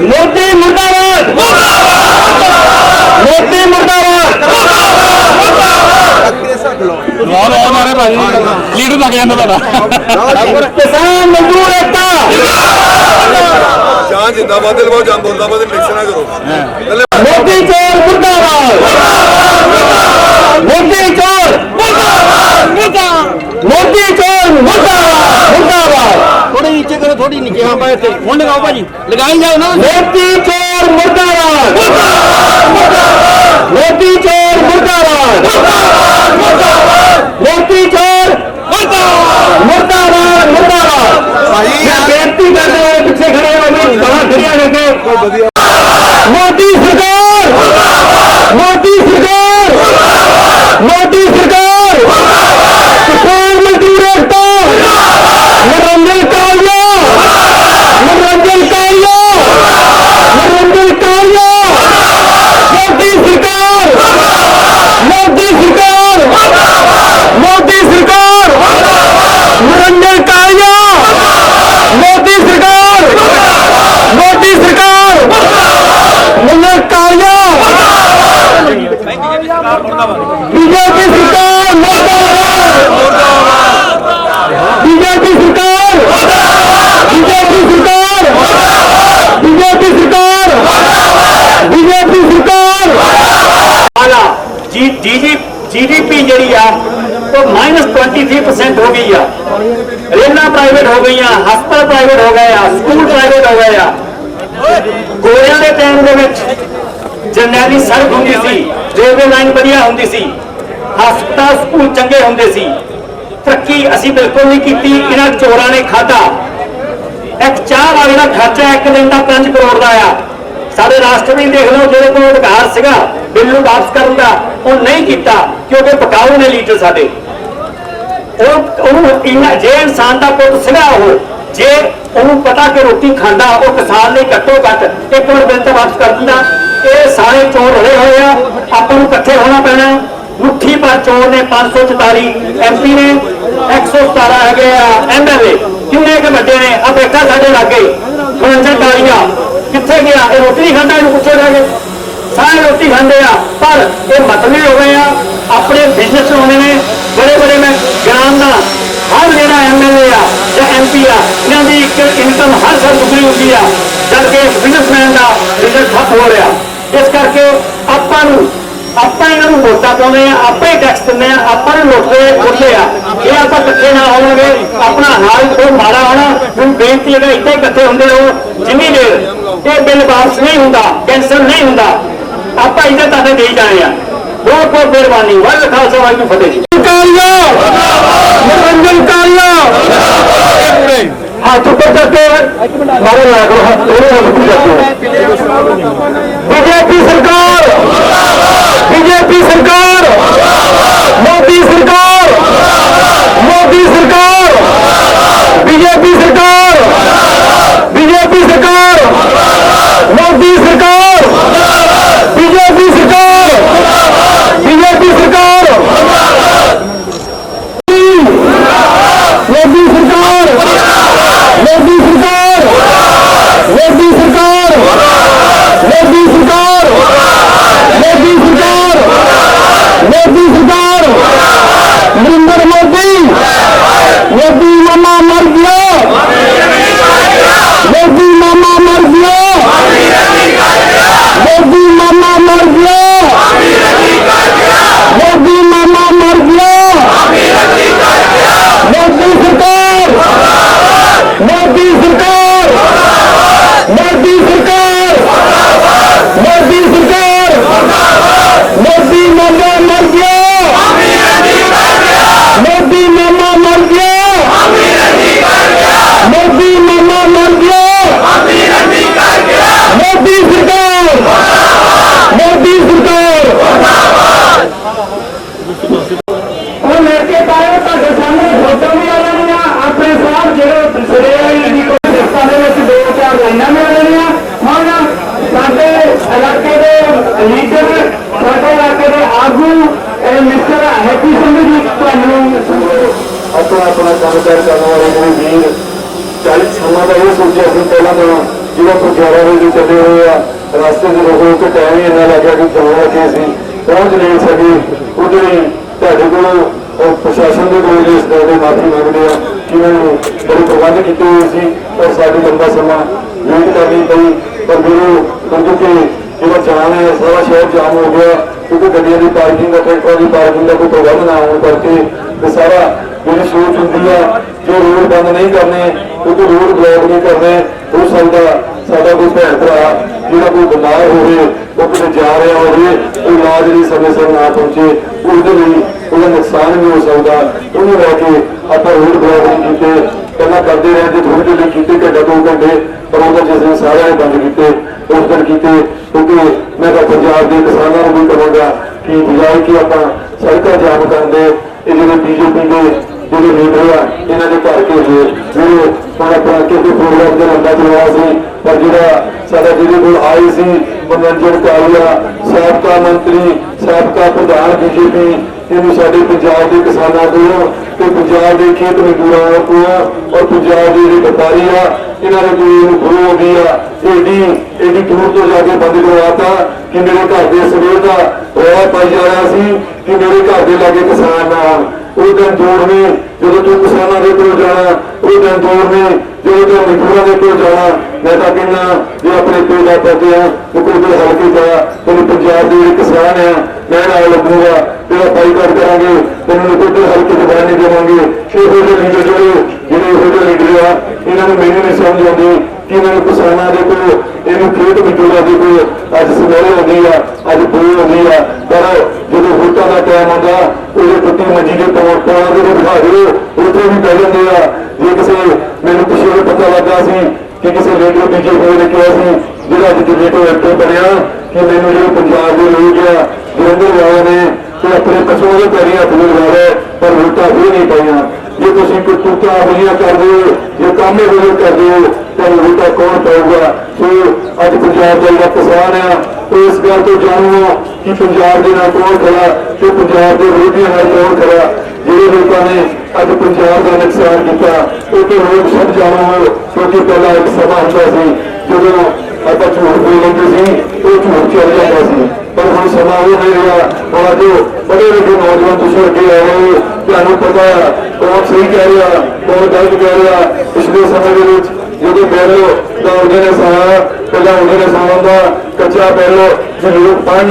मोदी मुर्दाबाद, मोदी मुर्दाबाद। लीडर लग जाता किसान मजदूर एकता जान जिंदाबाद लवाओ, जान मुर्दाबाद मिक्स ना करो। मोदी चोर मुर्दाबाद, मोदी चोर मोदी चोर मुर्दाबाद। थोड़ी नीचे करो, थोड़ी नीचे। हाँ पाए थे फोन लगाओ भाजी, लगाई जाओ ना। मोदी चोर मुर्दाबाद, मोदी चोर मुर्दाबाद, मोदी चोर मुर्दाबाद, मुर्दाबाद। बेनती कर रहे हैं पीछे खड़े खड़िया करके मोदी सरकार, मोदी सरकार, मोदी सरकार, किसान मजदूर एकता, मनोरंजन कालिया, मनोरंजन कालिया, मनोरंजन कालिया, मोदी सरकार, मोदी सरकार, मोदी सरकार, मनोरंजन कालिया, मोदी सरकार, मोदी सरकार, मनोरंजन कालिया, बीजेपी सरकार बीजेपी सरकार, बीजेपी सरकार, बीजेपी सरकार, बीजेपी सरकार। जीडीपी जी तो -23% हो गई है। रेलवे प्राइवेट हो गई, हस्पताल प्राइवेट हो गए, स्कूल प्राइवेट हो गए। गोरियां के टाइम जरनैली सड़क होंगी सी, रेलवे लाइन बढ़िया होंगी सी, हस्पताल स्कूल चंगे होंगे सी। तरक्की असी बिल्कुल नहीं की, इन्हां चोरां ने खाधा। एक चाह वाले का खर्चा एक दिन का 5 करोड़ का आ। साढ़े राष्ट्रपति देख लो, जो को अधिकार सीगा बिल नूं वापस करन दा, वो नहीं किया क्योंकि पकाऊ ने लीडर साडे। जे इंसान का पुत सीगा, जे उन्होंने पता कि रोटी खांदा, वो किसान ने घट्टो घट 1 मिनट बिल तो वापस कर दिंदा। ये सारे चोर रले हुए हैं, आपको इकट्ठे होना पैना। मुट्ठी पर चोर ने 544 MP ने 117 है MLA, किन्ने के बड़े ने। अब बेटा साढ़े लागे मनोरंजन कालिया कितने गया, ये रोटी नहीं खाता, इन्हें पूछो जाके। सारे रोटी खाते हैं, पर ये मतली हो गए हैं। अपने बिजनेस होने में बड़े बड़े मैं ग्राम का हर जो MLA या MP इन्हों की एक इनकम हर साल दुगनी होती है, जबकि बिजनेसमैन का बिजनेस ठप हो रहा। इस करके ਆਪਾਂ ਇਹਨਾਂ ਨੂੰ ਵੋਟਾਂ ਪਾਉਂਦੇ ਆ, ਆਪੇ ਟੈਕਸ ਦਿੰਦੇ ਆ, ਆਪਾਂ ਨੂੰ ਲੁੱਟਦੇ ਖੁੱਲੇ ਆ। ਇਹ ਆਪਾਂ ਇਕੱਠੇ ਨਾ ਹੋਵਾਂਗੇ, ਆਪਣਾ ਹਾਲ ਕੋਈ ਮਾੜਾ ਹੋਣਾ। ਹੁਣ ਬੇਨਤੀ ਹੈ ਇੱਥੇ ਇਕੱਠੇ ਹੁੰਦੇ ਰਹੋ ਜਿੰਨੀ ਦੇਰ ਇਹ ਬਿੱਲ ਵਾਪਸ ਨਹੀਂ ਹੁੰਦਾ, ਕੈਂਸਲ ਨਹੀਂ ਹੁੰਦਾ, ਆਪਾਂ ਇੱਥੇ ਤੁਹਾਡੇ ਦੇਈ ਜਾਣੇ ਆ। ਬਹੁਤ ਬਹੁਤ ਮਿਹਰਬਾਨੀ। ਵਾਹਿਗੁਰੂ ਖਾਲਸਾ ਵਾਹਿਗੁਰੂ ਫਤਿਹ ਜੀ। ਮਨੋਰੰਜਨ ਕਾਲੀਆ ਹੱਥ ਉੱਪਰ ਕਰਕੇ ਮਾਰੇ ਲਾ ਕਰੋ। बीजेपी सरकार, बीजेपी सरकार, मोदी सरकार, मोदी सरकार, बीजेपी सरकार, बीजेपी सरकार, मोदी सरकार, बीजेपी सरकार, बीजेपी सरकार, मोदी सरकार, मोदी सरकार, मोदी सरकार, मोदी सरकार, मोदी सरकार, मोदी सरकार, नरेंद्र मोदी, मोदी मामा मर गया, मोदी मामा मर गया, मोदी मामा मर गया, मोदी मामा मर गया, मोदी सरकार, मोदी सरकार, मोदी सरकार, मोदी सरकार, मोदी मामा मर गया, मोदी मामा मर गया, मोदी मामा मर गया, मोदी सरकार, मोदी सरकार। और लड़के पाए ਤੁਹਾਡੇ ਸਾਹਮਣੇ ਫੋਟੋ ਵੀ ਆ ਰਹੀਆਂ ਆਪਣੇ ਸਾਹਿਬ ਜਿਹੜੇ ਸਰੇ ਦੀ ਕੋਈ ਦਸਤਾਂ ਦੇ ਵਿੱਚ 2-4 ਲਾਈਨਾਂ ਮਿਲ ਰਹੀਆਂ। ਹੁਣ ਸਾਡੇ ਇਲਾਕੇ ਦੇ ਲੀਡਰ, ਸਾਡੇ ਇਲਾਕੇ ਦੇ ਆਗੂ ਮਿਸਟਰ ਹੈਪੀ ਸਿੰਘ ਜੀ ਤੁਹਾਨੂੰ ਆਪਣਾ ਕੰਮ ਕਰਨ ਵਾਲੇ ਜਿਹੜੇ ਵੀਰ 40 ਸਾਲਾਂ ਦਾ ਇਹ ਸੋਚਿਆ ਸੀ ਪਹਿਲਾਂ ਤਾਂ ਜਿਹੜਾ ਗੁਰਦੁਆਰਾ ਦੇ ਚੱਲੇ ਹੋਏ ਆ ਰਸਤੇ ਦੇ ਰੋਕੋ ਤੇ ਟਾਈਮ ਹੀ ਇੰਨਾ ਲੱਗਿਆ ਕਿ ਜਾਣ ਲੱਗੇ ਸੀ ਪਹੁੰਚ ਨਹੀਂ ਸਕੇ। ਉਹਦੇ ਲਈ ਤੁਹਾਡੇ ਕੋਲ ਪ੍ਰਸ਼ਾਸਨ ਦੇ ਕੋਲ ਇਸ ਗੱਲ ਦੀ ਮਾਫੀ ਮੰਗਦੇ ਆ ਕਿ ਮੈਨੂੰ ਬੜੇ ਪ੍ਰਬੰਧ ਕੀਤੇ ਹੋਏ ਸੀ ਔਰ ਸਾਡੀ ਲੰਬਾ ਸਮਾਂ ਵੇਟ ਕਰਨੀ ਪਈ, ਪਰ ਮੈਨੂੰ ਕਿ ਜਿਹੜਾ ਜਾਮ ਹੈ ਸਾਰਾ ਸ਼ਹਿਰ ਜਾਮ ਹੋ ਗਿਆ ਕਿਉਂਕਿ ਗੱਡੀਆਂ ਦੀ ਪਾਰਕਿੰਗ ਦਾ, ਟਰੈਕਟਰਾਂ ਦੀ ਪਾਰਕਿੰਗ ਦਾ ਕੋਈ ਪ੍ਰਬੰਧ ਨਾ ਹੋਣ ਕਰਕੇ ਤੇ ਸਾਰਾ ਮੇਰੀ ਸੋਚ ਹੁੰਦੀ ਆ ਜੇ ਰੋਡ ਬੰਦ ਨਹੀਂ ਕਰਨੇ ਕਿਉਂਕਿ ਰੋਡ ਬਲੌਕ ਨਹੀਂ ਕਰਨੇ ਹੋ ਸਕਦਾ ਸਾਡਾ ਕੋਈ ਭੈਣ ਭਰਾ ਜਿਹੜਾ ਕੋਈ ਬਿਮਾਰ ਹੋਵੇ ਉਹ ਕਿਤੇ ਜਾ ਰਿਹਾ ਹੋਵੇ ਉਹ ਇਲਾਜ ਲਈ ਸਮੇਂ ਸਿਰ ਨਾ ਪਹੁੰਚੇ ਉਹਦੇ ਲਈ ਉਹਦਾ ਨੁਕਸਾਨ ਵੀ ਹੋ ਸਕਦਾ। ਉਹਨੂੰ ਲੈ ਕੇ ਆਪਾਂ ਰੋਡ ਬਲੌਕ ਨਹੀਂ ਕੀਤੇ, ਪਹਿਲਾਂ ਕਰਦੇ ਰਹੇ ਤੇ ਥੋੜ੍ਹੀ ਜਿਹੀ ਕੀਤੇ ਘੰਟਾ 2 ਘੰਟੇ, ਪਰ ਉਹਦਾ ਜਿਸ ਦਿਨ ਸਾਰਿਆਂ ਨੇ ਬੰਦ ਕੀਤੇ ਉਸ ਦਿਨ ਕੀਤੇ ਕਿਉਂਕਿ ਮੈਂ ਤਾਂ ਪੰਜਾਬ ਦੇ ਕਿਸਾਨਾਂ ਨੂੰ ਵੀ ਕਹਾਂਗਾ ਕਿ ਬਜਾਏ ਕਿ ਆਪਾਂ ਸੜਕਾਂ ਜਾਮ ਕਰਨ ਦੇ ਇਹ ਜਿਹੜੇ BJP ਦੇ ਜਿਹੜੇ ਲੀਡਰ ਆ ਇਹਨਾਂ ਦੇ ਘਰ ਕੇ ਹੋਏ ਜਿਹੜੇ ਹੁਣ ਆਪਣਾ ਕਿਸੇ ਪ੍ਰੋਗਰਾਮ ਦੇ ਲੰਬਾ ਚਲਾਇਆ ਸੀ, ਪਰ ਜਿਹੜਾ ਸਾਡਾ ਜਿਹਦੇ ਕੋਲ ਆਏ ਸੀ ਮਨੋਰੰਜਨ ਕਾਲੀਆ ਸਾਬਕਾ ਮੰਤਰੀ, ਸਾਬਕਾ ਪ੍ਰਧਾਨ BJP, ਇਹਨੂੰ ਸਾਡੇ ਪੰਜਾਬ ਦੇ ਕਿਸਾਨਾਂ ਕੋਲੋਂ ਤੇ ਪੰਜਾਬ ਦੇ ਖੇਤ ਮਜ਼ਦੂਰਾਂ ਕੋਲੋਂ ਔਰ ਪੰਜਾਬ ਦੇ ਜਿਹੜੇ ਵਪਾਰੀ ਆ ਇਹਨਾਂ ਦੇ ਕੋਲ ਇਹਨੂੰ ਗੁਰੂ ਆਉਂਦੀ ਆ ਏਡੀ ਦੂਰ ਤੋਂ ਜਾ ਕੇ ਬੰਦ ਕਰਵਾਤਾ ਕਿ ਮੇਰੇ ਘਰ ਦੇ ਸਵੇਰ ਦਾ ਰੌਲਾ ਪਾਈ ਜਾ ਰਿਹਾ ਸੀ ਕਿ ਮੇਰੇ ਘਰ ਦੇ ਲਾਗੇ ਕਿਸਾਨ ਨਾ ਆਉਣ। ਉਹ ਦਿਨ ਦੂਰ ਨੇ ਜਦੋਂ ਤੂੰ ਕਿਸਾਨਾਂ ਦੇ ਕੋਲ ਜਾਣਾ, ਉਹ ਦਿਨ ਦੂਰ ਨੇ ਜਦੋਂ ਤੂੰ ਮਜ਼ਦੂਰਾਂ ਦੇ ਕੋਲ ਜਾਣਾ। ਮੈਂ ਤਾਂ ਕਹਿੰਦਾ ਜੇ ਆਪਣੇ ਪਿਓ ਦਾ ਪੁੱਤ ਆ ਉਹ ਕੋਈ ਹਲਕੇ ਜਾ ਤੈਨੂੰ ਪੰਜਾਬ ਦੇ ਜਿਹੜੇ ਕਿਸਾਨ ਆ ਮੈਂ ਨਾਲ ਲੱਗੂਗਾ, ਜਿਹੜਾ ਬਾਈਕਾਟ ਕਰਾਂਗੇ ਤੈਨੂੰ ਕੋਈ ਹਲਕੇ ਚ ਬਹਿਣ ਨਹੀਂ ਦੇਵਾਂਗੇ। ਇਹੋ ਜਿਹੇ ਲੀਡਰ ਜਿਹੜੇ ਇਹੋ ਜਿਹੇ ਲੀਡਰ ਆ ਇਹਨਾਂ ਨੂੰ ਮੈਨੂੰ ਨਹੀਂ ਸਮਝ ਆਉਂਦੀ ਕਿ ਇਹਨਾਂ ਨੂੰ ਕਿਸਾਨਾਂ ਦੇ ਕੋਲ ਇਹਨੂੰ ਖੇਤ ਮਜ਼ਦੂਰਾਂ ਦੇ ਕੋਲ ਅੱਜ ਸਵੇਰੇ ਆਉਂਦੀ ਆ, ਅੱਜ ਬੋਲ ਆਉਂਦੀ ਆ, ਪਰ ਜਦੋਂ ਵੋਟਾਂ ਦਾ ਟਾਈਮ ਆਉਂਦਾ ਉਹਦੇ ਟੁੱਟੀ ਮੰਜੀ ਦੇ ਪਾਉਣ ਦੇ ਬਿਠਾ ਦਿਓ ਉੱਥੇ ਵੀ ਕਹਿ ਜਾਂਦੇ ਆ। ਜੇ ਕਿਸੇ ਮੈਨੂੰ ਪਿਛਲੇ ਪਤਾ ਲੱਗਾ ਸੀ ਕਿ ਕਿਸੇ ਲੀਡਰ BJP ਨੇ ਕਿਹਾ ਸੀ ਜਿਹੜਾ ਅੱਜ ਡਿਬੇਟੋ ਐਕਟਰ ਬਣਿਆ ਕਿ ਮੈਨੂੰ ਜਿਹੜੇ ਪੰਜਾਬ ਦੇ ਲੋਕ ਆ ਜਲੰਧਰ ਵਾਲਿਆਂ ਨੇ ਤੇ ਆਪਣੇ ਪਸ਼ੂਆਂ ਦੇ ਪੈਰੀ ਹੱਥ ਲਗਾਇਆ ਪਰ ਵੋਟਾਂ ਵੀ ਨਹੀਂ ਪਾਈਆਂ। ਜੇ ਤੁਸੀਂ ਕੋਈ ਟੁੱਟਾ ਵਧੀਆ ਕਰਦੇ ਹੋ, ਜੇ ਕੰਮ ਵਧੀਆ ਕਰਦੇ ਹੋ ਤਾਂ ਵੋਟਾਂ ਕੌਣ ਪਾਊਗਾ। ਸੋ ਅੱਜ ਪੰਜਾਬ ਦਾ ਜਿਹੜਾ ਕਿਸਾਨ ਆ ਉਹ ਇਸ ਗੱਲ ਤੋਂ ਜਾਣੂ ਕਿ ਪੰਜਾਬ ਦੇ ਨਾਲ ਕੌਣ ਖੜਾ ਤੇ ਪੰਜਾਬ ਦੇ ਵਿਰੋਧੀਆਂ ਨਾਲ ਕੌਣ ਖੜਾ। ਜਿਹੜੇ ਲੋਕਾਂ ਨੇ ਅੱਜ ਪੰਜਾਬ ਦਾ ਨੁਕਸਾਨ ਕੀਤਾ ਉਹ ਤੇ ਲੋਕ ਸਭ ਜਾਣੂ ਹੋ ਕਿਉਂਕਿ ਪਹਿਲਾਂ ਇੱਕ ਸਮਾਂ ਹੁੰਦਾ ਸੀ ਜਦੋਂ ਆਪਾਂ ਝੂਠ ਬੋਲ ਲੈਂਦੇ ਸੀ ਉਹ ਝੂਠ ਚੱਲ ਜਾਂਦਾ ਸੀ, ਪਰ कोई समा वो नहीं रहा। और अज बड़े बड़े नौजवान तुम अगे आए हो, तुहानू पता है कौन सही कह रहा कौन गलत कह रहा। पिछले समय जो बैलो का उन्हें ने सहा पहला उन्हें ने सहा का कच्चा बैलो जो लोग पढ़न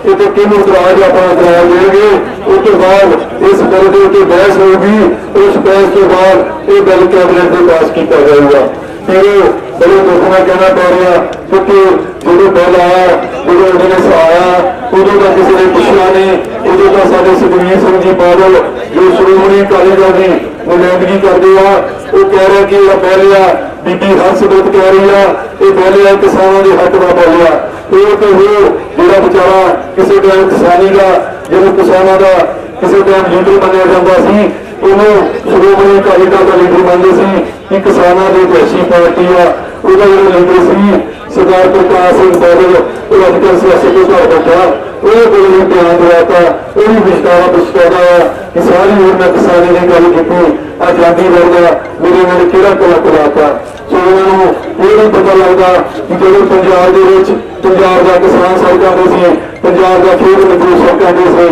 ये तो किन इतराज अपना इतराज देंगे। उस तो बाद इस बिल के उत्ते बहस होगी, उस बहस के बाद ये बिल कैबिनेट में पास किया जाएगा। फिर बड़े दुख में कहना पै रहा क्योंकि जो बिल आया जो उन्होंने सहाया उदों का किसी ने पुछना नहीं। उदों का साढ़े सुखबीर सिंह जी बादल जो श्रोमणी अकाली दल की नुमाइंदगी करते हैं वो कह रहे कि यह बिल आ बीबी हरसिमरत कह रही है ये बिल है किसानों के हक का बिल आ। फिर तो वो जो बेचारा किसी टाइम किसानी का जो किसानों का किसी टाइम लीडर मनिया जाता सी श्रोमणी अकाली दल का लीडर मानते सी कि किसानों की वैशी पार्टी आ। ਉਹਦਾ ਜਿਹੜਾ ਲੀਡਰ ਸੀ ਸਰਦਾਰ ਪ੍ਰਕਾਸ਼ ਸਿੰਘ ਬਾਦਲ ਉਹ ਅੱਜ ਕੱਲ੍ਹ ਸਿਆਸਤ ਤੋਂ ਘਰ ਬੈਠਾ ਉਹਦੇ ਕੋਲ ਵੀ ਬਿਆਨ ਦਵਾਤਾ ਉਹ ਵੀ ਵਿਚਾਰਾ ਪਛਤਾਉਂਦਾ ਆ ਕਿ ਸਾਰੀ ਉਮਰ ਮੈਂ ਕਿਸਾਨੀ ਦੀ ਗੱਲ ਕੀਤੀ ਆਜ਼ਾਦੀ ਵਰਗਾ ਮੇਰੇ ਕਿਹੜਾ ਕੋਲਾ ਕੋਲਾਤਾ। ਸੋ ਉਹਨਾਂ ਨੂੰ ਇਹ ਨਹੀਂ ਪਤਾ ਲੱਗਦਾ ਕਿ ਜਦੋਂ ਪੰਜਾਬ ਦੇ ਵਿੱਚ ਪੰਜਾਬ ਦਾ ਕਿਸਾਨ ਸੜਕਾਂ ਦੇ ਸੀ, ਪੰਜਾਬ ਦਾ ਖੇਤ ਮਜ਼ਦੂਰ ਸੜਕਾਂ ਦੇ ਸੀ,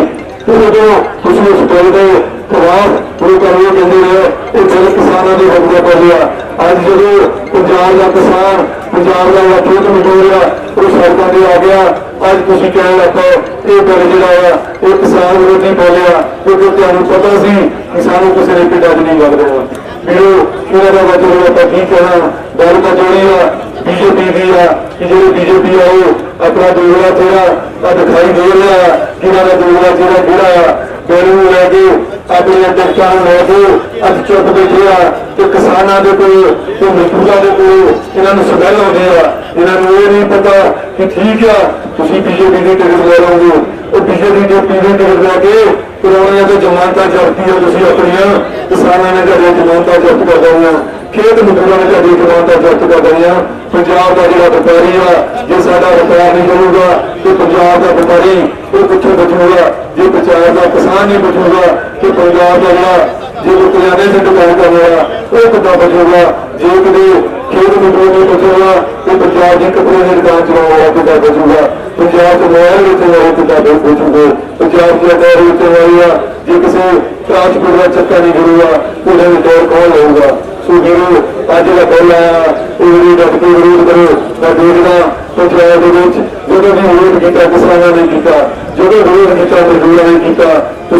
ਉਦੋਂ ਤੁਸੀਂ ਉਸ ਬਿੱਲ ਦੇ ਖਿਲਾਫ ਲੋਕਾਂ ਨੂੰ ਕਹਿੰਦੇ ਰਹੇ ਇਹ ਬਿੱਲ ਕਿਸਾਨਾਂ ਦੇ ਹੱਕ ਦਾ ਬਿੱਲ ਆ। ਅੱਜ ਜਦੋਂ ਪੰਜਾਬ ਦਾ ਕਿਸਾਨ ਪੰਜਾਬ ਦਾ ਖੇਤ ਮਜ਼ਦੂਰ ਆ ਉਹ ਸੜਕਾਂ ਤੇ ਆ ਗਿਆ, ਅੱਜ ਤੁਸੀਂ ਕਹਿਣ ਲੱਗੇ ਇਹ ਬਿੱਲ ਜਿਹੜਾ ਆ ਇਹ ਕਿਸਾਨ ਵਿਰੋਧੀ ਬਿੱਲ ਆ ਕਿਉਂਕਿ ਤੁਹਾਨੂੰ ਪਤਾ ਸੀ ਕਿ ਸਾਨੂੰ ਕਿਸੇ ਨੇ ਪਿੰਡਾਂ 'ਚ ਨਹੀਂ ਗੱਲ ਦੇਣਾ। ਮੈਨੂੰ ਇਹਨਾਂ ਦਾ ਵਜੋਂ ਆਪਾਂ ਕੀ ਕਹਿਣਾ ਗੱਲ ਤਾਂ ਜੋੜੀ ਆ बीजेपी की आ कि जो बीजेपी आ वो अपना दोगला चेहरा दिखाई दे रहा है कि दोगला चेहरा किड़ा आ बिल लैके अपनी टिकटा लैके अज चुप बैठे आ तो किसानों के कोल तो मजदूरों के कोल इन्होंने सबैल आते हैं। इन्होंने ये नहीं पता कि ठीक है तुम बीजेपी की टिकट ले लोगे और बीजेपी जो पीली टिकट लैके पुरानिया तो जमानत जब्ती है तुम अपन किसानों ने घर जमानत जब्त कर देनिया, खेत मजदूरों ने घर जमानत जब्त कर देनिया। पंजाब का जो व्यापारी आ जो साडा व्यापार नहीं करूगा तो पंजाब का व्यापारी वो कितों बचूगा, जो पंजाब का किसान नहीं बचूगा तो पंजाब का जो लुधियाने से दुकान करने वाला वो कितना बचूगा, जो कभी खेत मजदूर नहीं बचूगा तो पंजाब की कपड़े की दुकान चलाने वाला कितना बचूगा, पंजाब के मोबाइल बेचने वाले कितना बचूगे, पंजाब की अखबार बेचने वाली आ जो किसी ट्रांसपोर्ट का चक्का नहीं करूगा उन्हें दौर कौन होगा। सो जो अज का बिल आया डट के विरोध करो। मैं देखदा पंजाब जो भी विरोध किया किसानों ने किया, जो विरोध किया मजदूरों ने किया। तुम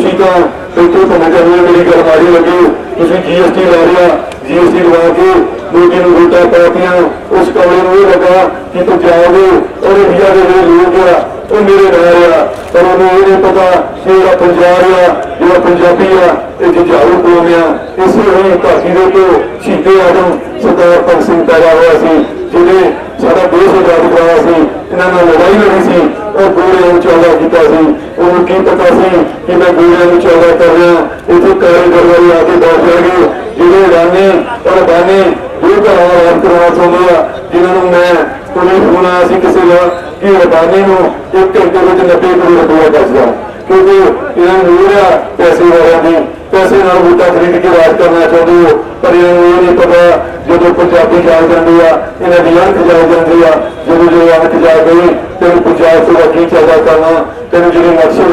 तो इतों घूम जाइए मेरी गल माड़ी लगी तुम GST ला लिया, GST लगा के लोगों को वोटा पातियां उस कमरे में ये लगा कि पंजाब और इंडिया के जो लोग आ वो मेरे नाल आ पर उन्होंने ये नहीं पता कि जो पंजाब आ जो पंजाबी आ ये जुझारू कौम आ। इस धरती के शहीदे आजम सरदार भगत सिंह पैदा हुआ सी जिन्हें सारा देश आजाद कराया सी, इन्होंने लड़ाई लड़ी सी और गोलियां ਨੂੰ ਚੌੜਾ ਕੀਤਾ ਸੀ। ਉਹਨੂੰ ਕੀ ਪਤਾ ਸੀ कि मैं गोलियां ਨੂੰ ਚੌੜਾ कर रहा इतने कारीगर वाले आके बैठ जाएंगे ਜਿਹੜੇ रानी और बानी दो घरों राज करवाना चाहते हैं जिन्होंने मैं कोई फोन आया ਸੀ ਕਿਸੇ ਦਾ कि रबानी ਨੂੰ 1 घंटे में 90 करोड़ रुपया दसदा क्योंकि इन्होंने लोड़ आ पैसे वालों की पैसे नाल वोटा खरीद के राज करना चाहते हो। पर इन्होंने ये नहीं पता जो पंजाबी जाग जाती है इन्हों की अणख जाग जाती है, जो अणख जाग गई तेन पंजाब से की चौदा करना तेन जो नक्शे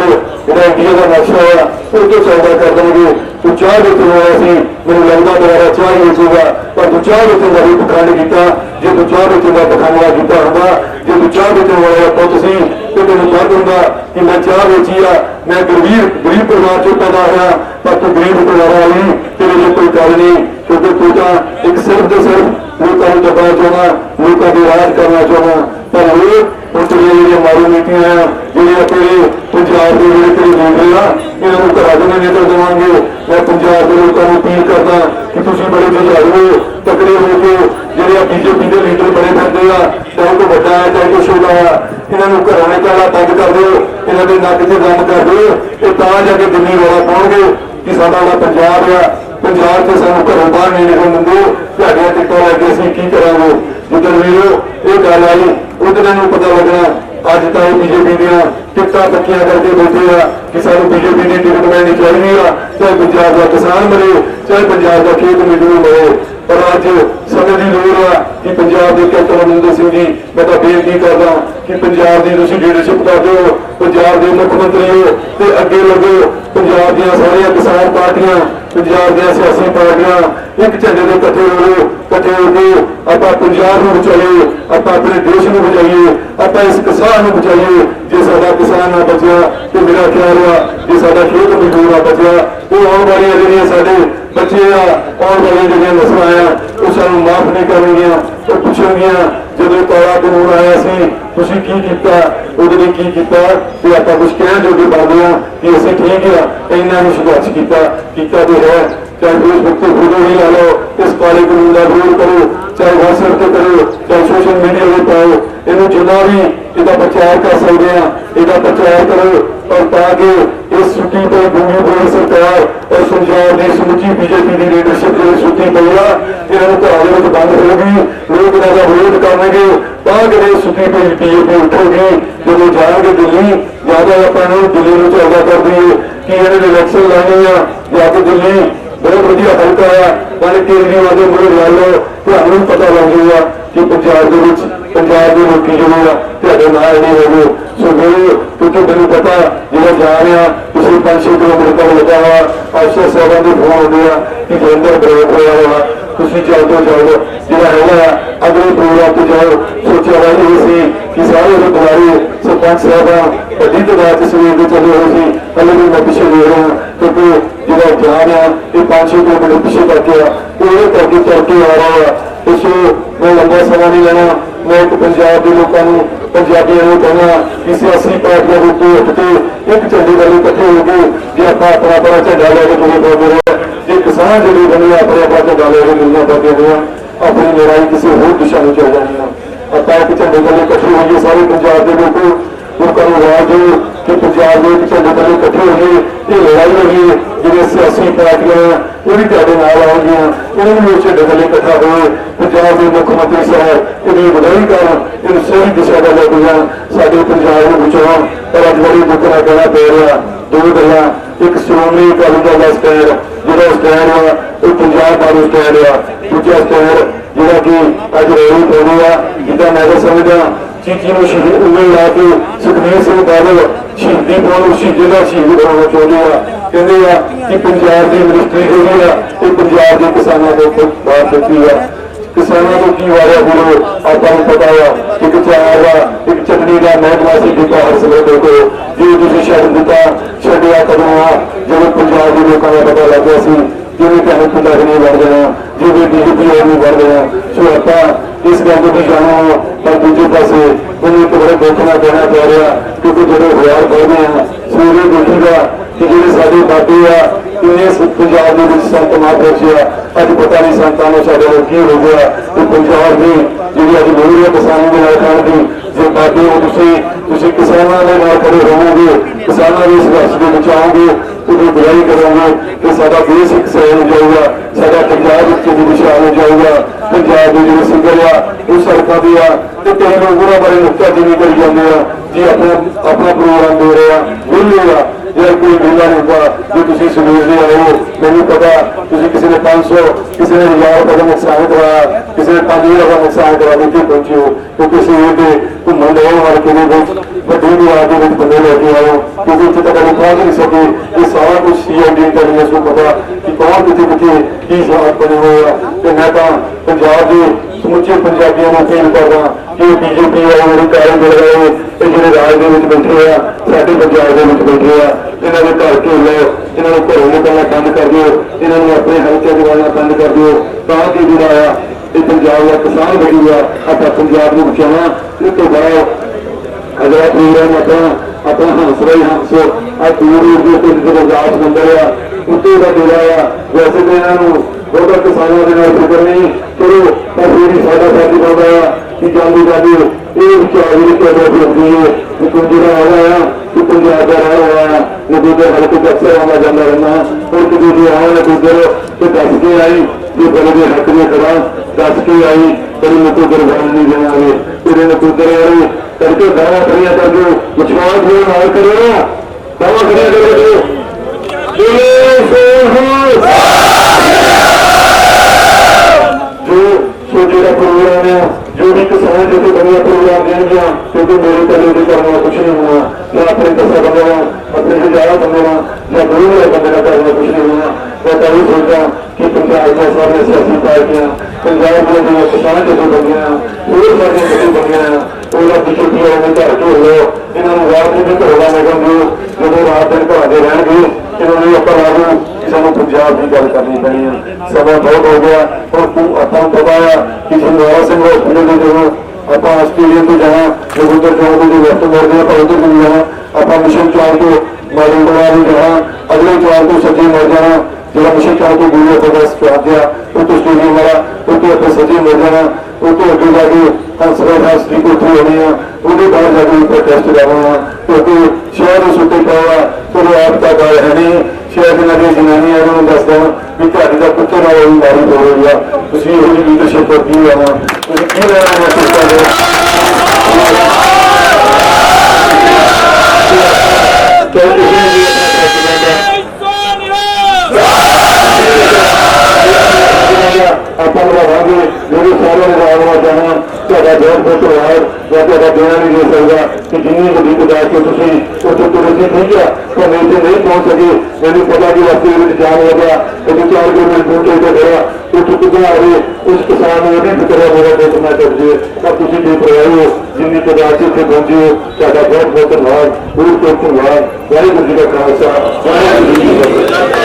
जो इंडिया का नक्शा है वो तो चौदा कर देंगे। तू चाह बेचने वाला सी मैंने लगता दोबारा चाह ही बेचूगा पर तू चाह बेचने का भी पखंड किया जो तू चाह बेचने का पखंड किया होगा जो तू चाह बेचने वाला पुत सी तो तेन पता होंगे कि मैं चाह बेची आ मैं गरीब परिवार चो पैदा होया पर तू गरीब परिवार वाली तेरे लिए कोई गल नहीं क्योंकि तू तो एक सिर्फ तो सिर्फ लोगों को दबाना चाहना लोगों की राज करना चाहना। पर लोग तेरिया मारू नीतियां हैं जो तेरे पंजाब के जो तेरे लीडर आ इन्होंने घरों में नेता देवांगे। मैं पंजाब के लोगों को अपील करता कि तुम बड़े जुझारू तकड़े होकर जो बीजेपी के लीडर बने फिरते हैं चाहे कोई बड़ा है चाहे कोई छोटा है इन्होंने घरों में कहना बंद कर दो, इन्होंने नक से बंद कर दो ये जाके दिल्ली वाला पाओगे कि साडा पंजाब आ पंजाब से सानू घरों बाहर नहीं निकलण दिंदे तुहाडियां टिकटां लैके असीं की करांगे। जिद्दन वीरो ये गल आई उधर इन्होंने पता लगना अज तो बीजेपी दियां टिकटां पक्कियां करके बैठे आ कि सानू बीजेपी की टिकट मिलनी चाहिए आ चाहे पंजाब का किसान मरे चाहे पंजाब का खेत मजदूर मरे। पर अज समय की लोड़ आ कि पंजाब के कैप्टन अमरिंदर सिंह जी मैं तो बेनती करदा कि पंजाब की तुसीं लीडरशिप कर दो, पंजाब के मुख्यमंत्री हो तो अगे लगो। पंजाब दी सारियां किसान पार्टियां, पंजाब दी सियासी पार्टियां एक झंडे के कट्ठे हो के आपां पंजाब नूं बचाइए, आपां अपने देश नूं बचाइए, आपां इस किसान नूं बचाइए। जे साडा किसान ना बचिया तो मेरा ख्याल है जे साडा खेत मजदूर ना बचिया वो आने वाली जिहड़ियां साडे बच्चे आ आने वाली जिहड़ियां नस्लां आ वो सानूं माफ नहीं करनगियां, वो पुछणगियां जदों काला कानून आया सी तुसीं की कीता, उहदे लई की कीता, ते आपां कुछ कहण जोगे बनदे आ कि असीं ठीक आ इन्हां नूं संघर्ष कीता तो है। चाहे फेसबुक से फोटो ही ला लो, इस काले कानून का विरोध करो, चाहे व्हाट्सएप से करो, चाहे सोशल मीडिया में पाओ, इन्हों जितना भी इसका प्रचार कर सकते हैं इसका प्रचार करो। और ताकि इस सुखी पर भूमि पर सरकार और पंजाब की समुची बीजेपी की लीडरशिप जो सुखी पई आ इन्होंने घरों में बंद होगी, लोग इनका विरोध करेंगे ताकि सुखी पर बीजेपी उठेगी। जो जाएंगे दिल्ली ज्यादा अपना दिल्ली में चौदा कर दी कि इन्होंने इलेक्शन लानी आ जाके दिल्ली बहुत वधिया हल्का है मैंने केजरीवाल के मुझे ला लो तो पता लग जाएगा कि पंजाब के लोग जो नाल नहीं होंगे। सो मेरे क्योंकि मैंने पता जो जा रहा पिछले 5-6 किलोमीटर तक लगा हुआ अफसर साहब के फोन होते हैं कि जलंधर ब्रेक होया हुआ तुम चलते जाओ जो है अगले प्रोग्राम पर जाओ। सोचा हुआ ये कि सारे बुलारे सरपंच साहब बड़ी तादाद सवेर के चले हुए थे हले भी मैं पिछले दे रहा क्योंकि जो जा रहा ये 5-6 किलोमीटर पिछले करके वो करके चल के आ रहा है। उस मैं लंबा समय नहीं लेना, मैं एक पंजाब के लोगों पंजाबियों को कहना कि सियासी पार्टियों के उत्ते उठ के एक झंडे वाले इकट्ठे होकर जो आप अपना अपना झंडा लैके तुले पाते हैं, जो किसान जो बने अपने अपना झंडा लैके मिलना पाते हैं, अपनी लड़ाई किसी होर दिशा में चल जानी है। आप एक झंडे वाले इकट्ठे होइए सारे पंजाब के लोगों आवाज दो कि पंजाब के एक झंडे वाले इकट्ठे होइए, ये लड़ाई होगी जो सियासी पार्टियां वो भी तेरे नाल आउणगियां, इन्होंने उस झंडे वाले इकट्ठा होए पंजाब के मुख्यमंत्री साहब इन्हें बधाई कर इन सही दिशा का लेके साडे पंजाब को बचाउण। पर अज बड़ी दुख नाल कहना पै रहा दो गल्लां, एक श्रोमणी अकाली दल का स्टैंड जो स्टैंड आ वो पंजाब बारे स्टैंड आ, दूजा स्टैंड जोड़ा कि अज रैली होनी आ जिदा मैं समझदा चीची में शहीद उंगल ला के सुखबीर सिंह बादल शहीदी पाउण शहीदी का शहीद बनाना चाहते हैं। कहते कि पंजाब की मिनिस्ट्री जो है ये पंजाब के किसानों को बात देती है। किसानों को की वारा बोलो आपको पता है एक चार का एक चटनी का महकमा से दिता हर समय को जो तुम छड़ दिता छड़िया कदों आ जो पंजाब के लोगों का पता लग गया जिन्हें कहने पंजाब नहीं बढ़ गया जो भी बीजेपी और नहीं बढ़ गया। सो आप इस गल को भी जाना पर दूजे पास उन्हें एक बड़े दुख ना कहना पै रहा क्योंकि जो हथियार बढ़ते हैं सवेरे देखेगा कि जो साढ़े बाबे आ इन्हें पंजाब के संत महापुरुष आ अज पता नहीं संतान साढ़े की हो गया तो पंजाब की जी अज लोड़ है किसानों के नाल खाण की जो बाबे हो तुसीं किसानों के नाल खड़े होवोगे किसानों के संघर्ष को बचाओगे उन्हें बुराई करोगे तो साडा देश एक सही हो जाएगा, साडा पंजाब एक चंगी दिशा हो जाएगा। पंजाब के जो सिंगर आ वो सड़कों भी आ तो कई लोग उन्होंने बारे नुक्ताचीनी करी जाते हैं जी अपना प्रोग्राम दे रहे हैं विले आ जो कोई मेला नहीं होता जो तुम सवेर से आओ मैंने पता तुम किसी ने 500 किसी ने 1000 रुपये का नुकसान कराया किसी ने 5000 का नुकसान करा के पहुंचे हो क्योंकि सवेर के घूमन लए वाले के बड़ी दुआर के बंदे लेके आओ क्योंकि इतने तक अभी पहुंच नहीं सके। ये सारा कुछ CID इंटेलिजेंस को पता कि कौन कितने की हालात बने हुए हैं। तो मैं तो पंजाब के समुचे पंजाबियों को अपील करदा कि बीजेपी वाले मेरे कारण मिल रहे जो राज के बैठे आ साडे पंजाब के बैठे आ इन्होंने घर घेर लो, इन्होंने घरों निकलना बंद कर दो, इन्होंने अपने हल्के दिवाना बंद कर दो ताकि जो ये पंजाब का किसान बची हुआ आप पंजाब को बचाना। इस तो बड़ा अगला प्रोग्राम अपना हंसरा ही हंस आ दूर दूर के गुरदास मंदिर आ उत्ते का डेरा आ। वैसे तो इन्हों बहुत किसानों के नाल फिक्र नहीं चलो पर फिर भी साडा फर्ज बनता है कि जाते जाते ये विचार होती है जो आया कि पंजाब का रहा हुआ है नकूदर हल्के अक्सर आना जाना रहना और कभी जो आया नकूदर तो दस के आई जो बड़े के हक में खड़ा दस के आई कभी नकूदर बन नहीं देंगे फिर नकूदर आई करके दावा खड़िया कर दो विश्वास जो नाल करो ना दावा खड़िया कर दो तो जो प्रोग्राम है जो भी किसान जो बढ़िया प्रोग्राम देंगे क्योंकि मेरे पहले भी करना कुछ नहीं हुआ मैं अपने 10 बंदे का अपने से ज्यादा बंदे का मैं 2 बंदे का करना कुछ नहीं हुआ मैं तभी सोचा कि पंजाब में सारे सियासी पार्टियां पंजाब में जो किसान जो बन गए वो सारे जो बन गए ਉਹਨਾਂ ਦੀ ਛੁੱਟੀਆਂ ਨੂੰ ਘਰ ਤੋਂ ਲੋ ਇਹਨਾਂ ਨੂੰ ਰਾਤ ਨੂੰ ਘਰੋਂ ਨਿਕਲ ਦਿਓ ਜਦੋਂ ਰਾਤ ਦਿਨ ਘਰਾਂ ਦੇ ਰਹਿਣਗੇ ਇਹਨਾਂ ਨੂੰ ਆਪਾਂ ਲਾਗੂ ਸਾਨੂੰ ਪੰਜਾਬ ਦੀ ਗੱਲ ਕਰਨੀ ਪੈਣੀ ਹੈ ਸਮਾਂ ਬਹੁਤ ਹੋ ਗਿਆ ਔਰ ਆਪਾਂ ਨੂੰ ਪਤਾ ਆ ਕਿ ਸਿੰਗਾਰਾ ਸਿੰਘ ਹਸਪੀਟਲ ਦੇ ਜਦੋਂ ਆਪਾਂ ਆਸਟ੍ਰੇਲੀਆ ਤੋਂ ਜਾਣਾ ਜਗੁੰਦਰ ਚੌਂਕ ਤੋਂ ਵੈਸਟ ਮੋੜਦੇ ਆਪਾਂ ਉੱਧਰ ਨੂੰ ਜਾਣਾ ਆਪਾਂ ਮਿਸ਼ਨ ਚੌਂਕ ਤੋਂ ਮਾਡਲ ਬਣਾ ਨੂੰ ਜਾਣਾ ਅਗਲੇ ਚੌਂਕ ਤੋਂ ਸੱਜੇ ਮੁੜ ਜਾਣਾ ਜਿਹੜਾ ਮਿਸ਼ਨ ਚੌਂਕ ਤੋਂ ਗੁਰੂ ਆਪਾਂ ਦਾ ਸਪਾਟ ਗਿਆ ਉਹ ਤੋਂ ਸਟੇਡੀਅਮ ਵਾਲਾ ਉੱਥੇ ਆਪਾਂ ਸੱਜੇ ਮੁੜ ਜਾਣਾ ਉੱਥੇ ਅੱਗੇ ਜਾ ਕੇ ਹਸਪਤਾਲ ਦੀ ਕੋਠੀ ਹੋਣੀ ਆ ਉਹਦੇ ਬਾਅਦ ਜਾ ਕੇ ਪ੍ਰੋਟੈਸਟ ਕਰਨਾ ਕਿਉਂਕਿ ਸ਼ਹਿਰ ਦੇ ਸੁੱਤੇ ਪਿਆ ਚਲੋ ਆਪ ਦਾ ਗੱਲ ਹੈ ਨਹੀਂ ਸ਼ਹਿਰ ਦੇ ਨਾਲ ਜਨਾਨੀਆਂ ਨੂੰ ਦੱਸਦਾ ਵੀ ਤੁਹਾਡੀ ਦਾ ਪੁੱਤਰ ਨਾਲ ਉਹ ਮਾਰੀ ਹੋ ਰਹੀ ਆ ਤੁਸੀਂ ਇਹੋ ਜਿਹੀ ਲੀਡਰਸ਼ਿਪ ਕਰਦੀ ਆ ਤੁਸੀਂ ਕੀ ਲੈਣਾ ਮਹਿਸੂਸ ਕਰਦੇ ਆਪਾਂ ਲਵਾਂਗੇ ਜਿਹੜੇ ਸਾਰਿਆਂ ਨੇ ਰਾਜਵਾ ਜਾਣਾ ਤੁਹਾਡਾ ਬਹੁਤ ਬਹੁਤ ਧੰਨਵਾਦ ਮੈਂ ਤੁਹਾਡਾ ਦੇਣਾ ਨਹੀਂ ਦੇ ਸਕਦਾ ਕਿ ਜਿੰਨੀ ਵੱਡੀ ਪਹੁੰਚਾ ਕੇ ਤੁਸੀਂ ਉੱਥੇ ਤੁਰੇ ਸੀ ਠੀਕ ਆ ਪਰ ਮੇਰੇ ਤੇ ਨਹੀਂ ਪਹੁੰਚ ਸਕੇ ਮੈਨੂੰ ਪਤਾ ਕਿ ਰਸਤੇ ਵਿੱਚ ਜਾਮ ਹੋ ਗਿਆ ਕਦੇ 4 ਕਿਲੋਮੀਟਰ ਦੂਰ ਤੇ ਖੜਾ ਉੱਥੇ ਕਿੱਦਾਂ ਆਵੇ ਉਸ ਕਿਸਾਨ ਨੂੰ ਨਹੀਂ ਫਿਕਰ ਮੇਰਾ ਬਹੁਤ ਮੈਂ ਕਰ ਜੇ ਪਰ ਤੁਸੀਂ ਬੇਪਰਵਾਹ ਹੋ ਜਿੰਨੀ ਪਹੁੰਚਾ ਕੇ ਉੱਥੇ ਪਹੁੰਚੇ ਹੋ ਤੁਹਾਡਾ ਬਹੁਤ ਬਹੁਤ ਧੰਨਵਾਦ ਬਹੁਤ ਬਹੁਤ ਧੰਨਵਾਦ ਵਾਹਿਗੁਰੂ ਜੀ ਦਾ ਖਾਲਸਾ ਵਾਹਿਗੁਰੂ ਜੀ ਕੀ ਫਤਿਹ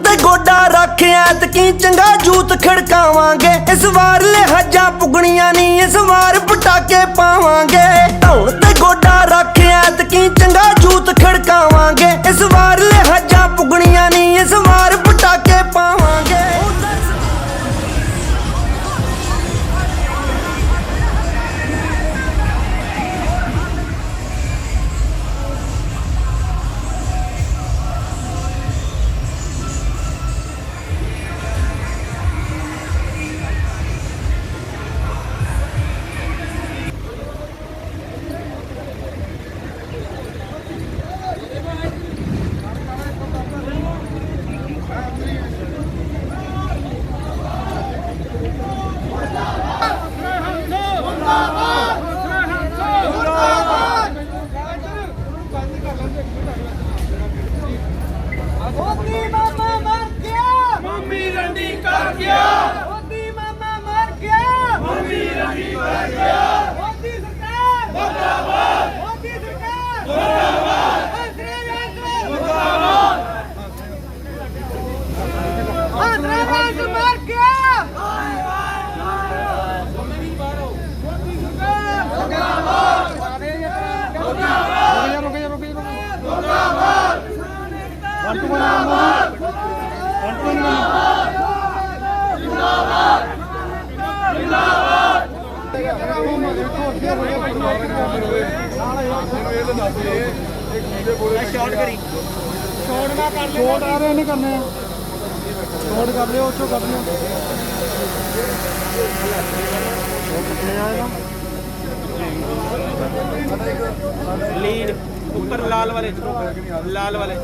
ਤੇ ਗੋਡਾ ਰੱਖ ਐਤਕੀ ਚੰਗਾ ਜੂਤ ਖੜਕਾਵਾਂਗੇ ਇਸ ਵਾਰ ਲਿਹਾਜ਼ਾਂ ਪੁਗਣੀਆਂ ਨਹੀਂ ਇਸ ਵਾਰ ਪਟਾਕੇ ਪਾਵਾਂਗੇ ਧੌਣ ਤੇ ਗੋਡਾ ਰੱਖ ਐਤਕੀ ਚੰਗਾ ਜੂਤ ਖੜਕਾਵਾਂਗੇ ਇਸ ਵਾਰ ਲਿਹਾਜ਼ਾਂ ਪੁਗਣੀਆਂ ਨਹੀਂ ਇਸ ਵਾਰ ਪਟਾਕੇ ਪਾਵਾਂਗੇ लीड ऊपर लाल वाले लाल वाले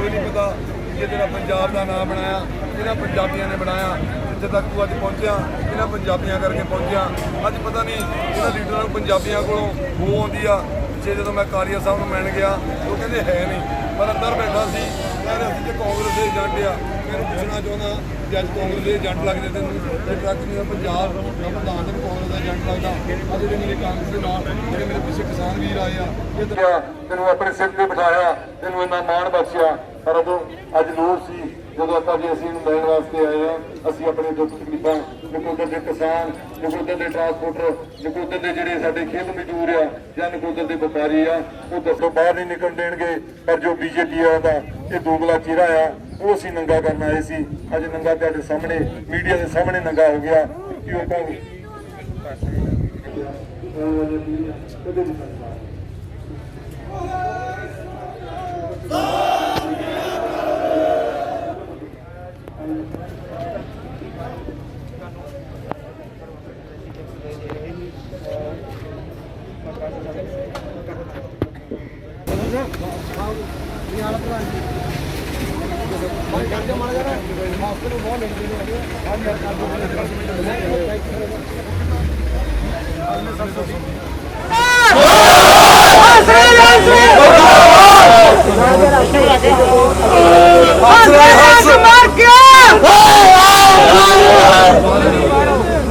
नहीं पता ये तेरा पंजाब का नाम बनाया इन्होंने पंजाबियों ने बनाया जिथे तक तू अज पहुंचा इन्होंने पंजाबियों करके पहुंचा अज पता नहीं इन्होंने लीडर को पंजाबियों को बो आती आ पिछे जो मैं कालिया साहब मिल गया वो कहते है नहीं पर अंदर बैठा सी कहते असं जो कांग्रेस के एजेंट आ मैं पूछना चाहता कि अज कांग्रेस के एजेंट लगते तेन ट्रक नहीं पंजाब का प्रधान तेन कांग्रेस का एजेंट लगता अज जो मेरे कांग्रेस के नाल जो मेरे पिछले किसान वीर आए ये तेन अपने सिर पर बिठाया तेन इन्ना मान बख्शिया पर उदों अज लोड़ सी जो आता जी असीं मिलने वास्ते आए हैं असीं अपने दुख तकलीफां नकोदर के किसान नकोदर के ट्रांसपोर्टर नकोदर के जिहड़े साडे खेत मजदूर आ जां नकोदर के व्यापारी आ वो दसों बाहर नहीं निकल देणगे पर जो बीजेपी दा ये दोगला चेहरा आ वो असीं नंगा करन आए सी अज नंगा तुहाडे सामने मीडिया के सामने नंगा हो गया कि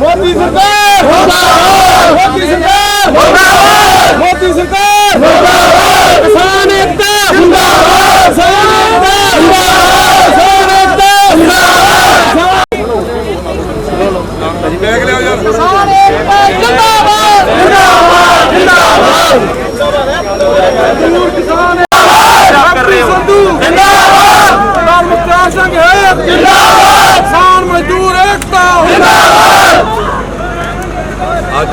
मोदी सरकार मोदी सरकार मोदी सरकार किसान एकता जिंदाबाद किसान एकता बैग ले यार किसान एकता जिंदाबाद जिंदाबाद जिंदाबाद किसान कर रहे हो जिंदाबाद सरदार मुख्तार सिंह है जिंदाबाद किसान मजदूर एकता जिंदाबाद ਅੱਜ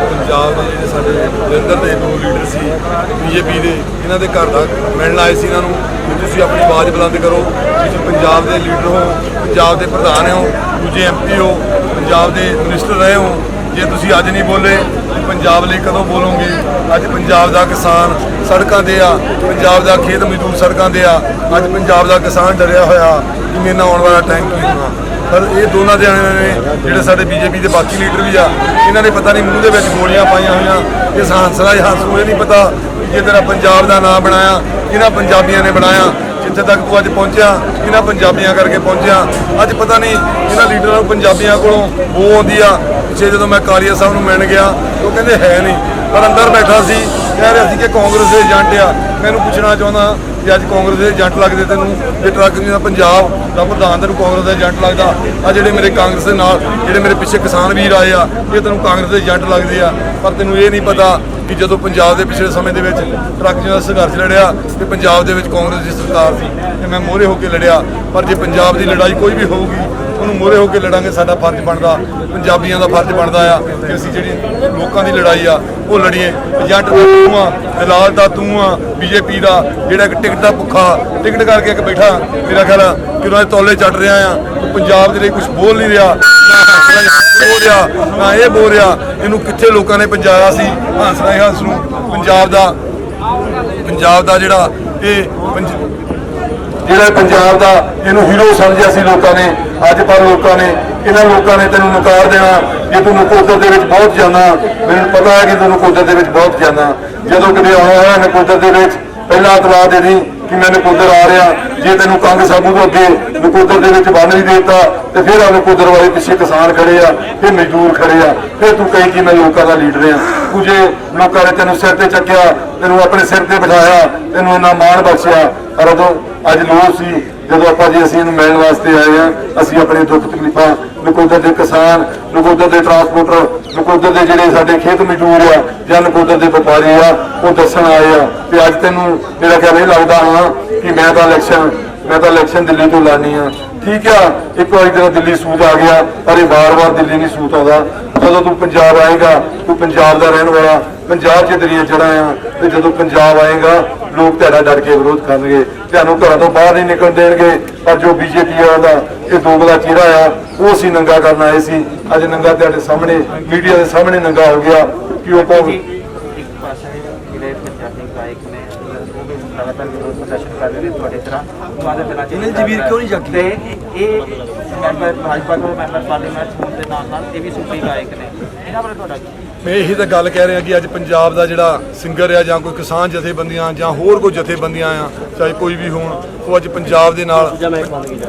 ਪੰਜਾਬ ਦੇ ਜਿਹੜੇ ਸਾਡੇ ਜਲੰਧਰ ਦੇ ਦੋ ਲੀਡਰ ਸੀ ਬੀਜੇਪੀ ਦੇ ਇਹਨਾਂ ਦੇ ਘਰ ਦਾ ਮਿਲਣ ਆਏ ਸੀ ਇਹਨਾਂ ਨੂੰ ਕਿ ਤੁਸੀਂ ਆਪਣੀ ਆਵਾਜ਼ ਬੁਲੰਦ ਕਰੋ ਤੁਸੀਂ ਪੰਜਾਬ ਦੇ ਲੀਡਰ ਹੋ ਪੰਜਾਬ ਦੇ ਪ੍ਰਧਾਨ ਹੋ ਦੂਜੇ ਐਮਪੀ ਹੋ ਪੰਜਾਬ ਦੇ ਮਿਨਿਸਟਰ ਰਹੇ ਹੋ ਜੇ ਤੁਸੀਂ ਅੱਜ ਨਹੀਂ ਬੋਲੇ ਪੰਜਾਬ ਲਈ ਕਦੋਂ ਬੋਲੋਗੇ ਅੱਜ ਪੰਜਾਬ ਦਾ ਕਿਸਾਨ ਸੜਕਾਂ ਤੇ ਆ ਪੰਜਾਬ ਦਾ ਖੇਤ ਮਜ਼ਦੂਰ ਸੜਕਾਂ ਤੇ ਆ ਅੱਜ ਪੰਜਾਬ ਦਾ ਕਿਸਾਨ ਡਰਿਆ ਹੋਇਆ ਕਿ ਮੇਰੇ ਨਾਲ ਆਉਣ ਵਾਲਾ ਟਾਈਮ ਕੀ ਹੋਣਾ पर ये दोनों जने ने जिहड़े साडे बीजेपी के बाकी लीडर भी आ इन्होंने पता नहीं मूँह के गोलियां पाइया हुई इस हांसला हांसू ये नहीं पता कि तेरा पंजाब का नाम बनाया इन्होंने पंजाबियों ने बनाया ਜਿੱਥੇ ਤੱਕ ਤੂੰ ਅੱਜ ਪਹੁੰਚਿਆ ਇਹਨਾਂ ਪੰਜਾਬੀਆਂ ਕਰਕੇ ਪਹੁੰਚਿਆ। ਅੱਜ ਪਤਾ ਨਹੀਂ ਇਹਨਾਂ ਲੀਡਰਾਂ ਨੂੰ ਪੰਜਾਬੀਆਂ ਕੋਲੋਂ ਉਹ ਆਉਂਦੀ ਆ। ਪਿੱਛੇ ਜਦੋਂ ਮੈਂ ਕਾਲੀਆ ਸਾਹਿਬ ਨੂੰ ਮਿਲਣ ਗਿਆ ਉਹ ਕਹਿੰਦੇ ਹੈ ਨਹੀਂ, ਪਰ ਅੰਦਰ ਬੈਠਾ ਸੀ ਕਹਿ ਰਿਹਾ ਸੀ ਕਿ ਕਾਂਗਰਸ ਦੇ ਏਜੰਟ ਆ। ਮੈਨੂੰ ਪੁੱਛਣਾ ਚਾਹੁੰਦਾ ਕਿ ਅੱਜ ਕਾਂਗਰਸ ਦੇ ਏਜੰਟ ਲੱਗਦੇ ਤੈਨੂੰ? ਇਹ ਟਰੱਕ ਦਾ ਪੰਜਾਬ ਦਾ ਪ੍ਰਧਾਨ ਤੈਨੂੰ ਕਾਂਗਰਸ ਦਾ ਏਜੰਟ ਲੱਗਦਾ? ਆ ਜਿਹੜੇ ਮੇਰੇ ਕਾਂਗਰਸ ਦੇ ਨਾਲ ਜਿਹੜੇ ਮੇਰੇ ਪਿੱਛੇ ਕਿਸਾਨ ਵੀਰ ਆਏ ਆ ਇਹ ਤੈਨੂੰ ਕਾਂਗਰਸ ਦੇ ਏਜੰਟ ਲੱਗਦੇ ਆ। ਪਰ ਤੈਨੂੰ ਇਹ ਨਹੀਂ ਪਤਾ ਕਿ ਜਦੋਂ ਪੰਜਾਬ ਦੇ ਪਿਛਲੇ ਸਮੇਂ ਦੇ ਵਿੱਚ ਟਰੱਕ ਦਾ ਸੰਘਰਸ਼ ਲੜਿਆ ਤੇ ਪੰਜਾਬ ਦੇ ਵਿੱਚ ਕਾਂਗਰਸ ਦੀ ਸਰਕਾਰ ਸੀ ਤੇ ਮੈਂ ਮੋਹਰੇ ਹੋ ਕੇ ਲੜਿਆ। ਪਰ ਜੇ ਪੰਜਾਬ ਦੀ ਲੜਾਈ ਕੋਈ ਵੀ ਹੋਊਗੀ ਉਹਨੂੰ ਮੋਹਰੇ ਹੋ ਕੇ ਲੜਾਂਗੇ। ਸਾਡਾ ਫਰਜ਼ ਬਣਦਾ, ਪੰਜਾਬੀਆਂ ਦਾ ਫਰਜ਼ ਬਣਦਾ ਆ ਕਿ ਅਸੀਂ ਜਿਹੜੀ ਲੋਕਾਂ ਦੀ ਲੜਾਈ ਆ ਉਹ ਲੜੀਏ। ਏਜੰਟ ਦਾ ਤੂੰ ਆ, ਦਲਾਲ ਦਾ ਤੂੰ ਆ, ਬੀਜੇਪੀ ਦਾ ਜਿਹੜਾ ਇੱਕ ਟਿਕਟ ਦਾ ਭੁੱਖਾ ਟਿਕਟ ਕਰਕੇ ਇੱਕ ਬੈਠਾ ਮੇਰਾ ਖਿਆਲ ਆ ਕਿ ਉਹਨਾਂ ਦੇ ਤੌਲੇ ਚੱਟ ਰਿਹਾ ਆ। ਪੰਜਾਬ ਦੇ ਲਈ ਕੁਝ ਬੋਲ ਨਹੀਂ ਰਿਹਾ, ਨਾ ਬੋਲ ਰਿਹਾ ਨਾ ਇਹ ਬੋਲ ਰਿਹਾ। ਇਹਨੂੰ ਕਿੱਥੇ ਲੋਕਾਂ ਨੇ ਪਹੁੰਚਾਇਆ ਸੀ ਹੰਸ ਰਾਏ ਹੰਸ ਨੂੰ? ਪੰਜਾਬ ਦਾ ਜਿਹੜਾ ਪੰਜਾਬ ਦਾ ਇਹਨੂੰ ਹੀਰੋ ਸਮਝਿਆ ਸੀ ਲੋਕਾਂ ਨੇ। ਅੱਜ ਪਰ ਲੋਕਾਂ ਨੇ ਤੈਨੂੰ ਨਕਾਰ ਦੇਣਾ। ਜੇ ਤੂੰ ਨਕੋਦਰ ਦੇ ਵਿੱਚ ਬਹੁਤ ਜਾਂਦਾ, ਮੈਨੂੰ ਪਤਾ ਹੈ ਕਿ ਤੂੰ ਨਕੋਦਰ ਦੇ ਵਿੱਚ ਬਹੁਤ ਜਾਂਦਾ। ਜਦੋਂ ਕਿਤੇ ਆਉਣਾ ਹੋਇਆ ਨਕੋਦਰ ਦੇ ਵਿੱਚ ਪਹਿਲਾਂ ਇਤਲਾਹ ਦੇ ਦੀ ਕਿ ਮੈਂ ਨਕੋਦਰ ਆ ਰਿਹਾ। ਜੇ ਤੈਨੂੰ ਕੰਗ ਸਾਬੂ ਤੋਂ ਅੱਗੇ ਨਕੋਦਰ ਦੇ ਵਿੱਚ ਬੰਨ ਨਹੀਂ ਦੇਤਾ ਤੇ ਫਿਰ ਆ ਨਕੋਦਰ ਵਾਲੇ ਪਿੱਛੇ ਕਿਸਾਨ ਖੜੇ ਆ, ਫਿਰ ਮਜ਼ਦੂਰ ਖੜੇ ਆ, ਫਿਰ ਤੂੰ ਕਹੀ ਕਿ ਮੈਂ ਲੋਕਾਂ ਦਾ ਲੀਡਰ ਆ। ਤੂੰ ਜੇ ਲੋਕਾਂ ਨੇ ਤੈਨੂੰ ਸਿਰ ਤੇ ਚੱਕਿਆ, ਤੈਨੂੰ ਆਪਣੇ ਸਿਰ ਤੇ ਬਿਠਾਇਆ, ਤੈਨੂੰ ਇੰਨਾ ਮਾਣ ਬਖਸ਼ਿਆ। ਪਰ ਉਦੋਂ ਅੱਜ ਲੋਕ ਸੀ ਜਦੋਂ ਆਪਾਂ ਜੀ ਅਸੀਂ ਇਹਨੂੰ ਮਿਲਣ ਵਾਸਤੇ ਆਏ ਆ। ਅਸੀਂ ਆਪਣੇ ਦੁੱਖ ਤਕਲੀਫਾਂ ਨਕੋਦਰ ਦੇ ਕਿਸਾਨ, ਨਕੋਦਰ ਦੇ ਟਰਾਂਸਪੋਰਟਰ, ਨਕੋਦਰ ਦੇ ਜਿਹੜੇ ਸਾਡੇ ਖੇਤ ਮਜ਼ਦੂਰ ਆ ਜਾਂ ਨਕੋਦਰ ਦੇ ਵਪਾਰੀ ਆ ਉਹ ਦੱਸਣ ਆਏ ਆ। ਤੇ ਅੱਜ ਤੈਨੂੰ ਮੇਰਾ ਖਿਆਲ ਇਹ ਲੱਗਦਾ ਹਾਂ ਕਿ ਮੈਂ ਤਾਂ ਇਲੈਕਸ਼ਨ ਦਿੱਲੀ ਤੋਂ ਲਾਣੀ ਆ। ਠੀਕ ਆ, ਇੱਕ ਵਾਰੀ ਤੇਰਾ ਦਿੱਲੀ ਸੂਤ ਆ ਗਿਆ ਪਰ ਇਹ ਵਾਰ-ਵਾਰ ਦਿੱਲੀ ਨਹੀਂ ਸੂਤ ਆਉਂਦਾ। ਜਦੋਂ ਤੂੰ ਪੰਜਾਬ ਆਏਗਾ, ਤੂੰ ਪੰਜਾਬ ਦਾ ਰਹਿਣ ਵਾਲਾ, ਪੰਜਾਬ 'ਚ ਤੇਰੀਆਂ ਜੜ੍ਹਾਂ ਆ ਤੇ ਜਦੋਂ ਪੰਜਾਬ ਆਏਗਾ ਲੋਕ ਤੁਹਾਡਾ ਡਰ ਕੇ ਵਿਰੋਧ ਕਰਨਗੇ, ਤੁਹਾਨੂੰ ਘਰਾਂ ਤੋਂ ਬਾਹਰ ਨਹੀਂ ਨਿਕਲਣ ਦੇਣਗੇ। ਪਰ ਜੋ ਬੀਜੇਪੀ ਵਾਲਾ ਦਾ ਇਹ ਦੋਗਲਾ ਚਿਹਰਾ ਆ ਉਹ ਅਸੀਂ ਨੰਗਾ ਕਰਨ ਆਏ ਸੀ। ਅੱਜ ਨੰਗਾ ਤੁਹਾਡੇ ਸਾਹਮਣੇ ਮੀਡੀਆ ਦੇ ਸਾਹਮਣੇ ਨੰਗਾ ਹੋ ਗਿਆ ਕਿ ਉਹ ਕੌਣ ਲਗਾਤਾਰ ਵਿਰੋਧ ਪ੍ਰਦਰਸ਼ਨ ਕਰ ਰਹੇ ਨੇ ਤੁਹਾਡੇ ਤਰ੍ਹਾਂ ਤੁਹਾਡੇ ਦੇਣਾ ਚਾਹੀਦਾ ਜਮੀਰ ਕਿਉਂ ਨਹੀਂ ਜਾਗੀ ਤੇ ਇਹ ਮੈਂਬਰ ਭਾਜਪਾ ਤੋਂ ਮੈਂਬਰ ਪਾਰਲੀਮੈਂਟ ਹੋਣ ਦੇ ਨਾਲ ਇਹ ਵੀ ਸੂਫੀ ਗਾਇਕ ਨੇ, ਇਹਨਾਂ ਬਾਰੇ ਤੁਹਾਡਾ ਮੈਂ ਇਹੀ ਤਾਂ ਗੱਲ ਕਹਿ ਰਿਹਾ ਕਿ ਅੱਜ ਪੰਜਾਬ ਦਾ ਜਿਹੜਾ ਸਿੰਗਰ ਆ ਜਾਂ ਕੋਈ ਕਿਸਾਨ ਜਥੇਬੰਦੀਆਂ ਜਾਂ ਹੋਰ ਕੋਈ ਜਥੇਬੰਦੀਆਂ ਆ ਚਾਹੇ ਕੋਈ ਵੀ ਹੋਣ ਉਹ ਅੱਜ ਪੰਜਾਬ ਦੇ ਨਾਲ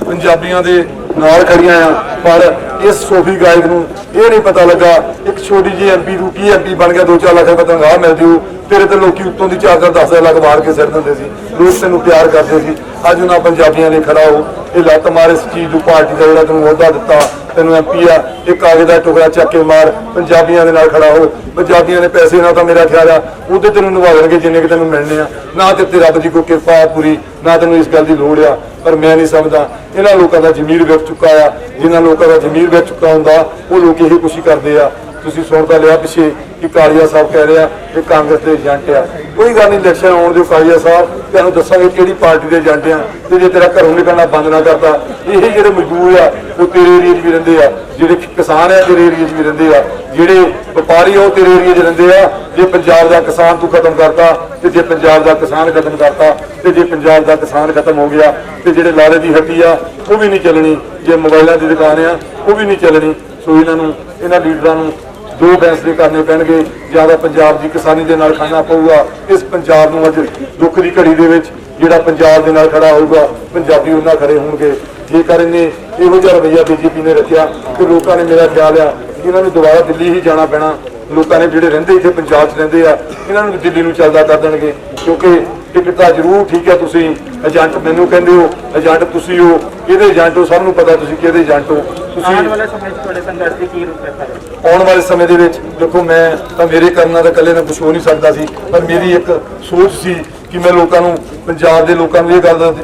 ਪੰਜਾਬੀਆਂ ਦੇ ਨਾਲ ਖੜੀਆਂ ਆ। ਪਰ ਇਸ ਸੂਫੀ ਗਾਇਕ ਨੂੰ ਇਹ ਨਹੀਂ ਪਤਾ ਲੱਗਾ ਇੱਕ ਛੋਟੀ ਜਿਹੀ ਐਮਪੀ ਨੂੰ ਕੀ ਐਮਪੀ ਬਣ ਗਿਆ 2-4 ਲੱਖ ਰੁਪਏ ਤਨਖਾਹ ਮਿਲਦੀ ਉਹ ਤੇਰੇ ਤੇ ਲੋਕੀ ਉੱਤੋਂ ਦੀ 4-10 ਲੱਖ ਵਾਰ ਕੇ ਸਿਰ ਦਿੰਦੇ ਸੀ। ਲੋਕ ਤੈਨੂੰ ਪਿਆਰ ਕਰਦੇ ਸੀ। ਅੱਜ ਉਹਨਾਂ ਪੰਜਾਬੀਆਂ ਨੇ ਖੜਾ ਹੋ ਇਹ ਲੱਤ ਮਾਰ ਇਸ ਚੀਜ਼ ਨੂੰ ਪਾਰਟੀ ਦਾ ਜਿਹੜਾ ਤੈਨੂੰ ਅਹੁਦਾ ਦਿੱਤਾ ਤੈਨੂੰ ਐਮਪੀ ਆ ਇਹ ਕਾਗਜ਼ ਦਾ ਟੁਕੜਾ ਚੱਕ ਕੇ ਮਾਰ ਪੰਜਾਬੀਆਂ ਦੇ ਨਾਲ ਖੜਾ ਹੋ। ਪੰਜਾਬੀਆਂ ਨੇ ਪੈਸੇ ਨਾਲ ਤਾਂ ਮੇਰਾ ਖਿਆਲ ਆ ਉਹਦੇ ਤੈਨੂੰ ਨਿਭਾ ਦੇਣਗੇ ਜਿੰਨੇ ਕਿ ਤੈਨੂੰ ਮਿਲਣੇ ਆ। ਨਾ ਤੇ ਰੱਬ ਦੀ ਕੋਈ ਕਿਰਪਾ ਪੂਰੀ ਨਾ ਤੈਨੂੰ ਇਸ ਗੱਲ ਦੀ ਲੋੜ ਆ। ਪਰ ਮੈਂ ਨਹੀਂ ਸਮਝਦਾ ਇਹਨਾਂ ਲੋਕਾਂ ਦਾ ਜ਼ਮੀਰ ਵਿਕ ਚੁੱਕਾ ਆ। ਜਿਨ੍ਹਾਂ ਲੋਕਾਂ ਦਾ ਜ਼ਮੀਰ ਵਿਕ ਚੁੱਕਾ ਹੁੰਦਾ ਉਹ ਲੋਕ ਇਹੀ ਕੁਛ ਕਰਦੇ ਆ। ਤੁਸੀਂ ਸੁਣਦਾ ਲਿਆ ਪਿੱਛੇ ਕਿ ਕਾਲੀਆ ਸਾਹਿਬ ਕਹਿ ਰਿਹਾ ਕਿ ਕਾਂਗਰਸ ਦੇ ਏਜੰਟ ਆ। ਕੋਈ ਗੱਲ ਨਹੀਂ, ਇਲੈਕਸ਼ਨ ਆਉਣ ਦਿਓ ਕਾਲੀਆ ਸਾਹਿਬ, ਤੁਹਾਨੂੰ ਦੱਸਾਂਗੇ ਕਿਹੜੀ ਪਾਰਟੀ ਦੇ ਏਜੰਟ ਆ। ਤੇ ਜੇ ਤੇਰਾ ਘਰੋਂ ਨਿਕਲਣਾ ਬੰਦ ਨਾ ਕਰਤਾ ਇਹ ਜਿਹੜੇ ਮਜ਼ਦੂਰ ਆ ਉਹ ਤੇਰੇ ਏਰੀਏ 'ਚ ਵੀ ਰਹਿੰਦੇ ਆ, ਜਿਹੜੇ ਕਿਸਾਨ ਆ ਤੇਰੇ ਏਰੀਏ 'ਚ ਵੀ ਰਹਿੰਦੇ ਆ, ਜਿਹੜੇ ਵਪਾਰੀ ਉਹ ਤੇਰੇ ਏਰੀਏ 'ਚ ਰਹਿੰਦੇ ਆ। ਜੇ ਪੰਜਾਬ ਦਾ ਕਿਸਾਨ ਤੂੰ ਖਤਮ ਕਰਤਾ ਤੇ ਜੇ ਪੰਜਾਬ ਦਾ ਕਿਸਾਨ ਖਤਮ ਕਰਤਾ ਤੇ ਜੇ ਪੰਜਾਬ ਦਾ ਕਿਸਾਨ ਖਤਮ ਹੋ ਗਿਆ ਤੇ ਜਿਹੜੇ ਲਾਰੇ ਦੀ ਹੱਟੀ ਆ ਉਹ ਵੀ ਨਹੀਂ ਚੱਲਣੀ, ਜੇ ਮੋਬਾਈਲਾਂ ਦੀ ਦੁਕਾਨ ਆ ਉਹ ਵੀ ਨਹੀਂ ਚੱਲਣੀ। ਸੋ ਇਹਨਾਂ ਲੀਡਰਾਂ ਨੂੰ ਦੋ ਫੈਸਲੇ ਕਰਨੇ ਪੈਣਗੇ। ਜ਼ਿਆਦਾ ਪੰਜਾਬ ਦੀ ਕਿਸਾਨੀ ਦੇ ਨਾਲ ਖੜਨਾ ਪਊਗਾ। ਇਸ ਪੰਜਾਬ ਨੂੰ ਅੱਜ ਦੁੱਖ ਦੀ ਘੜੀ ਦੇ ਵਿੱਚ ਜਿਹੜਾ ਪੰਜਾਬ ਦੇ ਨਾਲ ਖੜਾ ਹੋਊਗਾ ਪੰਜਾਬੀ ਉਹਨਾਂ ਖੜੇ ਹੋਣਗੇ। ਜੇਕਰ ਇਹਨੇ ਇਹੋ ਜਿਹਾ ਰਵੱਈਆ ਬੀਜੇਪੀ ਨੇ ਰੱਖਿਆ ਤੇ ਲੋਕਾਂ ਨੇ ਮੇਰਾ ਖਿਆਲ ਆ ਇਹਨਾਂ ਨੂੰ ਦੁਬਾਰਾ ਦਿੱਲੀ ਹੀ ਜਾਣਾ ਪੈਣਾ। ਲੋਕਾਂ ਨੇ ਜਿਹੜੇ ਰਹਿੰਦੇ ਇੱਥੇ ਪੰਜਾਬ 'ਚ ਰਹਿੰਦੇ ਆ ਇਹਨਾਂ ਨੂੰ ਦਿੱਲੀ ਨੂੰ ਚੱਲਦਾ ਕਰ ਦੇਣਗੇ ਕਿਉਂਕਿ ਟਿਕਟ ਤਾਂ ਜ਼ਰੂਰ ਠੀਕ ਹੈ। ਤੁਸੀਂ ਏਜੰਟ ਮੈਨੂੰ ਕਹਿੰਦੇ ਹੋ, ਏਜੰਟ ਤੁਸੀਂ ਹੋ, ਕਿਹਦੇ ਏਜੰਟ ਹੋ ਸਭ ਨੂੰ ਪਤਾ ਤੁਸੀਂ ਕਿਹਦੇ ਏਜੰਟ ਹੋ। ਤੁਸੀਂ ਆਉਣ ਵਾਲੇ ਸਮੇਂ 'ਚ ਤੁਹਾਡੇ ਸੰਘਰਸ਼ ਦੀ ਕੀ ਰੂਪਰੇਖਾ ਹੈ? ਆਉਣ ਵਾਲੇ ਸਮੇਂ ਦੇ ਵਿੱਚ ਦੇਖੋ ਮੈਂ ਤਾਂ ਮੇਰੇ ਕਰਨਾ ਤਾਂ ਇਕੱਲੇ ਨਾਲ ਕੁਛ ਹੋ ਨਹੀਂ ਸਕਦਾ ਸੀ, ਪਰ ਮੇਰੀ ਇੱਕ ਸੋਚ ਸੀ ਕਿ ਮੈਂ ਲੋਕਾਂ ਨੂੰ ਪੰਜਾਬ ਦੇ ਲੋਕਾਂ ਨੂੰ ਇਹ ਗੱਲ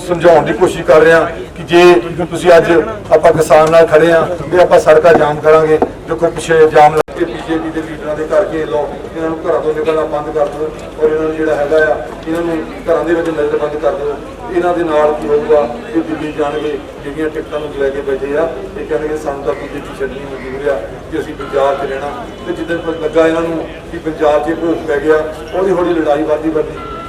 ਸਮਝਾਉਣ ਦੀ ਕੋਸ਼ਿਸ਼ ਕਰ ਰਿਹਾ ਕਿ ਜੇ ਤੁਸੀਂ ਅੱਜ ਆਪਾਂ ਕਿਸਾਨ ਨਾਲ ਖੜੇ ਆ ਤੇ ਆਪਾਂ ਸੜਕਾਂ ਜਾਮ ਕਰਾਂਗੇ। ਦੇਖੋ ਪਿੱਛੇ ਜਾਮ ਲੱਗ ਕੇ ਬੀਜੇਪੀ ਦੇ ਲੀਡਰਾਂ ਦੇ ਕਰਕੇ ਲੋ ਇਹਨਾਂ ਨੂੰ ਘਰਾਂ ਤੋਂ ਨਿਕਲਣਾ ਬੰਦ ਕਰ ਦਿਓ ਔਰ ਇਹਨਾਂ ਨੂੰ ਜਿਹੜਾ ਹੈਗਾ ਆ ਇਹਨਾਂ ਨੂੰ ਘਰਾਂ ਦੇ ਵਿੱਚ ਮਿਲਣਾ ਬੰਦ ਕਰ ਦਿਓ। ਇਹਨਾਂ ਦੇ ਨਾਲ ਕੀ ਹੋਊਗਾ ਇਹ ਦਿੱਲੀ ਜਾਣਗੇ ਜਿਹੜੀਆਂ ਟਿਕਟਾਂ ਨੂੰ ਲੈ ਕੇ ਬੈਠੇ ਆ ਇਹ ਕਹਿਣਗੇ ਸਾਨੂੰ ਤਾਂ ਬੀਜੇਪੀ ਛੱਡਣੀ ਮਨਜ਼ੂਰ ਆ ਕਿ ਅਸੀਂ ਪੰਜਾਬ 'ਚ ਰਹਿਣਾ। ਤੇ ਜਿੱਦਣ ਲੱਗਾ ਇਹਨਾਂ ਨੂੰ ਕਿ ਪੰਜਾਬ 'ਚ ਭੋਗ ਪੈ ਗਿਆ ਹੌਲੀ ਹੌਲੀ ਲੜਾਈ ਵੱਧਦੀ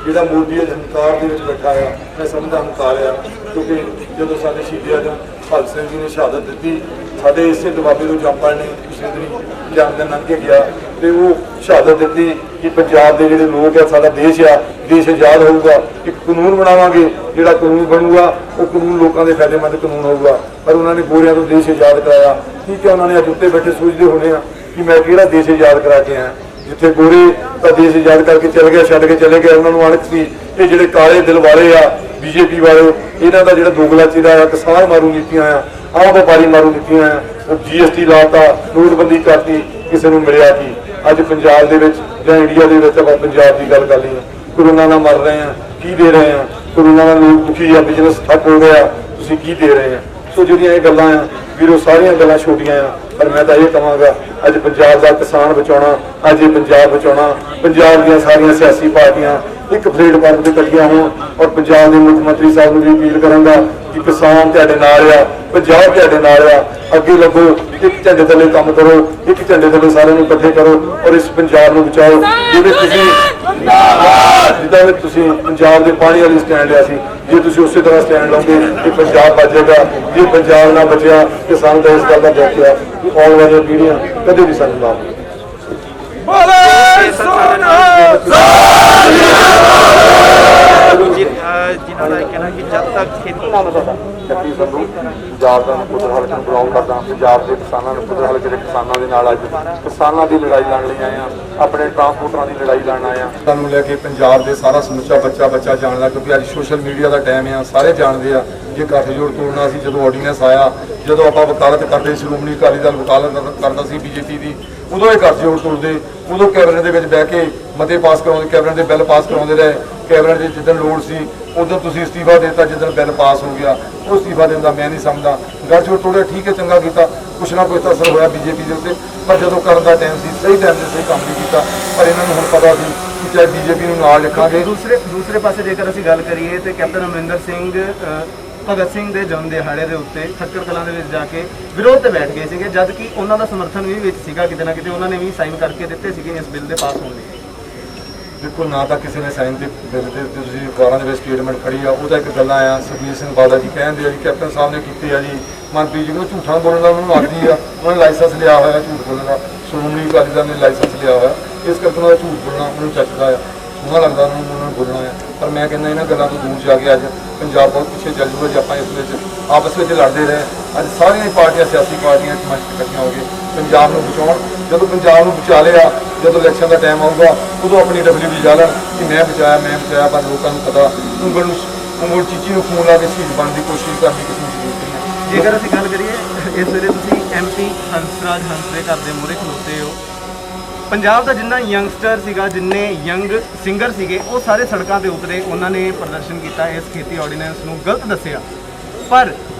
ਜਿਹੜਾ ਮੋਦੀ ਹੰਕਾਰ ਦੇ ਵਿੱਚ ਬੈਠਾ ਆ ਮੈਂ ਸਮਝਦਾ ਹੰਕਾਰ ਆ ਕਿਉਂਕਿ ਜਦੋਂ ਸਾਡੇ ਸ਼ਹੀਦ ਆਜ਼ਮ ਭਗਤ ਸਿੰਘ ਜੀ ਨੇ ਸ਼ਹਾਦਤ ਦਿੱਤੀ ਸਾਡੇ ਇਸੇ ਦਬਾਬੇ ਤੋਂ ਜੰਪਾਂ ਨੇ ਚੰਦਰੀ ਜਾਨ ਲੰਘ ਕੇ ਗਿਆ ਤੇ ਉਹ ਸ਼ਹਾਦਤ ਦਿੱਤੀ ਕਿ ਪੰਜਾਬ ਦੇ ਜਿਹੜੇ ਲੋਕ ਆ, ਸਾਡਾ ਦੇਸ਼ ਆ, ਦੇਸ਼ ਆਜ਼ਾਦ ਹੋਊਗਾ, ਇੱਕ ਕਾਨੂੰਨ ਬਣਾਵਾਂਗੇ, ਜਿਹੜਾ ਕਾਨੂੰਨ ਬਣੂਗਾ ਉਹ ਕਾਨੂੰਨ ਲੋਕਾਂ ਦੇ ਫਾਇਦੇਮੰਦ ਕਾਨੂੰਨ ਹੋਊਗਾ। ਪਰ ਉਹਨਾਂ ਨੇ ਗੋਰਿਆਂ ਤੋਂ ਦੇਸ਼ ਆਜ਼ਾਦ ਕਰਾਇਆ। ਠੀਕ ਹੈ, ਉਹਨਾਂ ਨੇ ਅੱਜ ਉੱਤੇ ਬੈਠੇ ਸੋਚਦੇ ਹੋਣੇ ਆ ਕਿ ਮੈਂ ਕਿਹੜਾ ਦੇਸ਼ ਆਜ਼ਾਦ ਕਰਾ ਕੇ ਆਇਆ। ਜਿੱਥੇ ਗੋਰੇ ਤਾਂ ਦੇਸ਼ ਆਜ਼ਾਦ ਕਰਕੇ ਚਲੇ ਗਏ, ਛੱਡ ਕੇ ਚਲੇ ਗਏ, ਉਹਨਾਂ ਨੂੰ ਅਣਖ ਸੀ। ਇਹ ਜਿਹੜੇ ਕਾਲੇ ਦਿਲ ਵਾਲੇ ਆ ਬੀਜੇਪੀ ਵਾਲੇ, ਇਹਨਾਂ ਦਾ ਜਿਹੜਾ ਦੋਗਲਾ ਚਿਹਰਾ ਆ, ਕਿਸਾਨ ਮਾਰੂ ਨੀਤੀਆਂ ਆ, ਆਮ ਵਪਾਰੀ ਮਾਰੂ ਨੀਤੀਆਂ ਆ, ਉਹ GST ਲਾਤਾ, ਨੋਟਬੰਦੀ ਕਰਤੀ, ਕਿਸੇ ਨੂੰ ਮਿਲਿਆ ਕੀ। ਅੱਜ ਪੰਜਾਬ ਦੇ ਵਿੱਚ ਜਾਂ ਇੰਡੀਆ ਦੇ ਵਿੱਚ ਆਪਾਂ ਪੰਜਾਬ ਦੀ ਗੱਲ ਕਰ ਲਈਏ, ਕਰੋਨਾ ਨਾਲ ਮਰ ਰਹੇ ਆ, ਕੀ ਦੇ ਰਹੇ ਆ? ਕਰੋਨਾ ਨਾਲ ਲੋਕ ਦੁਖੀ ਆ, ਬਿਜ਼ਨਸ ਠੱਪ ਹੋ ਗਿਆ, ਤੁਸੀਂ ਕੀ ਦੇ ਰਹੇ ਆ? ਸੋ ਜਿਹੜੀਆਂ ਇਹ ਗੱਲਾਂ ਆ ਵੀਰੋ, ਸਾਰੀਆਂ ਗੱਲਾਂ ਛੋਟੀਆਂ ਆ, ਪਰ ਮੈਂ ਤਾਂ ਇਹ ਕਹਾਂਗਾ ਅੱਜ ਪੰਜਾਬ ਦਾ ਕਿਸਾਨ ਬਚਾਉਣਾ, ਅੱਜ ਇਹ ਪੰਜਾਬ ਬਚਾਉਣਾ, ਪੰਜਾਬ ਦੀਆਂ ਸਾਰੀਆਂ ਸਿਆਸੀ ਪਾਰਟੀਆਂ ਇੱਕ ਪਲੇਟਫਾਰਮ ਤੇ ਇਕੱਠੀਆਂ ਹੋਣ। ਔਰ ਪੰਜਾਬ ਦੇ ਮੁੱਖ ਮੰਤਰੀ ਸਾਹਿਬ ਨੂੰ ਵੀ ਅਪੀਲ ਕਰਾਂਗਾ ਕਿ ਕਿਸਾਨ ਤੁਹਾਡੇ ਨਾਲ ਆ, ਪੰਜਾਬ ਤੁਹਾਡੇ ਨਾਲ ਆ, ਅੱਗੇ ਲੱਗੋ, ਇੱਕ ਝੰਡੇ ਥੱਲੇ ਕੰਮ ਕਰੋ, ਇੱਕ ਝੰਡੇ ਥੱਲੇ ਸਾਰਿਆਂ ਨੂੰ ਇਕੱਠੇ ਕਰੋ ਔਰ ਇਸ ਪੰਜਾਬ ਨੂੰ ਬਚਾਓ। ਜਿਵੇਂ ਤੁਸੀਂ ਪੰਜਾਬ ਦੇ ਪਾਣੀ ਵਾਲੀ ਸਟੈਂਡ ਲਿਆ ਸੀ, ਜੇ ਤੁਸੀਂ ਉਸੇ ਤਰ੍ਹਾਂ ਸਟੈਂਡ ਲਓਗੇ ਕਿ ਪੰਜਾਬ ਬਚੇਗਾ। ਜੇ ਪੰਜਾਬ ਨਾ ਬਚਿਆ ਤੇ ਸਾਨੂੰ ਤਾਂ ਇਸ ਗੱਲ ਦਾ ਦੁੱਖ ਆ ਕਿ ਆਉਣ ਵਾਲੀਆਂ ਪੀੜ੍ਹੀਆਂ ਕਦੇ ਵੀ ਸਾਨੂੰ ਨਾ ਜਿਨ੍ਹਾਂ ਦਾ ਕਹਿਣਾ ਕਿ ਜਦ ਤੱਕ ਖੇਤੀ ਜੱਟੀ ਸੰਧੂ ਪੰਜਾਬ ਦਾ ਪੁੱਤਰ ਹਲਕੇ ਨੂੰ ਬਿਲੋਂਗ ਕਰਦਾ, ਪੰਜਾਬ ਦੇ ਕਿਸਾਨਾਂ ਨੂੰ ਪੁੱਤਰ ਹਲਕੇ ਦੇ ਕਿਸਾਨਾਂ ਦੇ ਨਾਲ ਅੱਜ ਕਿਸਾਨਾਂ ਦੀ ਲੜਾਈ ਲੜਨ ਲਈ ਆਏ ਆ, ਆਪਣੇ ਟਰਾਂਸਪੋਰਟਰਾਂ ਦੀ ਲੜਾਈ ਲੜਨ ਆਏ ਆ। ਸਾਨੂੰ ਲੈ ਕੇ ਪੰਜਾਬ ਦੇ ਸਾਰਾ ਸਮੁੱਚਾ ਬੱਚਾ ਜਾਣਦਾ, ਕਿਉਂਕਿ ਅੱਜ ਸੋਸ਼ਲ ਮੀਡੀਆ ਦਾ ਟਾਈਮ ਆ, ਸਾਰੇ ਜਾਣਦੇ ਆ। ਜੇ ਗੱਠਜੋੜ ਤੋੜਨਾ ਸੀ, ਜਦੋਂ ਆਰਡੀਨੈਂਸ ਆਇਆ, ਜਦੋਂ ਆਪਾਂ ਵਕਾਲਤ ਕਰਦੇ, ਸ਼੍ਰੋਮਣੀ ਅਕਾਲੀ ਦਲ ਵਕਾਲਤ ਕਰਦਾ ਸੀ ਬੀਜੇਪੀ ਦੀ, ਉਦੋਂ ਇਹ ਗੱਠਜੋੜ ਤੋੜਦੇ, ਉਦੋਂ ਕੈਬਨਿਟ ਦੇ ਵਿੱਚ ਬਹਿ ਕੇ ਮਤੇ ਪਾਸ ਕਰਾਉਂਦੇ, ਕੈਬਨਿਟ ਦੇ ਬਿੱਲ ਪਾਸ ਕਰਾਉਂਦੇ ਰਹੇ। ਕੈਬਨਿਟ ਦੇ ਜਿੱਦਣ ਲੋੜ ਸੀ ਉਦੋਂ ਤੁਸੀਂ ਅਸਤੀਫਾ ਦੇ ਦਿੱਤਾ, ਜਿੱਦਣ ਬਿੱਲ ਪਾਸ ਹੋ ਗਿਆ ਉਹ ਅਸਤੀਫਾ ਦੇਣ ਦਾ ਮੈਂ ਨਹੀਂ ਸਮਝਦਾ। ਗੱਠਜੋੜ ਤੋੜਿਆ, ਠੀਕ ਹੈ, ਚੰਗਾ ਕੀਤਾ, ਕੁਛ ਨਾ ਕੁਛ ਤਾਂ ਅਸਰ ਹੋਇਆ ਬੀਜੇਪੀ ਦੇ ਉੱਤੇ, ਪਰ ਜਦੋਂ ਕਰਨ ਦਾ ਟਾਈਮ ਸੀ, ਸਹੀ ਟਾਈਮ ਤੇ ਸਹੀ ਕੰਮ ਨਹੀਂ ਕੀਤਾ। ਪਰ ਇਹਨਾਂ ਨੂੰ ਹੁਣ ਪਤਾ ਸੀ ਕਿ ਚਾਹੇ ਬੀਜੇਪੀ ਨੂੰ ਨਾਲ ਲਿਖਾਂਗੇ। ਦੂਸਰੇ ਪਾਸੇ ਜੇਕਰ ਅਸੀਂ ਗੱਲ ਕਰੀਏ ਤੇ ਕੈਪਟਨ ਅਮਰਿੰਦਰ ਸਿੰਘ ਭਗਤ ਸਿੰਘ ਦੇ ਜਨਮ ਦਿਹਾੜੇ ਦੇ ਉੱਤੇ ਖੱਟੜ ਕਲਾਂ ਦੇ ਵਿੱਚ ਜਾ ਕੇ ਵਿਰੋਧ ਤੇ ਬੈਠ ਗਏ ਸੀਗੇ, ਜਦ ਕਿ ਉਹਨਾਂ ਦਾ ਸਮਰਥਨ ਵੀ ਵਿੱਚ ਸੀਗਾ, ਕਿਤੇ ਨਾ ਕਿਤੇ ਉਹਨਾਂ ਨੇ ਵੀ ਸਾਈਨ ਕਰਕੇ ਦਿੱਤੇ ਸੀਗੇ ਇਸ ਬਿੱਲ ਦੇ ਪਾਸ ਹੋਣ ਲਈ। ਦੇਖੋ, ਨਾ ਤਾਂ ਕਿਸੇ ਨੇ ਸਾਈਨ ਤੇ ਬਿੱਲ ਦੇ ਤੁਸੀਂ ਅਖਬਾਰਾਂ ਦੇ ਵਿੱਚ ਸਟੇਟਮੈਂਟ ਖੜੀ ਆ, ਉਹਦਾ ਇੱਕ ਗੱਲਾਂ ਆ। ਸੁਖਬੀਰ ਸਿੰਘ ਬਾਦਲ ਜੀ ਕਹਿੰਦੇ ਆ ਜੀ ਕੈਪਟਨ ਸਾਹਿਬ ਨੇ ਕੀਤੇ ਆ ਜੀ, ਮਨਪ੍ਰੀਤ ਜੀ ਨੂੰ ਝੂਠਾਂ ਬੋਲਣ ਦਾ ਉਹਨਾਂ ਨੂੰ ਆਦੀ ਆ, ਉਹਨਾਂ ਨੇ ਲਾਇਸੈਂਸ ਲਿਆ ਹੋਇਆ ਝੂਠ ਬੋਲਣ ਦਾ, ਸ਼੍ਰੋਮਣੀ ਅਕਾਲੀ ਦਲ ਨੇ ਲਾਇਸੈਂਸ ਲਿਆ ਹੋਇਆ, ਇਸ ਕਰਕੇ ਉਹਨਾਂ ਦਾ ਝੂਠ ਬੋਲਣਾ ਉਹਨੂੰ ਚੱਜਦਾ ਆ, ਸੋਹਣਾ ਲੱਗਦਾ ਉਹਨਾਂ ਨੂੰ ਬੋਲਣਾ ਆ। ਪਰ ਮੈਂ ਕਹਿੰਦਾ ਇਹਨਾਂ ਗੱਲਾਂ ਤੋਂ ਦੂਰ ਜਾ ਕੇ ਅੱਜ ਪੰਜਾਬ ਬਹੁਤ ਪਿੱਛੇ ਚੱਲ ਜੂਗਾ ਜੇ ਆਪਾਂ ਇਸ ਵਿੱਚ ਆਪਸ ਵਿੱਚ ਲੜਦੇ ਰਹੇ। ਅੱਜ ਸਾਰੀਆਂ ਪਾਰਟੀਆਂ, ਸਿਆਸੀ ਪਾਰਟੀਆਂ ਮੰਚ ਇਕੱਠੀਆਂ ਹੋ ਕੇ ਪੰਜਾਬ ਨੂੰ ਬਚਾਉਣ। ਜਦੋਂ ਪੰਜਾਬ ਨੂੰ ਬਚਾ ਲਿਆ, ਜਦੋਂ ਇਲੈਕਸ਼ਨ ਦਾ ਟਾਈਮ ਆਊਗਾ ਉਦੋਂ ਆਪਣੀ WD ਜਾਲਣ ਕਿ ਮੈਂ ਬਚਾਇਆ, ਪਰ ਲੋਕਾਂ ਨੂੰ ਪਤਾ ਉਂਗਲ ਨੂੰ ਚੀਚੀ ਨੂੰ ਫੋਨ ਲਾ ਕੇ ਸ਼ਹੀਦ ਬਣਨ ਦੀ ਕੋਸ਼ਿਸ਼ ਕਰਨ ਦੀ ਕਿਸੇ ਨੂੰ ਜ਼ਰੂਰਤ ਨਹੀਂ ਹੈ। ਜੇਕਰ ਅਸੀਂ ਗੱਲ ਕਰੀਏ, ਇਸ ਵੇਲੇ ਤੁਸੀਂ MP ਹੰਸਰਾਜ ਹੰਸ ਦੇ ਘਰ ਦੇ ਮੂਹਰੇ ਖਲੋਤੇ ਹੋ। ਪੰਜਾਬ ਦਾ ਜਿੰਨਾ ਯੰਗਸਟਰ ਸੀਗਾ, ਜਿੰਨੇ ਯੰਗ ਸਿੰਗਰ ਸੀਗੇ, ਉਹ ਸਾਰੇ ਸੜਕਾਂ ਤੇ ਉਤਰੇ, ਉਹਨਾਂ ਨੇ ਪ੍ਰਦਰਸ਼ਨ ਕੀਤਾ, ਇਸ ਖੇਤੀ ਆਰਡੀਨੈਂਸ ਨੂੰ ਗਲਤ ਦੱਸਿਆ। ਪਰ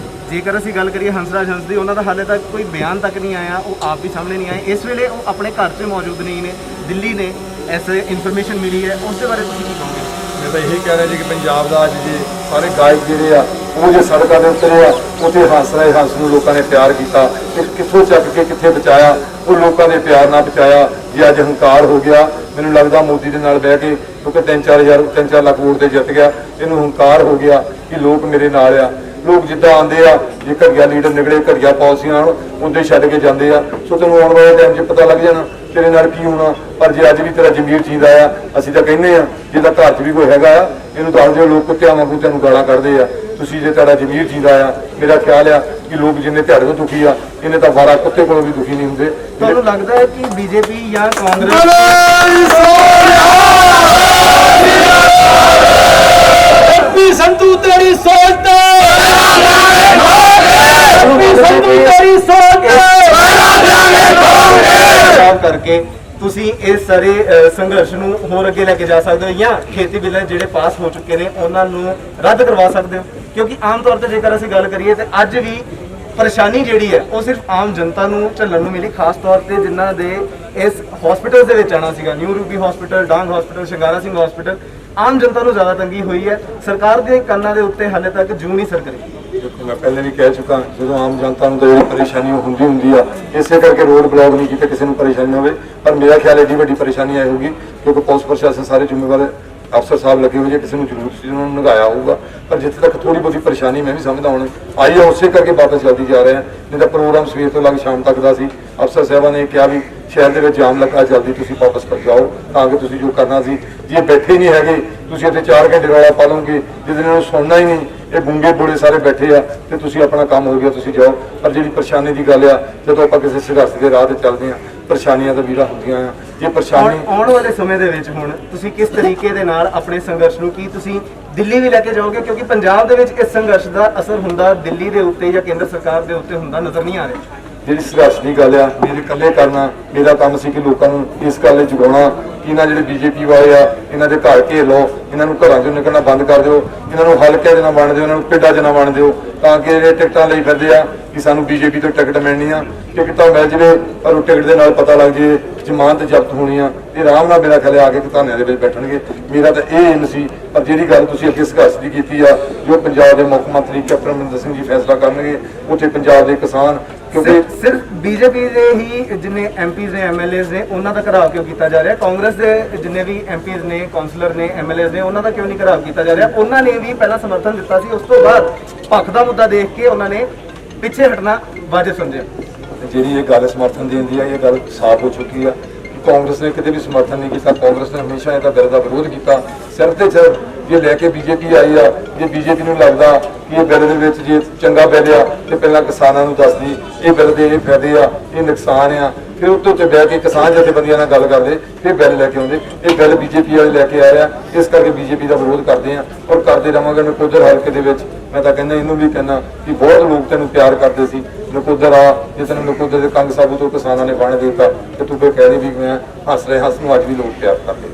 ਜੇਕਰ ਅਸੀਂ ਗੱਲ ਕਰੀਏ ਹੰਸਰਾਜ ਹੰਸ ਦੀ, ਉਹਨਾਂ ਦਾ ਹਾਲੇ ਤੱਕ ਕੋਈ ਬਿਆਨ ਤੱਕ ਨਹੀਂ ਆਇਆ, ਉਹ ਆਪ ਵੀ ਸਾਹਮਣੇ ਨਹੀਂ ਆਏ। ਇਸ ਵੇਲੇ ਉਹ ਆਪਣੇ ਘਰ 'ਚ ਮੌਜੂਦ ਨਹੀਂ ਨੇ, ਦਿੱਲੀ ਨੇ, ਐਸੇ ਇਨਫੋਰਮੇਸ਼ਨ ਮਿਲੀ ਹੈ, ਉਸ ਦੇ ਬਾਰੇ ਤੁਸੀਂ ਕੀ ਕਹੋਗੇ? ਮੈਂ ਤਾਂ ਇਹੀ ਕਹਿ ਰਿਹਾ ਜੀ ਕਿ ਪੰਜਾਬ ਦਾ ਅੱਜ ਜੇ ਸਾਰੇ ਗਾਇਕ ਜਿਹੜੇ ਆ ਉਹ ਜੇ ਸੜਕਾਂ ਦੇ ਉਤਰੇ ਆ, ਉੱਥੇ ਹੰਸ ਨੂੰ ਲੋਕਾਂ ਨੇ ਪਿਆਰ ਕੀਤਾ, ਕਿੱਥੋਂ ਚੱਕ ਕੇ ਕਿੱਥੇ ਪਹੁੰਚਾਇਆ, ਉਹ ਲੋਕਾਂ ਦੇ ਪਿਆਰ ਨਾਲ ਪਹੁੰਚਾਇਆ। ਜੇ ਅੱਜ ਹੰਕਾਰ ਹੋ ਗਿਆ, ਮੈਨੂੰ ਲੱਗਦਾ ਮੋਦੀ ਦੇ ਨਾਲ ਬਹਿ ਕੇ, ਕਿਉਂਕਿ 3-4 ਲੱਖ ਵੋਟ ਤੇ ਜਿੱਤ ਗਿਆ, ਇਹਨੂੰ ਹੰਕਾਰ ਹੋ ਗਿਆ ਕਿ ਲੋਕ ਮੇਰੇ ਨਾਲ ਆ। ਲੋਕ ਜਿੱਦਾਂ ਆਉਂਦੇ ਆ, ਜੇ ਘਟੀਆ ਲੀਡਰ ਨਿਕਲੇ, ਘਟੀਆ ਪਾਲਿਸੀਆਂ ਉਹਦੇ ਛੱਡ ਕੇ ਜਾਂਦੇ ਆ। ਸੋ ਤੈਨੂੰ ਆਉਣ ਵਾਲੇ ਟਾਈਮ 'ਚ ਪਤਾ ਲੱਗ ਜਾਣਾ ਤੇਰੇ ਨਾਲ ਕੀ ਹੋਣਾ। ਪਰ ਜੇ ਅੱਜ ਵੀ ਤੇਰਾ ਜ਼ਮੀਰ ਜੀਂਦਾ ਆ, ਅਸੀਂ ਤਾਂ ਕਹਿੰਦੇ ਆ ਜਿਹਦਾ ਘਰ 'ਚ ਵੀ ਕੋਈ ਹੈਗਾ ਆ, ਇਹਨੂੰ ਦੱਸ ਦਿਓ। ਲੋਕ ਕੁੱਤਿਆਂ ਵਾਂਗੂ ਤੈਨੂੰ ਗਾਲਾਂ ਕੱਢਦੇ ਆ। ਤੁਸੀਂ ਜੇ ਤੁਹਾਡਾ ਜ਼ਮੀਰ ਜੀਂਦਾ ਆ, ਮੇਰਾ ਖਿਆਲ ਆ ਕਿ ਲੋਕ ਜਿੰਨੇ ਤੁਹਾਡੇ ਤੋਂ ਦੁਖੀ ਆ, ਇਹਨੇ ਤਾਂ ਵਾਰਾ ਕੁੱਤੇ ਕੋਲੋਂ ਵੀ ਦੁਖੀ ਨਹੀਂ ਹੁੰਦੇ। ਤੁਹਾਨੂੰ ਲੱਗਦਾ ਹੈ ਕਿ ਬੀਜੇਪੀ ਜਾਂ ਕਾਂਗਰਸ ਸੰਧੂ ਤੇਰੀ ਸੋਚ ਤੇ ਸੰਧੂ ਤੇਰੀ ਸੋਚ ਕਰਕੇ ਤੁਸੀਂ ਇਸ ਸਾਰੇ ਸੰਘਰਸ਼ ਨੂੰ ਹੋਰ ਅੱਗੇ ਲੈ ਕੇ ਜਾ ਸਕਦੇ ਹੋ, ਜਾਂ ਖੇਤੀ ਬਿੱਲ ਜਿਹੜੇ ਪਾਸ ਹੋ ਚੁੱਕੇ ਨੇ ਉਹਨਾਂ ਨੂੰ ਰੱਦ ਕਰਵਾ ਸਕਦੇ ਹੋ? ਕਿਉਂਕਿ ਆਮ ਤੌਰ ਤੇ ਜੇਕਰ ਅਸੀਂ ਗੱਲ ਕਰੀਏ ਤੇ ਅੱਜ ਵੀ ਪਰੇਸ਼ਾਨੀ ਜਿਹੜੀ ਹੈ ਉਹ ਸਿਰਫ ਆਮ ਜਨਤਾ ਨੂੰ ਝੱਲਣ ਨੂੰ ਮਿਲੀ, ਖਾਸ ਤੌਰ ਤੇ ਜਿਨ੍ਹਾਂ ਦੇ ਇਸ ਹਸਪੀਟਲ ਦੇ ਵਿੱਚ ਆਉਣਾ ਸੀਗਾ, ਨਿਊ ਰੂਬੀ ਹਸਪੀਟਲ, ਡਾਂਗ ਹਸਪੀਟਲ, ਸ਼ਿੰਗਾਰਾ ਸਿੰਘ ਹਸਪੀਟਲ। ਆਮ ਜਨਤਾ ਨੂੰ ਜ਼ਿਆਦਾ ਤੰਗੀ ਹੋਈ ਹੈ, ਸਰਕਾਰ ਦੇ ਕੰਨਾਂ ਦੇ ਉੱਤੇ ਹਾਲੇ ਤੱਕ ਜੂੰ ਨਹੀਂ ਸਰ ਕਰੀ। ਦੇਖੋ, ਮੈਂ ਪਹਿਲੇ ਵੀ ਕਹਿ ਚੁੱਕਾ, ਜਦੋਂ ਆਮ ਜਨਤਾ ਨੂੰ ਤਾਂ ਜਿਹੜੀ ਪਰੇਸ਼ਾਨੀ ਹੁੰਦੀ ਆ, ਇਸੇ ਕਰਕੇ ਰੋਡ ਬਲੌਕ ਨਹੀਂ ਕੀਤੇ ਕਿਸੇ ਨੂੰ ਪਰੇਸ਼ਾਨੀ ਹੋਵੇ। ਪਰ ਮੇਰਾ ਖਿਆਲ ਐਡੀ ਵੱਡੀ ਪਰੇਸ਼ਾਨੀ ਆਈ ਹੋਊਗੀ ਕਿਉਂਕਿ ਪੁਲਿਸ ਪ੍ਰਸ਼ਾਸਨ ਸਾਰੇ ਜ਼ਿੰਮੇਵਾਰ ਅਫਸਰ ਸਾਹਿਬ ਲੱਗੇ ਹੋਏ, ਜੇ ਕਿਸੇ ਨੂੰ ਜ਼ਰੂਰਤ ਸੀ ਉਹਨਾਂ ਨੂੰ ਲਗਾਇਆ ਹੋਊਗਾ, ਪਰ ਜਿੱਥੇ ਤੱਕ ਥੋੜੀ ਬਹੁਤੀ ਪਰੇਸ਼ਾਨੀ ਮੈਂ ਵੀ ਸਮਝਦਾ ਹੁਣ ਆਈ ਆ, ਉਸੇ ਕਰਕੇ ਵਾਪਸ ਜਲਦੀ ਜਾ ਰਹੇ ਹਾਂ। ਨਹੀਂ ਤਾਂ ਪ੍ਰੋਗਰਾਮ ਸਵੇਰ ਤੋਂ ਲੱਗ ਸ਼ਾਮ ਤੱਕ ਦਾ ਸੀ। ਅਫਸਰ ਸਾਹਿਬਾਂ ਨੇ ਕਿਹਾ ਵੀ ਸ਼ਹਿਰ ਦੇ ਵਿੱਚ ਜਾਮ ਲੱਗਾ, ਜਲਦੀ ਤੁਸੀਂ ਵਾਪਸ ਕਰ ਜਾਓ ਤਾਂ ਕਿ ਤੁਸੀਂ ਜੋ ਕਰਨਾ ਸੀ। ਜੇ ਬੈਠੇ ਨਹੀਂ ਹੈਗੇ ਤੁਸੀਂ ਇੱਥੇ 4 ਘੰਟੇ ਰੌਲਾ ਪਾ ਲਓਗੇ, ਜਿਹਦੇ ਨਾਲ ਸੁਣਨਾ ਹੀ ਨਹੀਂ, ਇਹ ਗੁੰਗੇ ਬੁੜੇ ਸਾਰੇ ਬੈਠੇ ਆ ਤੇ ਤੁਸੀਂ ਆਪਣਾ ਕੰਮ ਹੋ ਗਿਆ ਤੁਸੀਂ ਜਾਓ। ਪਰ ਜਿਹੜੀ ਪਰੇਸ਼ਾਨੀ ਦੀ ਗੱਲ ਆ, ਜਦੋਂ ਆਪਾਂ ਕਿਸੇ ਸੰਘਰਸ਼ ਦੇ ਰਾਹ ਤੇ ਚੱਲਦੇ ਆ, ਪਰੇਸ਼ਾਨੀਆਂ ਤਾਂ ਵੀਰਾ ਹੁੰਦੀਆਂ ਆ। ਜੇ ਪਰੇਸ਼ਾਨੀ ਆਉਣ ਵਾਲੇ ਸਮੇਂ ਦੇ ਵਿੱਚ ਹੁਣ ਤੁਸੀਂ ਕਿਸ ਤਰੀਕੇ ਦੇ ਨਾਲ ਆਪਣੇ ਸੰਘਰਸ਼ ਨੂੰ, ਕੀ ਤੁਸੀਂ ਦਿੱਲੀ ਵੀ ਲੈ ਕੇ ਜਾਓਗੇ? ਕਿਉਂਕਿ ਪੰਜਾਬ ਦੇ ਵਿੱਚ ਇਸ ਸੰਘਰਸ਼ ਦਾ ਅਸਰ ਹੁੰਦਾ ਦਿੱਲੀ ਦੇ ਉੱਤੇ ਜਾਂ ਕੇਂਦਰ ਸਰਕਾਰ ਦੇ ਉੱਤੇ ਹੁੰਦਾ ਨਜ਼ਰ ਨਹੀਂ ਆ ਰਿਹਾ। ਜਿਹੜੀ ਸੰਘਰਸ਼ ਦੀ ਗੱਲ ਆ, ਮੇਰੇ ਇਕੱਲੇ ਕਰਨਾ ਮੇਰਾ ਕੰਮ ਸੀ ਕਿ ਲੋਕਾਂ ਨੂੰ ਇਸ ਗੱਲ ਲਈ ਜਗਾਉਣਾ ਕਿ ਇਹਨਾਂ ਜਿਹੜੇ ਬੀਜੇਪੀ ਵਾਲੇ ਆ, ਇਹਨਾਂ ਦੇ ਘਰ ਘੇਰ ਲਓ, ਇਹਨਾਂ ਨੂੰ ਘਰਾਂ ਚੋਂ ਨਿਕਲਣਾ ਬੰਦ ਕਰ ਦਿਓ, ਇਹਨਾਂ ਨੂੰ ਹਲਕੇ 'ਚ ਨਾ ਵੰਡ ਦਿਓ, ਇਹਨਾਂ ਨੂੰ ਪਿੰਡਾਂ 'ਚ ਨਾ ਵੰਡ ਦਿਓ, ਤਾਂ ਕਿ ਜਿਹੜੇ ਟਿਕਟਾਂ ਲਈ ਫਿਰਦੇ ਆ ਕਿ ਸਾਨੂੰ ਬੀਜੇਪੀ ਤੋਂ ਟਿਕਟ ਮਿਲਣੀ ਆ, ਟਿਕਟਾਂ ਮਿਲ ਜਾਵੇ ਪਰ ਉਹ ਟਿਕਟ ਦੇ ਨਾਲ ਪਤਾ ਲੱਗ ਜੇ ਜ਼ਮਾਨਤ ਜ਼ਬਤ ਹੋਣੀ ਆ, ਇਹ ਆਰਾਮ ਨਾਲ ਮੇਰਾ ਖਿਆਲ ਆ ਕੇ ਧਰਨਿਆਂ ਦੇ ਵਿੱਚ ਬੈਠਣਗੇ। ਮੇਰਾ ਤਾਂ ਇਹ ਏਮ ਸੀ। ਪਰ ਜਿਹੜੀ ਗੱਲ ਤੁਸੀਂ ਅੱਗੇ ਸੰਘਰਸ਼ ਦੀ ਕੀਤੀ ਆ, ਜੋ ਪੰਜਾਬ ਦੇ ਮੁੱਖ ਮੰਤਰੀ ਕੈਪਟਨ ਅਮਰਿੰਦਰ ਸਿੰਘ ਜੀ ਫੈਸਲਾ ਕਰਨਗੇ, ਉੱਥੇ ਪੰਜਾਬ ਦੇ ਕਿਸਾਨ, ਕਿਉਂਕਿ ਸਿਰਫ ਬੀਜੇਪੀ ਦੇ ਹੀ ਜਿੰਨੇ ਐਮਪੀਜ਼ ਨੇ ਐਮਐਲਏਜ਼ ਨੇ ਉਹਨਾਂ ਦਾ ਘਰਾਓ ਕਿਉਂ ਕੀਤਾ ਜਾ ਰਿਹਾ? ਕਾਂਗਰਸ ਦੇ ਜਿੰਨੇ ਵੀ ਐਮਪੀਜ਼ ਨੇ, ਕਾਉਂਸਲਰ ਨੇ, ਐਮਐਲਏਜ਼ ਨੇ, ਉਹਨਾਂ ਦਾ ਕਿਉਂ ਨਹੀਂ ਘਰਾਓ ਕੀਤਾ ਜਾ ਰਿਹਾ? ਉਹਨਾਂ ਨੇ ਵੀ ਪਹਿਲਾਂ ਸਮਰਥਨ ਦਿੱਤਾ ਸੀ, ਉਸ ਤੋਂ ਬਾਅਦ ਪੱਖ ਦਾ ਮੁੱਦਾ ਦੇਖ ਕੇ ਉਹਨਾਂ ਨੇ ਪਿੱਛੇ ਹਟਣਾ ਵਾਜਬ ਸਮਝਿਆ। ਜਿਹੜੀ ਇਹ ਗੱਲ ਸਮਰਥਨ ਦੇਣ ਦੀ ਆ, ਇਹ ਗੱਲ ਸਾਫ਼ ਹੋ ਚੁੱਕੀ ਆ ਕਿ ਕਾਂਗਰਸ ਨੇ ਕਿਤੇ ਵੀ ਸਮਰਥਨ ਨਹੀਂ ਕੀਤਾ। ਕਾਂਗਰਸ ਨੇ ਹਮੇਸ਼ਾ ਇਹਦਾ ਬਿੱਲ ਦਾ ਵਿਰੋਧ ਕੀਤਾ। ਸਿਰਫ ਤੇ ਸਿਰਫ ਜੇ ਲੈ ਕੇ ਬੀਜੇਪੀ ਆਈ ਆ, ਜੇ ਬੀਜੇਪੀ ਨੂੰ ਲੱਗਦਾ ਕਿ ਇਹ ਬਿੱਲ ਦੇ ਵਿੱਚ ਜੇ ਚੰਗਾ ਬਿੱਲ ਆ ਤੇ ਪਹਿਲਾਂ ਕਿਸਾਨਾਂ ਨੂੰ ਦੱਸਦੀ ਇਹ ਬਿੱਲ ਦੇ ਇਹ ਫਾਇਦੇ ਆ, ਇਹ ਨੁਕਸਾਨ ਆ, ਫਿਰ ਉੱਤੇ ਉੱਤੇ ਬਹਿ ਕੇ ਕਿਸਾਨ ਜਥੇਬੰਦੀਆਂ ਨਾਲ ਗੱਲ ਕਰਦੇ, ਫਿਰ ਬਿੱਲ ਲੈ ਕੇ ਆਉਂਦੇ। ਇਹ ਬਿੱਲ ਬੀਜੇਪੀ ਵਾਲੇ ਲੈ ਕੇ ਆ ਰਿਹਾ, ਇਸ ਕਰਕੇ ਬੀਜੇਪੀ ਦਾ ਵਿਰੋਧ ਕਰਦੇ ਆ ਔਰ ਕਰਦੇ ਰਹਾਂਗੇ। ਨਕੋਦਰ ਹਲਕੇ ਦੇ ਵਿੱਚ ਮੈਂ ਤਾਂ ਕਹਿੰਦਾ, ਇਹਨੂੰ ਵੀ ਕਹਿੰਦਾ ਕਿ ਬਹੁਤ ਲੋਕ ਤੈਨੂੰ ਪਿਆਰ ਕਰਦੇ ਸੀ, ਨਕੋਦਰ ਆ, ਜੇ ਤੈਨੂੰ ਨਕੋਦਰ ਦੇ ਕੰਗ ਸਾਬੂ ਤੋਂ ਕਿਸਾਨਾਂ ਨੇ ਬਣ ਦਿੱਤਾ ਤੇ ਤੂੰ ਫਿਰ ਕਹਿ ਰਹੀ ਵੀ ਮੈਂ ਹੱਸ ਰਿਹਾ, ਹੱਸ ਨੂੰ ਅੱਜ ਵੀ ਲੋਕ ਪਿਆਰ ਕਰਦੇ।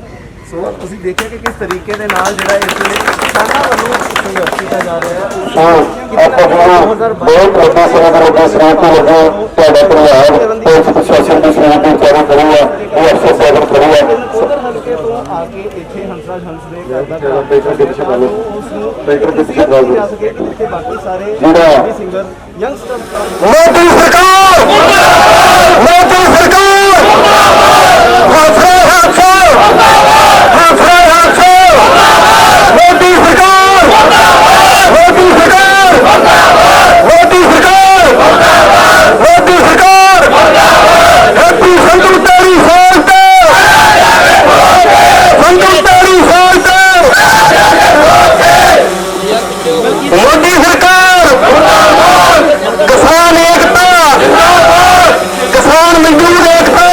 ਸੋ ਤੁਸੀਂ ਦੇਖਿਆ ਕਿ ਕਿਸ ਤਰੀਕੇ ਦੇ ਨਾਲ ਜਿਹੜਾ ਇਸ ਵੇਲੇ ਕਿਸਾਨਾਂ ਵੱਲੋਂ ਸੰਘਰਸ਼ ਕੀਤਾ ਜਾ ਰਿਹਾ ਹੈ। ਬਹੁਤ ਵੱਡਾ ਸਮਾਂ ਵੱਡਾ ਸਮਾਂ ਤੋਂ ਲੱਗਾ ਤੁਹਾਡਾ ਪਰਿਵਾਰ ਪੁਲਿਸ ਪ੍ਰਸ਼ਾਸਨ ਦੀ ਸਹਿਯੋਗ ਦੀ ਚਾਰੇ ਖੜੀ ਆ, ਇਹ ਅਫਸਰ ਸਾਹਿਬ ਖੜੀ ਆ। ਨਕੋਦਰ ਹਲਕੇ ਤੋਂ ਆ ਕੇ ਇੱਥੇ ਹੰਸਰਾਜ ਹੰਸ ਦੇ ਘਰ ਦਾ ਕੰਮ ਬੇਟਰ ਦੇ ਪਿੱਛੇ ਬੋਲੋ, ਬੇਟਰ ਦੇ ਪਿੱਛੇ ਬੋਲੋ। ਜਾ ਸਕੇ ਇੱਥੇ ਬਾਕੀ ਸਾਰੇ ਸਿੰਗਰ ਯੰਗਸਟਰ ਮੋਦੀ ਸਰਕਾਰ, ਮੋਦੀ ਸਰਕਾਰ, ਹੱਸੋ ਹੱਸੋ ਹੱਸੋ ਹੱਸੋ, ਮੋਦੀ ਸਰਕਾਰ, ਮੋਦੀ ਸਰਕਾਰ, ਮੋਦੀ ਸਰਕਾਰ, ਮੋਦੀ ਸਰਕਾਰ, ਹੈਪੀ ਸੰਧੂ ਤੇਰੀ ਸਾਲ ਤੇ, ਸੰਧੂ ਤੇਰੀ ਸਾਲ ਤੇ, ਮੋਦੀ ਸਰਕਾਰ, ਕਿਸਾਨ ਏਕਤਾ, ਕਿਸਾਨ ਮਜ਼ਦੂਰ ਏਕਤਾ।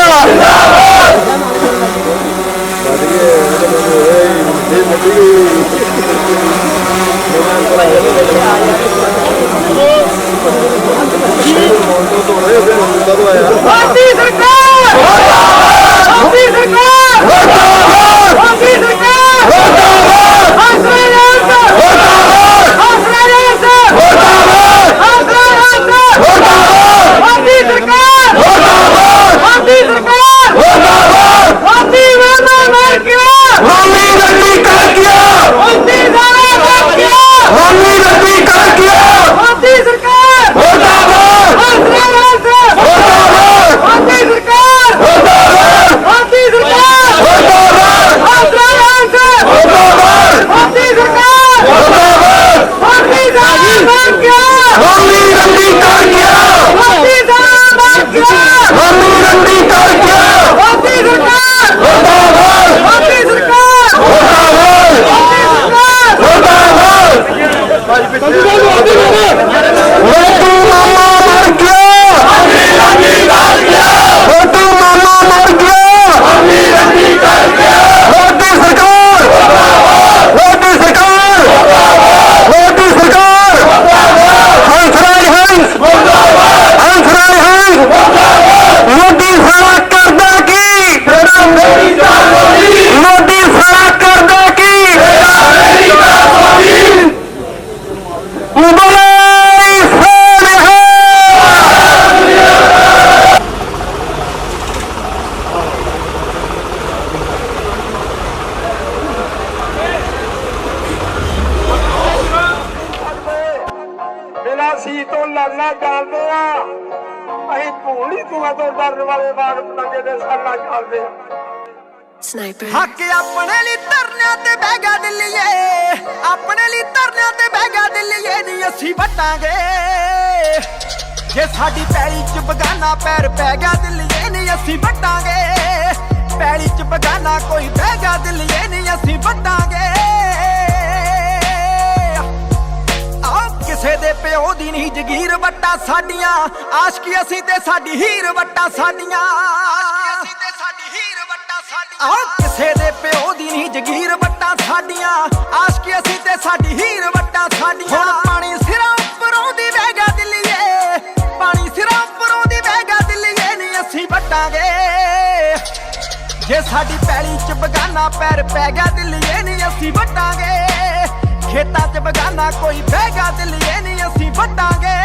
ਮੋਦੀ ਸਰਕਾਰ, ਮੋਦੀ ਸਰਕਾਰ, ਮੋਦੀ ਸਰਕਾਰ, ਹੌਸਲਾ ਰੱਖ, ਹੌਸਲਾ ਰੱਖ, ਹੌਸਲਾ ਰੱਖ, ਮੋਦੀ ਸਰਕਾਰ, ਮੋਦੀ ਸਰਕਾਰ, ਮੋਦੀ ਵਾਲਾ ਮਰ ਗਿਆ, ਮੋਦੀ ਰੱਬੀ ਕਰ ਗਿਆ, ਮੋਦੀ ਵਾਲਾ ਮਰ ਗਿਆ, ਮੋਦੀ ਰੱਬੀ ਕਰ ਗਿਆ, ਮੋਦੀ ਸਰਕਾਰ, ਮੁਰਦਾਬਾਦ, ਹੌਸਲਾ ਰੱਖ, ਮੁਰਦਾਬਾਦ, ਮੋਦੀ ਸਰਕਾਰ, ਮੁਰਦਾਬਾਦ, ਮੋਦੀ ਸਰਕਾਰ, ਮੁਰਦਾਬਾਦ, ਹੌਸਲਾ ਰੱਖ, ਮੁਰਦਾਬਾਦ, ਮੋਦੀ ਸਰਕਾਰ, ਮੁਰਦਾਬਾਦ, ਮੋਦੀ ਸਰਕਾਰ ਮਰ ਗਿਆ, ਮੋਦੀ ਰੱਬੀ ਕਰ ਗਿਆ, ਮੋਦੀ ਸਰਕਾਰ ਮਰ ਗਿਆ, ਮੋਦੀ ਰੱਬੀ ਕਰ ਗਿਆ, ਮੋਦੀ ਸਰਕਾਰ, ਮੁਰਦਾਬਾਦ, ਮੋਦੀ ਸਰਕਾਰ, ਮੁਰਦਾਬਾਦ, ਮੋਦੀ ਸਰਕਾਰ, ਮੋਦੀ ਮਾਮਾ ਮਰ ਗਿਆ, ਮੋਦੀ ਮਾਮਾ ਮਰ ਗਿਆ, ਮੋਦੀ ਸਰਕਾਰ, ਮੋਦੀ ਸਰਕਾਰ, ਮੋਦੀ ਸਰਕਾਰ, ਹੰਸਰਾਜ ਹੰਸ, ਹੰਸਰਾਜ ਹੰਸ, ਮੋਦੀ ਸਾਰਾ ਕਰਦਾ ਕੀ, ਮੋਦੀ ਸਾਰਾ ਕਰਦਾ ਕੀ, ਬੋਲੇ ਸੋਨਿਹਾ। ਬਿਨਾਂ ਸੀ ਤੋਂ ਲੜਨਾ ਜਾਣਦੇ ਆ ਅਸੀਂ ਭੂਲੀ ਧੂਆਂ ਤੋਂ ਡਰਨ ਵਾਲੇ ਬਾਗ ਪਤੰਗੇ ਦੇ ਸਾਹਮਣਾ ਕਰਦੇ ਆ ਹੱਕ ਆਪਣੇ ਲਈ ਧਰਨਿਆਂ ਤੇ ਬਹਿ ਗਿਆ ਦਿੱਲੀਏ, ਆਪਣੇ ਲਈ ਧਰਨਿਆਂ ਤੇ ਬਹਿ ਗਿਆ ਦਿੱਲੀਏ ਨਹੀਂ ਅਸੀਂ ਵਟਾਂਗੇ। ਜੇ ਸਾਡੀ ਪੈਲੀ ਚ ਬਗਾਨਾ ਪੈਰ ਪੈ ਗਿਆ ਦਿੱਲੀਏ ਨਹੀਂ ਅਸੀਂ ਵਟਾਂਗੇ। ਪੈਲੀ ਚ ਬਗਾਨਾ ਕੋਈ ਬਹਿ ਗਿਆ ਦਿੱਲੀਏ ਨਹੀਂ ਅਸੀਂ ਵਟਾਂਗੇ। ਕਿਸੇ ਦੇ ਪਿਓ ਦੀ ਨਹੀਂ ਜਗੀਰ ਵੱਟਾਂ ਸਾਡੀਆਂ, ਆਸ਼ਕੀ ਅਸੀਂ ਤੇ ਸਾਡੀ ਹੀਰ ਵੱਟਾਂ ਸਾਡੀਆਂ। ਕਿਸੇ ਦੇ ਪਿਓ ਦੀ ਨਹੀਂ ਜਗੀਰ ਵੱਟਾਂ ਸਾਡੀਆਂ, ਆਸ਼ਕੀ ਅਸੀਂ ਤੇ ਸਾਡੀ ਹੀਰ ਵੱਟਾਂ ਸਾਡੀਆਂ। ਹੁਣ ਪਾਣੀ ਸਿਰਾਂ ਉੱਪਰੋਂ ਦੀ ਵਹਿ ਗਿਆ ਦਿੱਲੀਏ, ਪਾਣੀ ਸਿਰਾਂ ਉੱਪਰੋਂ ਦੀ ਵਹਿ ਗਿਆ ਦਿੱਲੀਏ ਨਹੀਂ ਅਸੀਂ ਵਟਾਂਗੇ। ਜੇ ਸਾਡੀ ਪੈਲੀ ਚ ਬਗਾਨਾ ਪੈਰ ਪੈ ਗਿਆ ਦਿੱਲੀਏ ਨਹੀਂ ਅਸੀਂ ਵਟਾਂਗੇ। ਖੇਤਾਂ ਚ ਬਗਾਨਾ ਕੋਈ ਬਹਿ ਗਿਆ ਦਿੱਲੀਏ ਨਹੀਂ ਅਸੀਂ ਵਟਾਂਗੇ।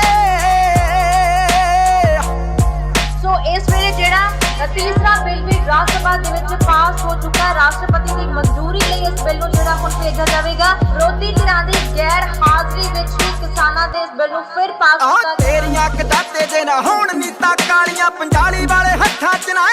ਸੋ ਇਸ ਵੇਲੇ ਜਿਹੜਾ ਤੀਸਰਾ ਬਿੱਲ ਵੀ ਰਾਜ ਸਭਾ ਦੇ ਵਿੱਚ ਪਾਸ ਹੋ ਚੁੱਕਾ ਹੈ। ਰਾਸ਼ਟਰਪਤੀ ਦੀ ਮਨਜ਼ੂਰੀ ਲਈ ਇਸ ਬਿੱਲ ਨੂੰ ਜਿਹੜਾ ਹੁਣ ਭੇਜਿਆ ਜਾਵੇਗਾ। ਵਿਰੋਧੀ ਧਿਰਾਂ ਦੀ ਗੈਰ ਹਾਜ਼ਰੀ ਵਿੱਚ ਹੀ ਕਿਸਾਨਾਂ ਦੇ ਇਸ ਬਿੱਲ ਨੂੰ ਫਿਰ ਪਾਸ ਕੀਤਾ ਗਿਆ। ਤੇਰੀਆਂ ਕਦਾਤੇ ਜੇ ਨਾ ਹੋਣ ਨੀਤਾਂ ਕਾਲੀਆਂ, ਪੰਜਾਲੀ ਵਾਲੇ ਹੱਥਾਂ ਚ ਨਾ